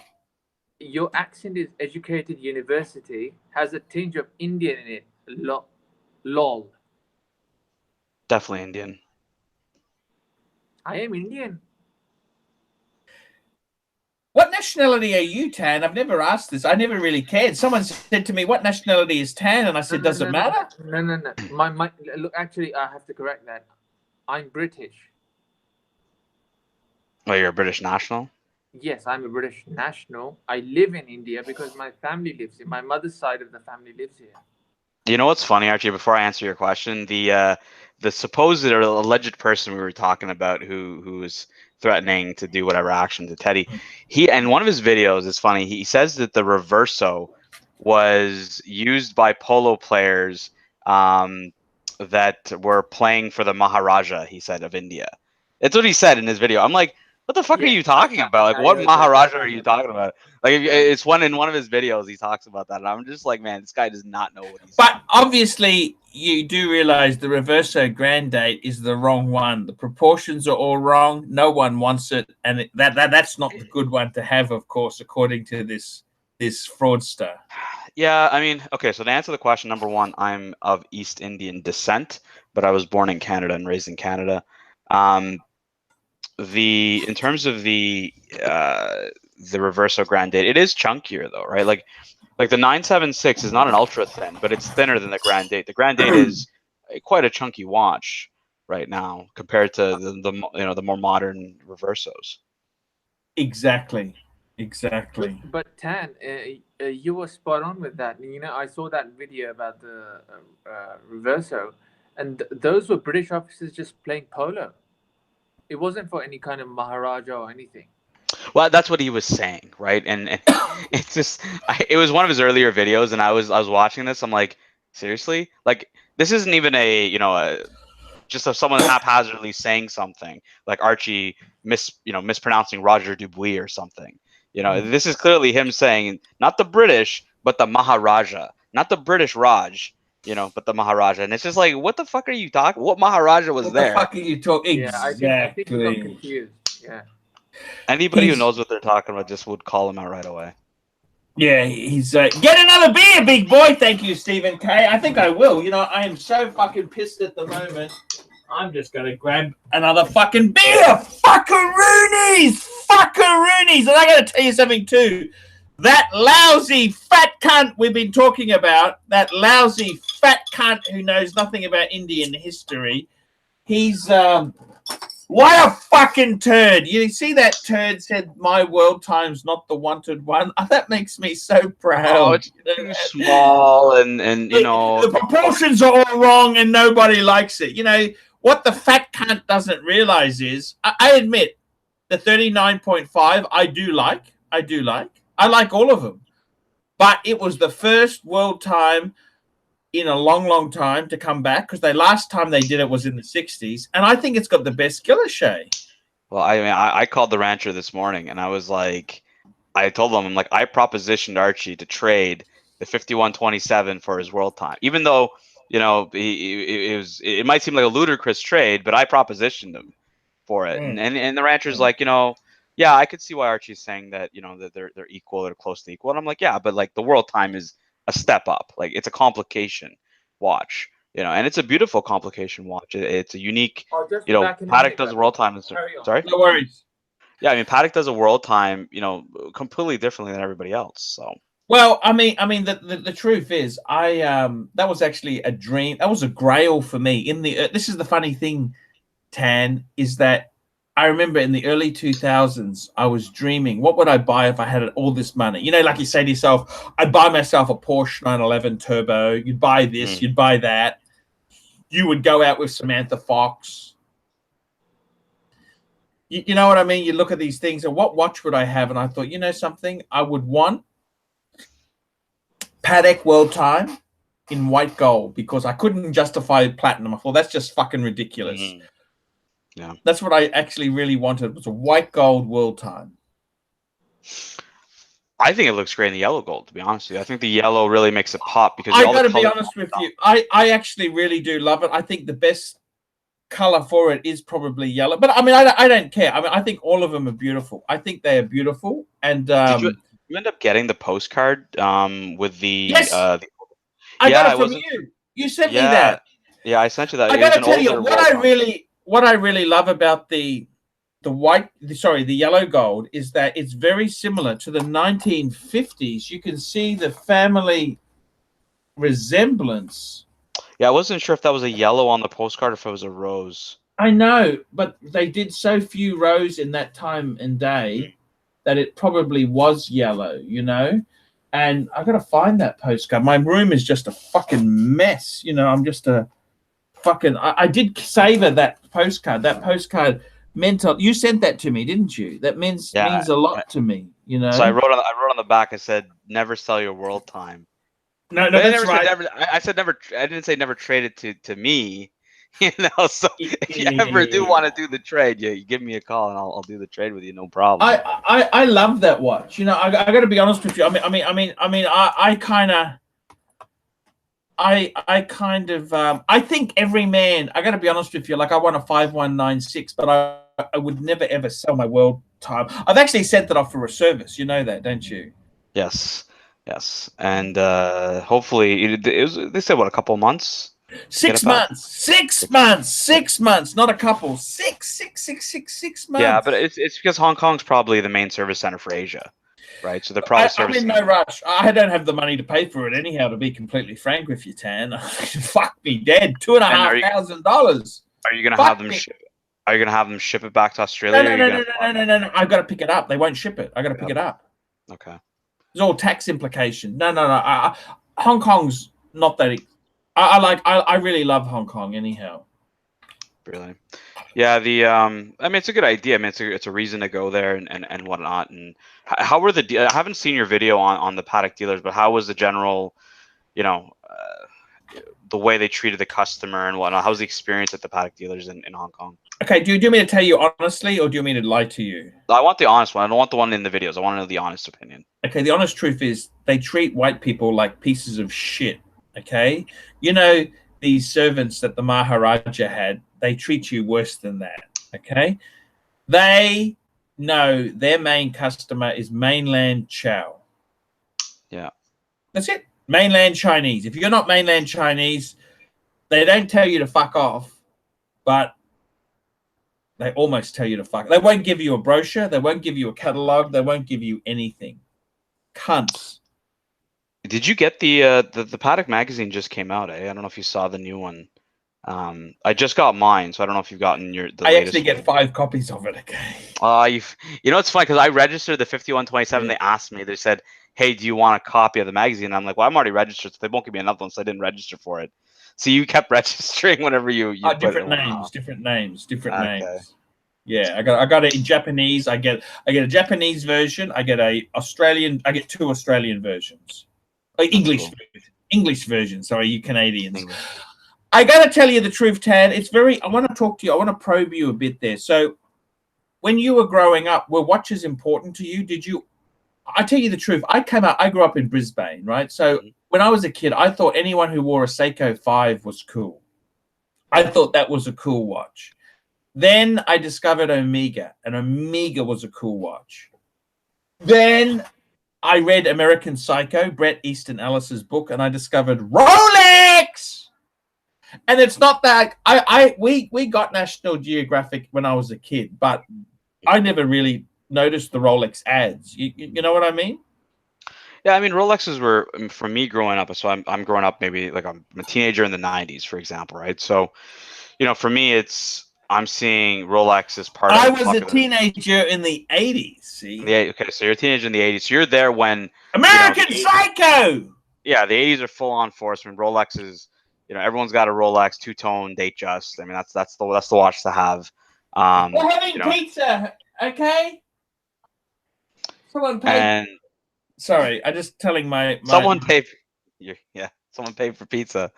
Your accent is educated university, has a tinge of Indian in it. Lol. Definitely Indian. I am Indian. What nationality are you, Tan? I've never asked this. I never really cared. Someone said to me, "What nationality is Tan?" And I said, "Does it matter?" No. My look. Actually, I have to correct that. I'm British. Oh, you're a British national? Yes, I'm a British national. I live in India because my family lives here. My mother's side of the family lives here. You know what's funny, Archie? Before I answer your question, the supposed or alleged person we were talking about who was threatening to do whatever action to Teddy, he, in one of his videos, is funny. He says that the reverso was used by polo players that were playing for the Maharaja, he said, of India. That's what he said in his video. I'm like, what the fuck are you talking about? Like, what Maharaja are you talking about? Like, it's in one of his videos he talks about that, and I'm just like, man, this guy does not know what he's saying. But obviously, you do realize the reverso grandate is the wrong one. The proportions are all wrong. No one wants it, and that's not the good one to have, of course, according to this fraudster. Yeah, I mean, okay. So to answer the question, number one, I'm of East Indian descent, but I was born in Canada and raised in Canada. In terms of the reverso grandate, it is chunkier though, right? Like the 976 is not an ultra thin, but it's thinner than the grandate. The grandate is quite a chunky watch right now compared to the more modern reversos. Exactly. But Tan, you were spot on with that. You know, I saw that video about the reverso, and those were British officers just playing polo. It wasn't for any kind of Maharaja or anything. Well, that's what he was saying, right? And it's just, it was one of his earlier videos, and I was watching this. I'm like, seriously? Like, this isn't even just someone haphazardly saying something like Archie mispronouncing Roger Dubuis or something. You know, this is clearly him saying not the British, but the Maharaja, not the British Raj. You know, but the Maharaja, and it's just like, what the fuck are you talking? What Maharaja was there? What the fuck are you talking? Exactly. Yeah, I think you got confused. Yeah. Anybody who knows what they're talking about just would call him out right away. Yeah, he's get another beer, big boy. Thank you, Stephen K. I think I will. You know, I am so fucking pissed at the moment. I'm just gonna grab another fucking beer. Fuckaroonies, and I gotta tell you something too. That lousy fat cunt we've been talking about, that lousy fat cunt who knows nothing about Indian history, he's what a fucking turd. You see that turd said my world time's not the wanted one? That makes me so proud. Oh, it's too small and you know, the proportions are all wrong and nobody likes it. You know what the fat cunt doesn't realize is, I admit the 39.5 I do like. I like all of them, but it was the first world time in a long time to come back, because the last time they did it was in the 60s, and I think it's got the best killer shade. Well, I mean, I called the rancher this morning, and I was like, I told him, I'm like, I propositioned Archie to trade the 5127 for his world time, even though you know, it might seem like a ludicrous trade, but I propositioned him for it, and the rancher's like, you know, yeah, I could see why Archie's saying that, you know, that they're equal or close to equal, and I'm like, yeah, but like the world time is a step up, like it's a complication watch, you know, and it's a beautiful complication watch. It's a unique, you know, Paddock does world time. Sorry, no worries. Yeah, I mean, Paddock does a world time, you know, completely differently than everybody else. So. Well, I mean, the truth is, that was actually a dream. That was a grail for me. In the this is the funny thing, Tan, is that I remember in the early 2000s, I was dreaming, what would I buy if I had all this money? You know, like you say to yourself, I'd buy myself a Porsche 911 Turbo. You'd buy this, you'd buy that. You would go out with Samantha Fox. You know what I mean? You look at these things, and what watch would I have? And I thought, you know something? I would want Paddock World Time in white gold, because I couldn't justify platinum. I thought that's just fucking ridiculous. Yeah, that's what I actually really wanted, was a white gold world time. I think it looks great in the yellow gold, to be honest with you. I think the yellow really makes it pop, because I got to be honest with you. I actually really do love it. I think the best color for it is probably yellow, but I mean, I don't care. I mean, I think all of them are beautiful. I think they are beautiful. And did you end up getting the postcard with the? Yes, I got it from you. You sent me that. Yeah, I sent you that. I got to tell you what I really love about the yellow gold is that it's very similar to the 1950s. You can see the family resemblance. Yeah, I wasn't sure if that was a yellow on the postcard or if it was a rose. I know, but they did so few rows in that time and day that it probably was yellow, you know? And I got to find that postcard. My room is just a fucking mess. You know, I'm just a fucking... I did savor that postcard. That postcard meant... You sent that to me, didn't you? That means a lot to me, you know? So I wrote on the back, I said, never sell your world time. No, that's right. I said never. I didn't say never trade it to me. You know, so if you ever do want to do the trade, you give me a call and I'll do the trade with you, no problem. I love that watch. You know, I got to be honest with you. I think every man. I got to be honest with you. Like, I want a 5196, but I would never ever sell my world time. I've actually sent that off for a service. You know that, don't you? Yes, and hopefully they said what, a couple months. 6 months. 6 months. 6 months. Not a couple. 6 months. Yeah, but it's because Hong Kong's probably the main service center for Asia, right? So they're probably servicing. I'm in no rush. I don't have the money to pay for it anyhow, to be completely frank with you, Tan. Fuck me dead. $2,500. Are you gonna have them ship? Are you gonna have them ship it back to Australia? No. I've got to pick it up. They won't ship it. I got to pick it up. Okay. There's all tax implication. No. Hong Kong's not that. I really love Hong Kong anyhow. Really? Yeah, I mean, it's a good idea. I mean, it's a reason to go there and whatnot. And how were I haven't seen your video on the Paddock dealers, but how was the general, you know, the way they treated the customer and whatnot? How was the experience at the Paddock dealers in Hong Kong? Okay, do you want me to tell you honestly, or do you want me to lie to you? I want the honest one. I don't want the one in the videos. I want to know the honest opinion. Okay, the honest truth is they treat white people like pieces of shit. Okay, you know, these servants that the Maharaja had, they treat you worse than that. Okay, they know their main customer is mainland Chow. Yeah, that's it. Mainland Chinese. If you're not mainland Chinese, they don't tell you to fuck off, but they almost tell you to fuck. They won't give you a brochure. They won't give you a catalog. They won't give you anything. Cunts. Did you get the Paddock magazine just came out? I don't know if you saw the new one. I just got mine, so I don't know if you've gotten the latest. I actually get 5 copies of it. Okay. You know, it's funny because I registered the 5127. They asked me. They said, "Hey, do you want a copy of the magazine?" And I'm like, "Well, I'm already registered, so they won't give me another one, so I didn't register for it." So you kept registering whenever you different names. Yeah, I got it in Japanese. I get a Japanese version. I get a Australian. I get 2 Australian versions. English version. Sorry, you Canadians. I got to tell you the truth, Tad. I want to talk to you. I want to probe you a bit there. So when you were growing up, were watches important to you? I tell you the truth. I grew up in Brisbane, right? So when I was a kid, I thought anyone who wore a Seiko 5 was cool. I thought that was a cool watch. Then I discovered Omega, and Omega was a cool watch. Then I read American Psycho, Bret Easton Ellis's book, and I discovered Rolex. And it's not that we got National Geographic when I was a kid, but I never really noticed the Rolex ads. You know what I mean? Yeah, I mean, Rolexes were, for me growing up, so I'm growing up, maybe like I'm a teenager in the 90s, for example, right? So, you know, for me, I'm seeing Rolex as part of I was a teenager in the 80s, see? Yeah, okay, so you're a teenager in the 80s. So you're there when American Psycho! Yeah, the 80s are full on force when Rolex is, you know, everyone's got a Rolex two-tone date just. I mean, that's the watch to have. We're having pizza, okay? Someone paid. And sorry, I just telling my someone paid. Someone paid for pizza.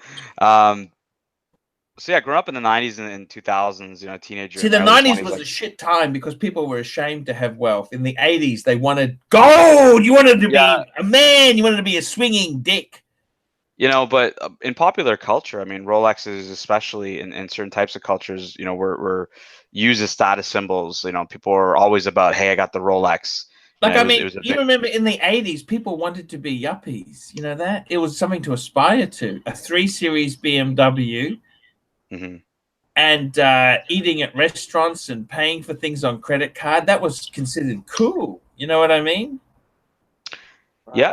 So yeah, growing up in the 90s and 2000s, you know, teenager. See, the 90s was a shit time because people were ashamed to have wealth. In the 80s, they wanted gold. You wanted to be a man. You wanted to be a swinging dick. You know, but in popular culture, I mean, Rolexes, especially in certain types of cultures, you know, were used as status symbols. You know, people were always about, hey, I got the Rolex. Like, I mean, you remember in the 80s, people wanted to be yuppies. You know that? It was something to aspire to. A 3 Series BMW. Mm-hmm. And eating at restaurants and paying for things on credit card, that was considered cool. You know what I mean? Yeah,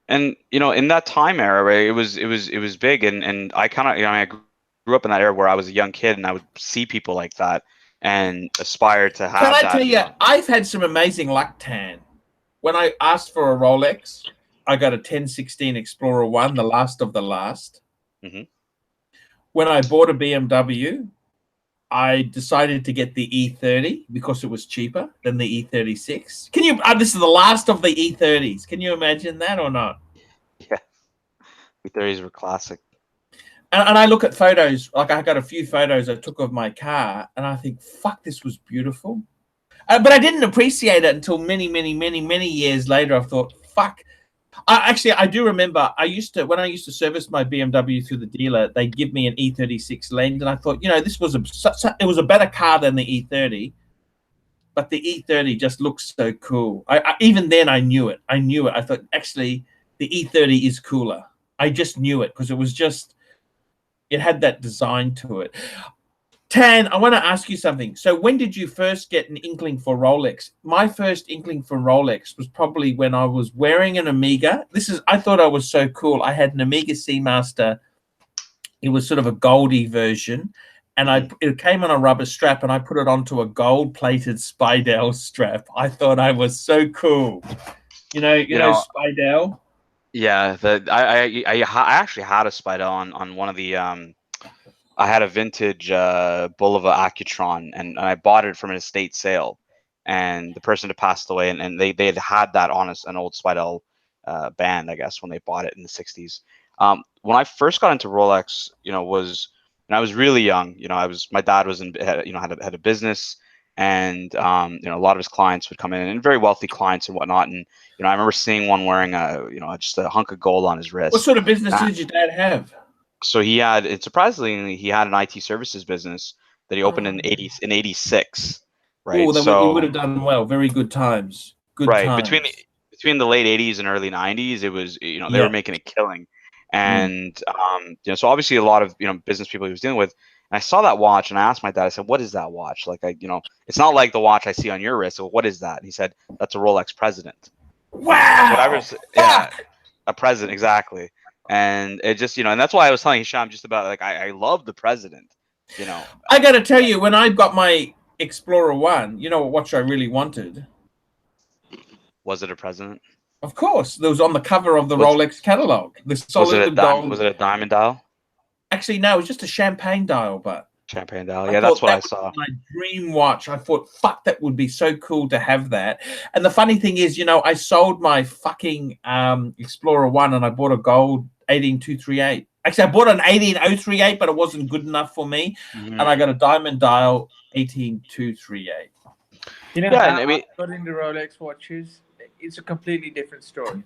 and you know, in that time era, right, it was big, and I kind of, you know, I grew up in that era where I was a young kid, and I would see people like that and aspire to have. Can I tell you, I've had some amazing luck, Tan. When I asked for a Rolex, I got a 1016 Explorer 1, the last of the last. Mm-hmm. When I bought a BMW, I decided to get the E30 because it was cheaper than the E36. Can you? This is the last of the E30s. Can you imagine that or not? Yeah, E30s were classic. And I look at photos. Like, I got a few photos I took of my car, and I think, "Fuck, this was beautiful." But I didn't appreciate it until many years later. I thought, "Fuck." I do remember when I used to service my BMW through the dealer, they'd give me an E36 lens, and I thought, you know, this was it was a better car than the E30, but the E30 just looks so cool. Even then I knew it. I thought, actually, the E30 is cooler. I just knew it because it had that design to it. Tan, I want to ask you something. So when did you first get an inkling for Rolex? My first inkling for Rolex was probably when I was wearing an Omega. I thought I was so cool. I had an Omega Seamaster. It was sort of a goldy version. And it came on a rubber strap, and I put it onto a gold-plated Speidel strap. I thought I was so cool. You know Speidel? Yeah, I actually had a Speidel on one of the I had a vintage Bulova Accutron, and I bought it from an estate sale, and the person had passed away, and they had that on an old Speidel band, I guess, when they bought it in the 60s. When I first got into Rolex, you know, when I was really young. You know, my dad was had a business, and you know, a lot of his clients would come in, and very wealthy clients and whatnot. And you know, I remember seeing one wearing just a hunk of gold on his wrist. What sort of business did your dad have? So surprisingly, he had an IT services business that he opened in 86, right? Oh, so you would have done well. Very good times. Good times. Between the late 80s and early 90s, it was, you know, they were making a killing. And you know, so obviously a lot of, you know, business people he was dealing with. And I saw that watch, and I asked my dad, I said, "What is that watch? Like, you know, it's not like the watch I see on your wrist. So what is that?" And he said, "That's a Rolex President." Wow. Yeah, a President, exactly. And it just, you know, and that's why I was telling Hisham just about, like, I love the President, you know. I got to tell you, when I got my Explorer 1, you know what watch I really wanted? Was it a President? Of course. It was on the cover of the Rolex catalog. The solid gold. Was it a diamond dial? Actually, no, it was just a champagne dial, but champagne dial. Yeah, that's what I saw. My dream watch. I thought, fuck, that would be so cool to have that. And the funny thing is, you know, I sold my fucking Explorer 1, and I bought a gold 18238. Actually, I bought an 18038, but it wasn't good enough for me. And I got a diamond dial 18238. You know, I mean, got into Rolex watches. It's a completely different story.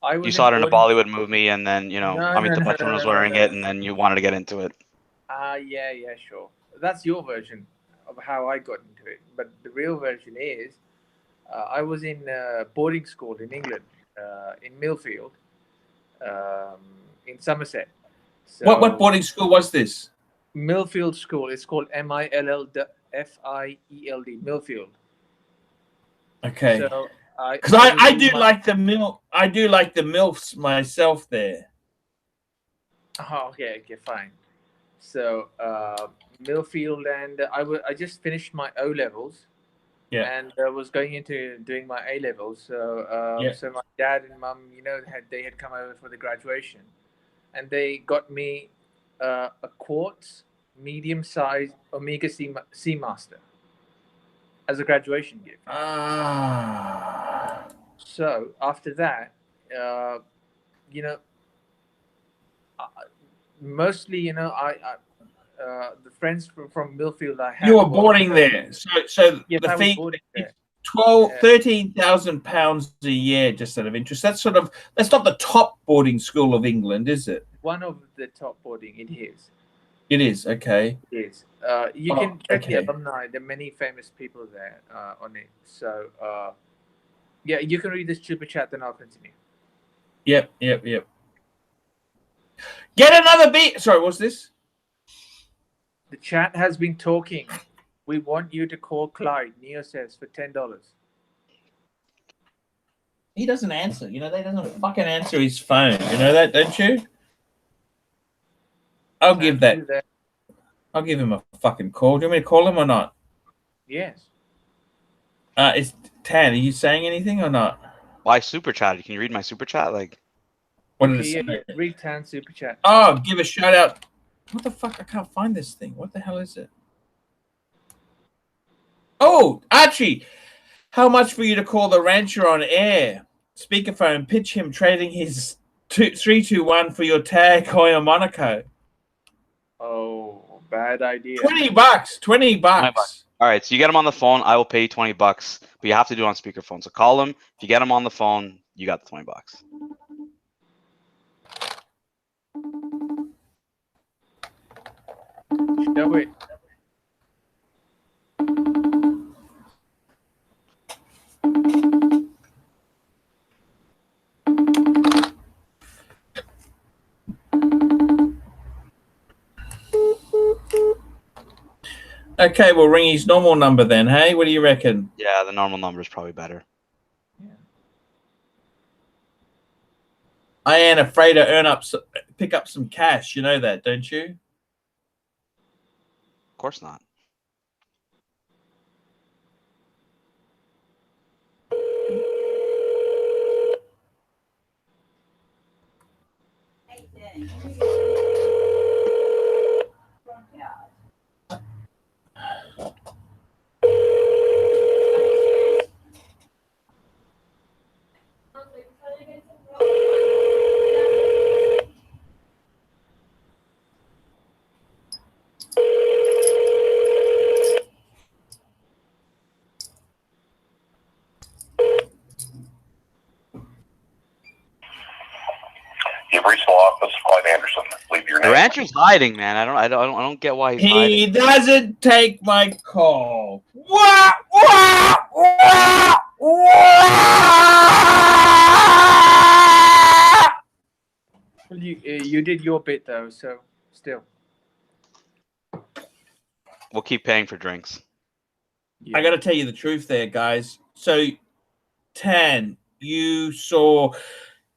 I was You in saw it in a boarding. Bollywood movie, and then No, Amitabh Bachchan was wearing it, and then you wanted to get into it. Yeah, sure. That's your version of how I got into it. But the real version is, I was in boarding school in England, in Millfield, in Somerset. So What boarding school was this? Millfield School. It's called Millfield, Millfield. Okay. So Because I do like the MILFs myself there. Oh, okay, fine. So Millfield, and I just finished my O levels. Yeah. And I was going into doing my A levels. So so my dad and mum, they had come over for the graduation, and they got me a quartz medium-sized Omega Seamaster as a graduation gift. Ah. So after that, mostly, the friends from Millfield I had. You were boarding there, so Yes, the I was fee boarding there. 13,000 pounds a year, just out of interest. That's not the top boarding school of England, is it? One of the top boarding. It is. It is, okay. It is. You can check the alumni. There are many famous people there on it. So yeah, you can read this super chat, then I'll continue. Yep. Get another beat. Sorry, what's this? The chat has been talking. We want you to call Clyde, Neo says, for $10. He doesn't answer. They doesn't fucking answer his phone. You know that, don't you? I'll give that. I'll give him a fucking call. Do you want me to call him or not? Yes. It's Tan. Are you saying anything or not? Why super chat? Can you read my super chat? Like, what did it say? Read Tan super chat. Oh, give a shout out. What the fuck? I can't find this thing. What the hell is it? Oh, Archie, how much for you to call the rancher on air? Speakerphone, pitch him trading his 321 for your tag Hoya Monaco. Oh, bad idea. $20. $20. All right, so you get him on the phone. I will pay you $20, but you have to do it on speakerphone. So call him. If you get him on the phone, you got the $20. Show it. Okay, we'll ring his normal number then, hey? What do you reckon? Yeah, the normal number is probably better. Yeah. I ain't afraid to pick up some cash. You know that, don't you? Of course not. You've reached the office, Clyde Anderson. Leave your name. The rancher's hiding, man. I don't get why he's hiding. He doesn't take my call. Wah, wah, wah, wah! Well, you did your bit though, so still. We'll keep paying for drinks. I got to tell you the truth there, guys. So, Tan, you saw...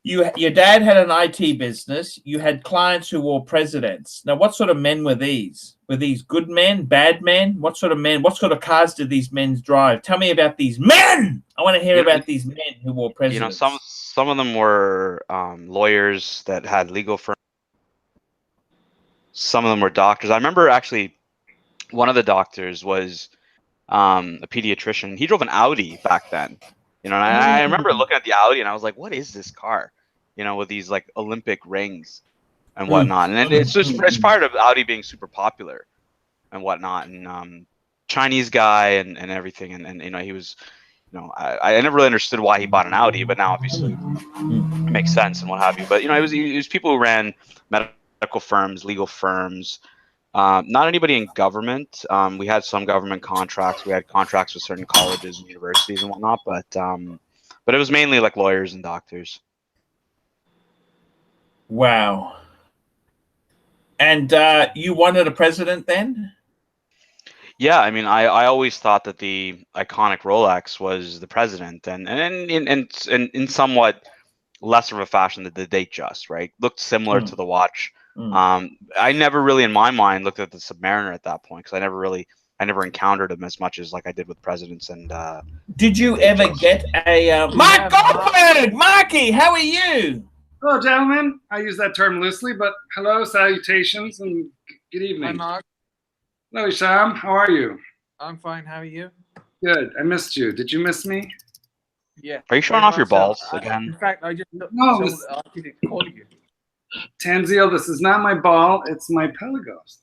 Your dad had an IT business. You had clients who wore presidents. Now, what sort of men were these? Were these good men, bad men? What sort of men? What sort of cars did these men drive? Tell me about these men. I want to hear about these men who wore presidents. Some of them were lawyers that had legal firms. Some of them were doctors. I remember actually one of the doctors was a pediatrician. He drove an Audi back then. And I remember looking at the Audi and I was like, what is this car? With these like Olympic rings and whatnot. And it's part of Audi being super popular and whatnot. And Chinese guy and everything. And he was I never really understood why he bought an Audi, but now obviously it makes sense and what have you. But it was people who ran medical firms, legal firms, not anybody in government. We had some government contracts. We had contracts with certain colleges and universities and whatnot, but it was mainly like lawyers and doctors. Wow. And you wanted a president then? Yeah, I mean, I always thought that the iconic Rolex was the president, and in somewhat less of a fashion that the Datejust, right? Looked similar to the watch. I never really, in my mind, looked at the Submariner at that point because I never encountered him as much as like I did with presidents and. Did you ever get a Mark Goldberg? Marky, how are you? Hello, gentlemen. I use that term loosely, but hello, salutations, and good evening. Hi, Mark. Hello, Isham. How are you? I'm fine. How are you? Good. I missed you. Did you miss me? Yeah. Are you showing off your balls again? In fact, I just No, call you. Tanzil, this is not my ball. It's my Pelagos.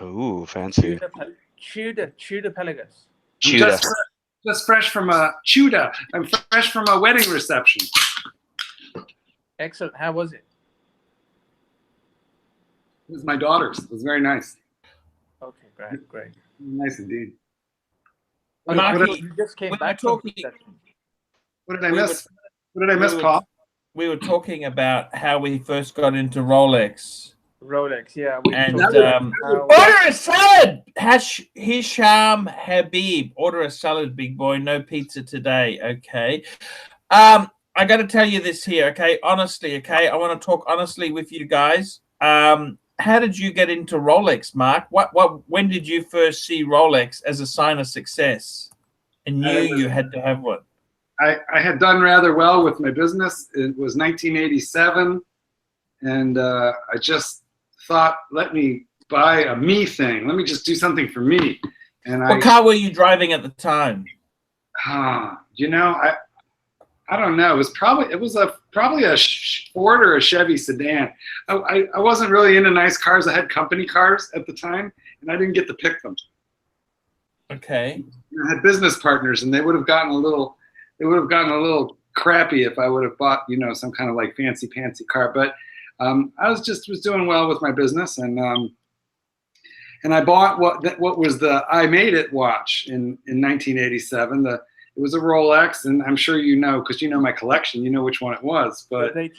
Ooh, fancy. Tudor Pelagos. Just fresh from a Chuda. I'm fresh from a wedding reception. Excellent. How was it? It was my daughter's. It was very nice. Okay, great. Nice indeed. Marky, You just came back. What did I miss? What did I miss, Paul? We were talking about how we first got into Rolex. Rolex, yeah. And order a salad! Hisham Habib. Order a salad, big boy. No pizza today. Okay. I got to tell you this here, okay? Honestly, okay? I want to talk honestly with you guys. How did you get into Rolex, Mark? When did you first see Rolex as a sign of success and knew you had to have one? I had done rather well with my business. It was 1987, and I just thought, let me buy a me thing. Let me just do something for me. And what car were you driving at the time? I don't know. It was probably a Ford or a Chevy sedan. I wasn't really into nice cars. I had company cars at the time, and I didn't get to pick them. Okay. I had business partners, and they would have gotten a little crappy if I would have bought some kind of like fancy car. But I was doing well with my business, and I bought what was the I Made It watch in 1987. It was a Rolex, and I'm sure you know, because you know my collection, you know which one it was. But the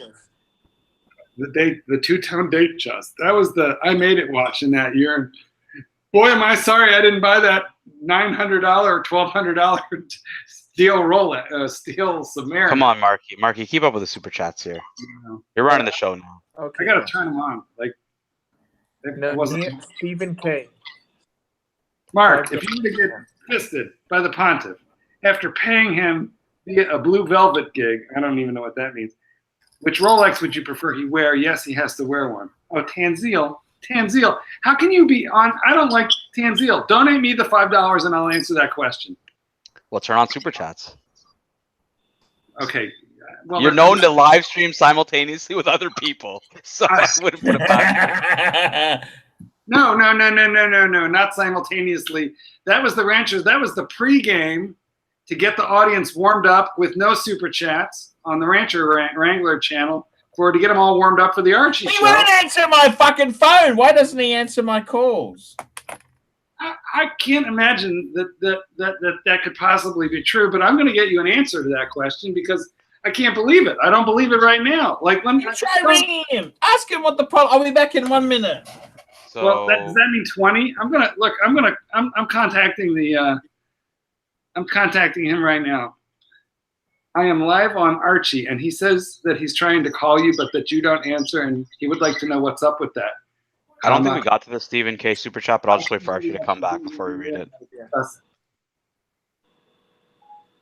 two-tone Datejust. That was the I Made It watch in that year. And boy, am I sorry I didn't buy that $900 or $1,200 steel Rolex, steel Submariner. Come on, Marky, keep up with the super chats here. You're running the show now. Okay, I gotta turn them on. Like, it wasn't Stephen K. Mark, if you were to get fisted by the Pontiff after paying him via a blue velvet gig, I don't even know what that means. Which Rolex would you prefer he wear? Yes, he has to wear one. Oh, Tanzil, how can you be on? I don't like Tanzil. Donate me the $5 and I'll answer that question. Well, turn on super chats. Okay. Well, you're known to live stream simultaneously with other people, so I would have put it back. No, not simultaneously. That was the Ranchers. That was the pregame to get the audience warmed up with no super chats on the Rancher Wrangler channel to get them all warmed up for the Archie show. He won't answer my fucking phone. Why doesn't he answer my calls? I can't imagine that could possibly be true, but I'm going to get you an answer to that question because I can't believe it. I don't believe it right now. Like, let me try ringing him. Ask him what the problem. I'll be back in 1 minute. So, well, does that mean 20? I'm contacting him right now. I am live on Archie, and he says that he's trying to call you, but that you don't answer, and he would like to know what's up with that. I don't think we got to the Stephen K. super chat, but I'll just wait for Archie to come back before we read it.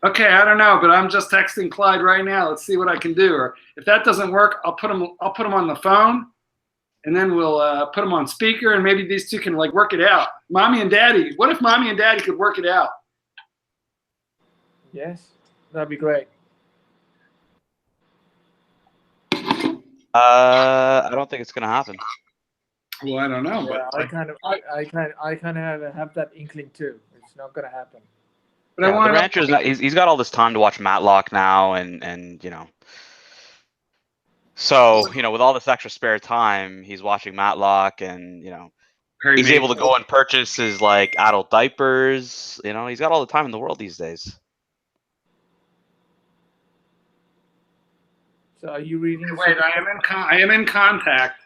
Okay, I don't know, but I'm just texting Clyde right now. Let's see what I can do. Or if that doesn't work, I'll put him on the phone, and then we'll put him on speaker, and maybe these two can like work it out. Mommy and Daddy. What if Mommy and Daddy could work it out? Yes, that'd be great. I don't think it's gonna happen. Well, I don't know, Yeah, but I kind of have that inkling too. It's not gonna happen. But I Yeah, want the rancher's not, he's got all this time to watch Matlock now, and you know. So, you know, with all this extra spare time, he's watching Matlock, and you know, Perry he's able to Mason. go and purchase his like adult diapers. You know, he's got all the time in the world these days. So are you reading? Wait, I am in contact.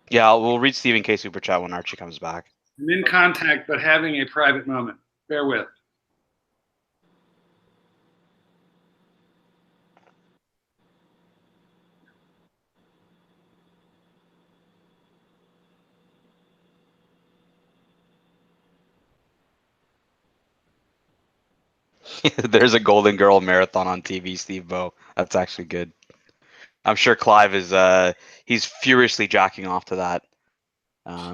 Yeah, we'll read Stephen K. Super Chat when Archie comes back. I'm in contact, but having a private moment. Bear with. There's a Golden Girl marathon on TV, Steve Bo. That's actually good. I'm sure Clive is he's furiously jacking off to that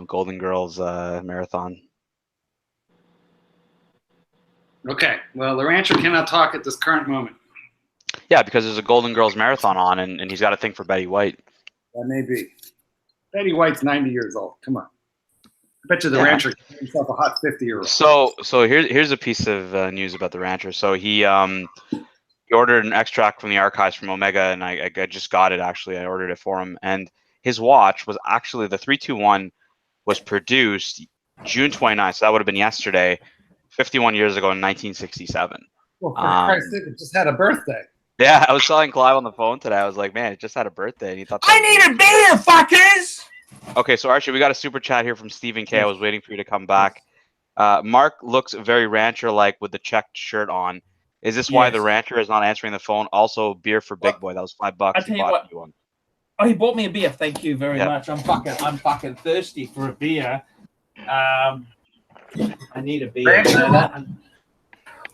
Golden Girls marathon. Okay. Well, the rancher cannot talk at this current moment. Yeah, because there's a Golden Girls marathon on, and he's got a thing for Betty White. That may be. Betty White's 90 years old. Come on. I bet you the rancher can give himself a hot 50-year-old. So here's a piece of news about the rancher. So he ordered an extract from the archives from Omega, and I just got it actually. I ordered it for him, and his watch was actually the 321 was produced June 29th. So that would have been yesterday, 51 years ago in 1967. Well, for Christ's sake, it just had a birthday. Yeah, I was telling Clive on the phone today. I was like, man, it just had a birthday, and he thought. I need a beer, fuckers. Okay, so Archie, we got a super chat here from Stephen K. I was waiting for you to come back. Mark looks very rancher-like with the checked shirt on. Is this why the rancher is not answering the phone? Also, beer for Big Boy. That was $5. I tell you what. Oh, he bought me a beer. Thank you very much. I'm fucking thirsty for a beer. I need a beer.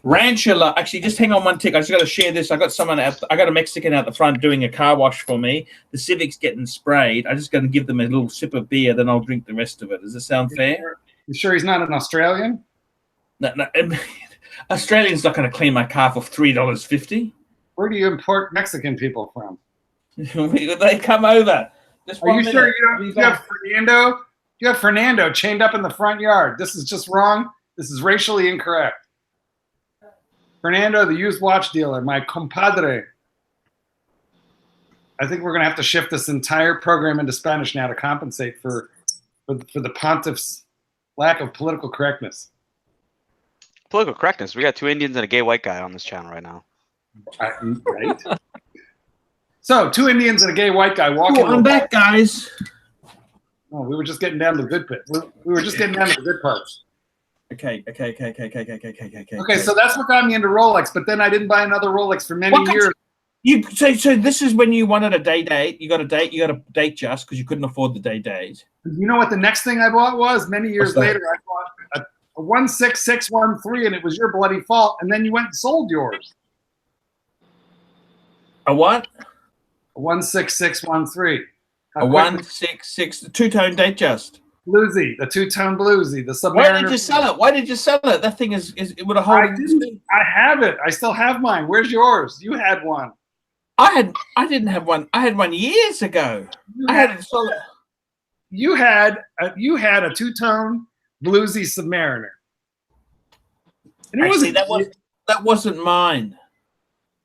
Rancher, actually, just hang on one tick. I just got to share this. I got a Mexican out the front doing a car wash for me. The Civic's getting sprayed. I just got to give them a little sip of beer, then I'll drink the rest of it. Does this sound fair? You sure he's not an Australian? No. Australians not going to clean my car for $3.50. Where do you import Mexican people from? They come over. Are you sure you have Fernando? You have Fernando chained up in the front yard. This is just wrong. This is racially incorrect. Fernando, the used watch dealer, my compadre. I think we're going to have to shift this entire program into Spanish now to compensate for the pontiff's lack of political correctness. Political correctness. We got 2 Indians and a gay white guy on this channel right now. Right. So 2 Indians and a gay white guy walking. I'm back, guys. Oh, we were just getting down to the good bit. We were just getting down to the good parts. Okay. Okay, so that's what got me into Rolex, but then I didn't buy another Rolex for many years. So this is when you wanted a day date. You got a date just because you couldn't afford the day date. You know what the next thing I bought was? Many years later, I bought a 16613, and it was your bloody fault. And then you went and sold yours. A what? A 16613. A 166 two-tone date just. Bluesy, the two-tone bluesy, the Submariner. Why did you sell it? Why did you sell it? That thing is it would have hold. I have it. I still have mine. Where's yours? You had one. I didn't have one. I had one years ago. I had it sold. You had a two-tone bluesy Submariner. And actually, that wasn't mine.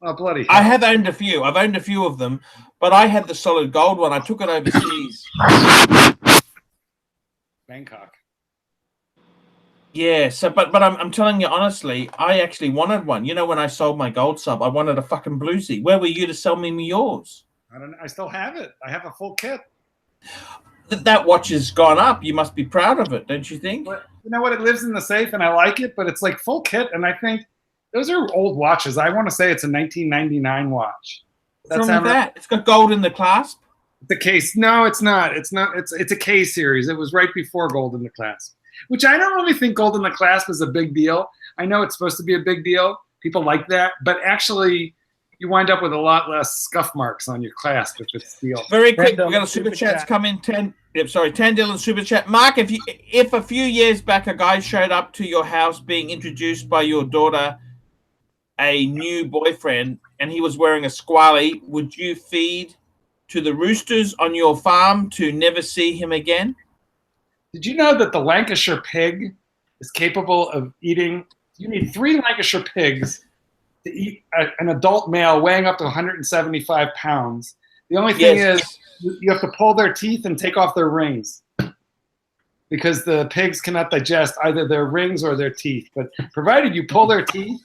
Oh, bloody! I have owned a few. I've owned a few of them, but I had the solid gold one. I took it overseas. Bangkok. Yeah. So, but I'm telling you honestly, I actually wanted one. You know, when I sold my gold sub, I wanted a fucking bluesy. Where were you to sell me yours? I don't know. I still have it. I have a full kit. That watch has gone up. You must be proud of it, don't you think? But you know what? It lives in the safe, and I like it. But it's like full kit, and I think those are old watches. I want to say it's a 1999 watch. What's wrong with that? It's got gold in the clasp. The case? No, it's not. It's not. It's a K series. It was right before gold in the clasp, which I don't really think gold in the clasp is a big deal. I know it's supposed to be a big deal. People like that, but actually, you wind up with a lot less scuff marks on your clasp if it's steel. Very quick, we got a super chat's come in. 10 Dylan super chat. Mark, if a few years back a guy showed up to your house being introduced by your daughter, a new boyfriend, and he was wearing a squally, would you feed to the roosters on your farm to never see him again? Did you know that the Lancashire pig is capable of eating You need 3 Lancashire pigs to eat an adult male weighing up to 175 pounds. The only thing is you have to pull their teeth and take off their rings because the pigs cannot digest either their rings or their teeth. But provided you pull their teeth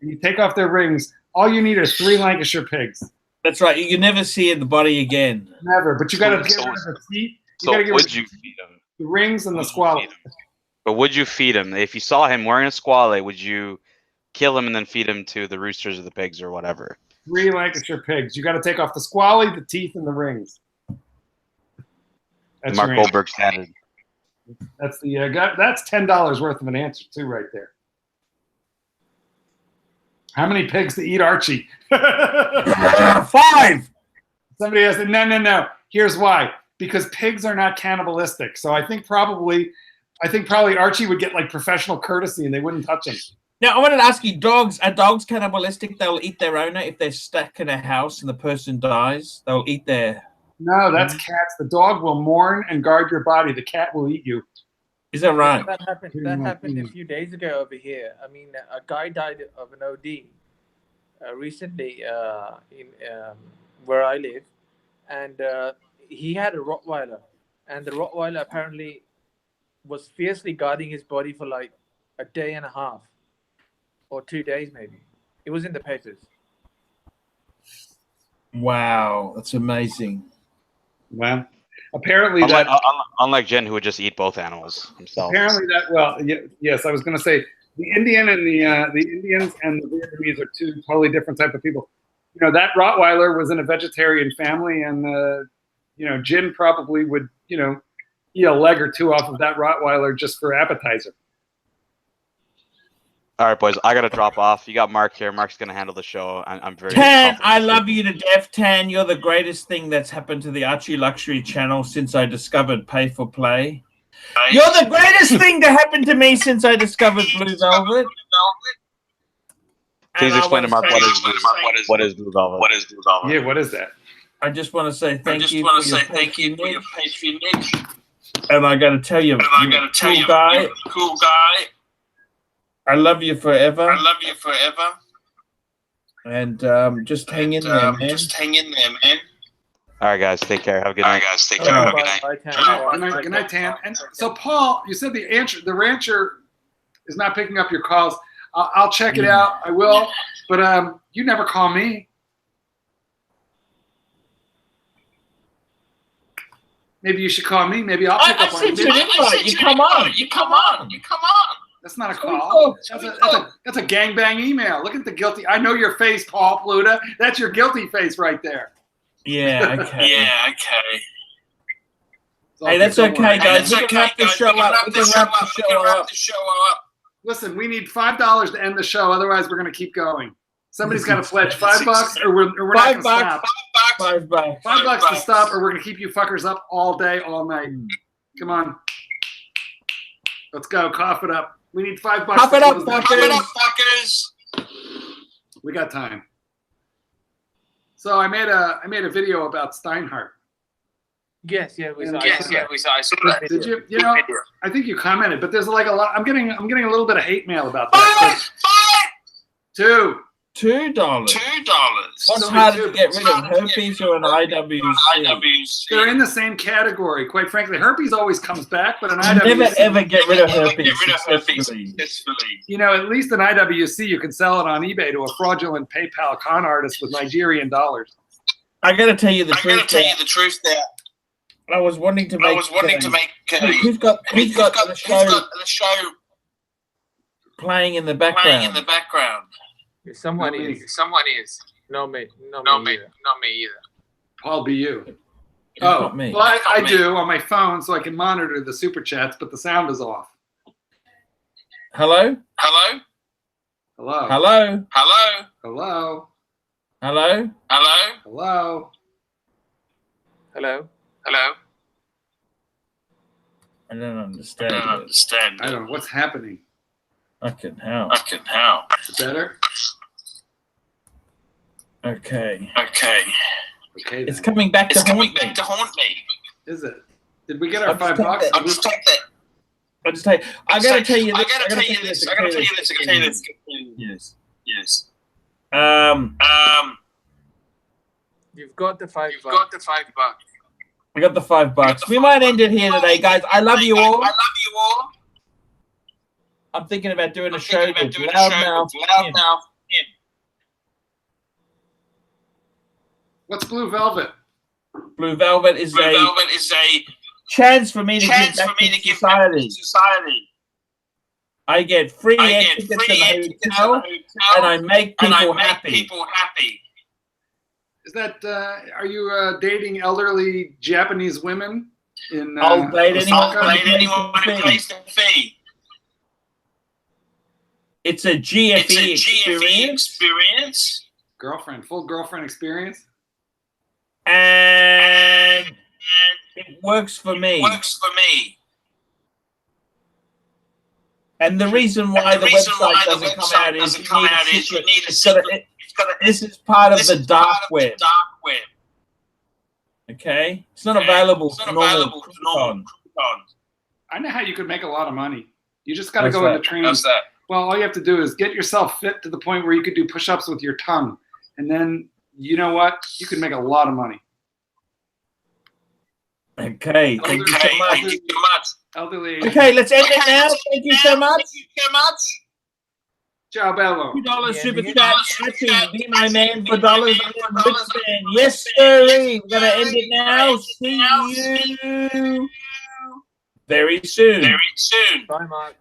and you take off their rings, all you need are 3 Lancashire pigs. That's right. You can never see the body again. Never. But you got to get rid of the teeth. Would you feed him? The rings and the squallow. But would you feed him? If you saw him wearing a squallow, would you kill him and then feed him to the roosters or the pigs or whatever? 3 Lancashire pigs. You got to take off the squally, the teeth, and the rings. That's Mark Goldberg standard. That's the that's $10 worth of an answer too, right there. How many pigs to eat, Archie? 5. Somebody has said, no. Here's why. Because pigs are not cannibalistic. So I think probably Archie would get like professional courtesy and they wouldn't touch him. Now, I wanted to ask you, are dogs cannibalistic? They'll eat their owner if they're stuck in a house and the person dies. They'll eat their... No, that's cats. The dog will mourn and guard your body. The cat will eat you. Is that right? That happened a few days ago over here. I mean, a guy died of an OD recently in where I live. And he had a Rottweiler. And the Rottweiler apparently was fiercely guarding his body for like a day and a half. Or 2 days, maybe. It was in the papers. Wow, that's amazing. Well, apparently unlike Jen, who would just eat both animals himself. Apparently yes, I was going to say the Indian and the Indians and the Vietnamese are 2 totally different type of people. You know, that Rottweiler was in a vegetarian family, and you know, Jin probably would eat a leg or 2 off of that Rottweiler just for appetizer. All right, boys, I got to drop off. You got Mark here. Mark's going to handle the show. I'm very Tan, I love you to death, Tan. You're the greatest thing that's happened to the ArchieLuxury channel since I discovered Pay for Play. You're the greatest thing to happen to me since I discovered Blue Velvet. Please explain to Mark what is Blue Velvet. What is Blue Velvet? Yeah, what is that? I just want to say thank you for your patronage. And I got to tell you, you're a cool guy. I love you forever. And just hang in there, man. All right, guys. Take care. Have a good night. Good night, Tan. And so, Paul, you said the rancher is not picking up your calls. I'll check it out. I will. But you never call me. Maybe you should call me. Maybe I'll pick up on you. I sent you an invite. You come on. That's not a call. That's a gangbang email. Look at the guilty. I know your face, Paul Pluta. That's your guilty face right there. Yeah, okay. Hey, that's okay, guys. We're going to have to show up. Listen, we need $5 to end the show. Otherwise, we're going to keep going. Somebody's got to pledge $5 or we're not going to stop. $5 to stop or we're going to keep you fuckers up all day, all night. Come on. Let's go. Cough it up. We need $5. Cough it up, fuckers. We got time. So I made a video about Steinhardt. Yes, we saw. I saw that. Did you? You know, I think you commented, but there's like a lot. I'm getting a little bit of hate mail about that. $2. What's harder to get rid of, herpes or an IWC? They're in the same category. Quite frankly, herpes always comes back, but an IWC... Never ever get rid of herpes successfully. You know, at least an IWC, you can sell it on eBay to a fraudulent PayPal con artist with Nigerian dollars. I got to tell you the truth there. I was wanting to make... Who's got the show playing in the background? Someone is. Not me either. Paul, be you. Oh, me. Well, I do on my phone so I can monitor the super chats, but the sound is off. Hello? Hello. Hello? Hello. Hello? Hello. Hello. I don't understand. I don't know what's happening. Fucking hell. Better? Okay. Okay. It's coming back to haunt me. Is it? Did we get our $5? I gotta tell you this. I gotta tell you this. Yes. Yes. You've got the $5. You've got the $5. I got the $5. We might end it here today, guys. I love you all. I love you all. I'm thinking about doing a show with Loudmouth. Loudmouth. What's Blue Velvet? Blue Velvet is a chance for me to give back to society. I get free air tickets to the hotel, and I make people happy. Is that, are you dating elderly Japanese women in I'll date anyone who pays the fee. It's a GFE experience. Full girlfriend experience. And it works for me. And the reason why the website doesn't come out is you need a secret. This is part of the dark web. Okay? It's not available to normal coupons. I know how you could make a lot of money. You just got to go into training. How's that? Well, all you have to do is get yourself fit to the point where you could do push-ups with your tongue. And then, you know what? You can make a lot of money. Okay. Thank you so much. Elderly. Okay, let's end it now. Thank you so much. Ciao, bello. $2 super chat. Archie, be my man for dollars. Yes, sir. We're gonna end it now. See you very soon. Bye, Mark.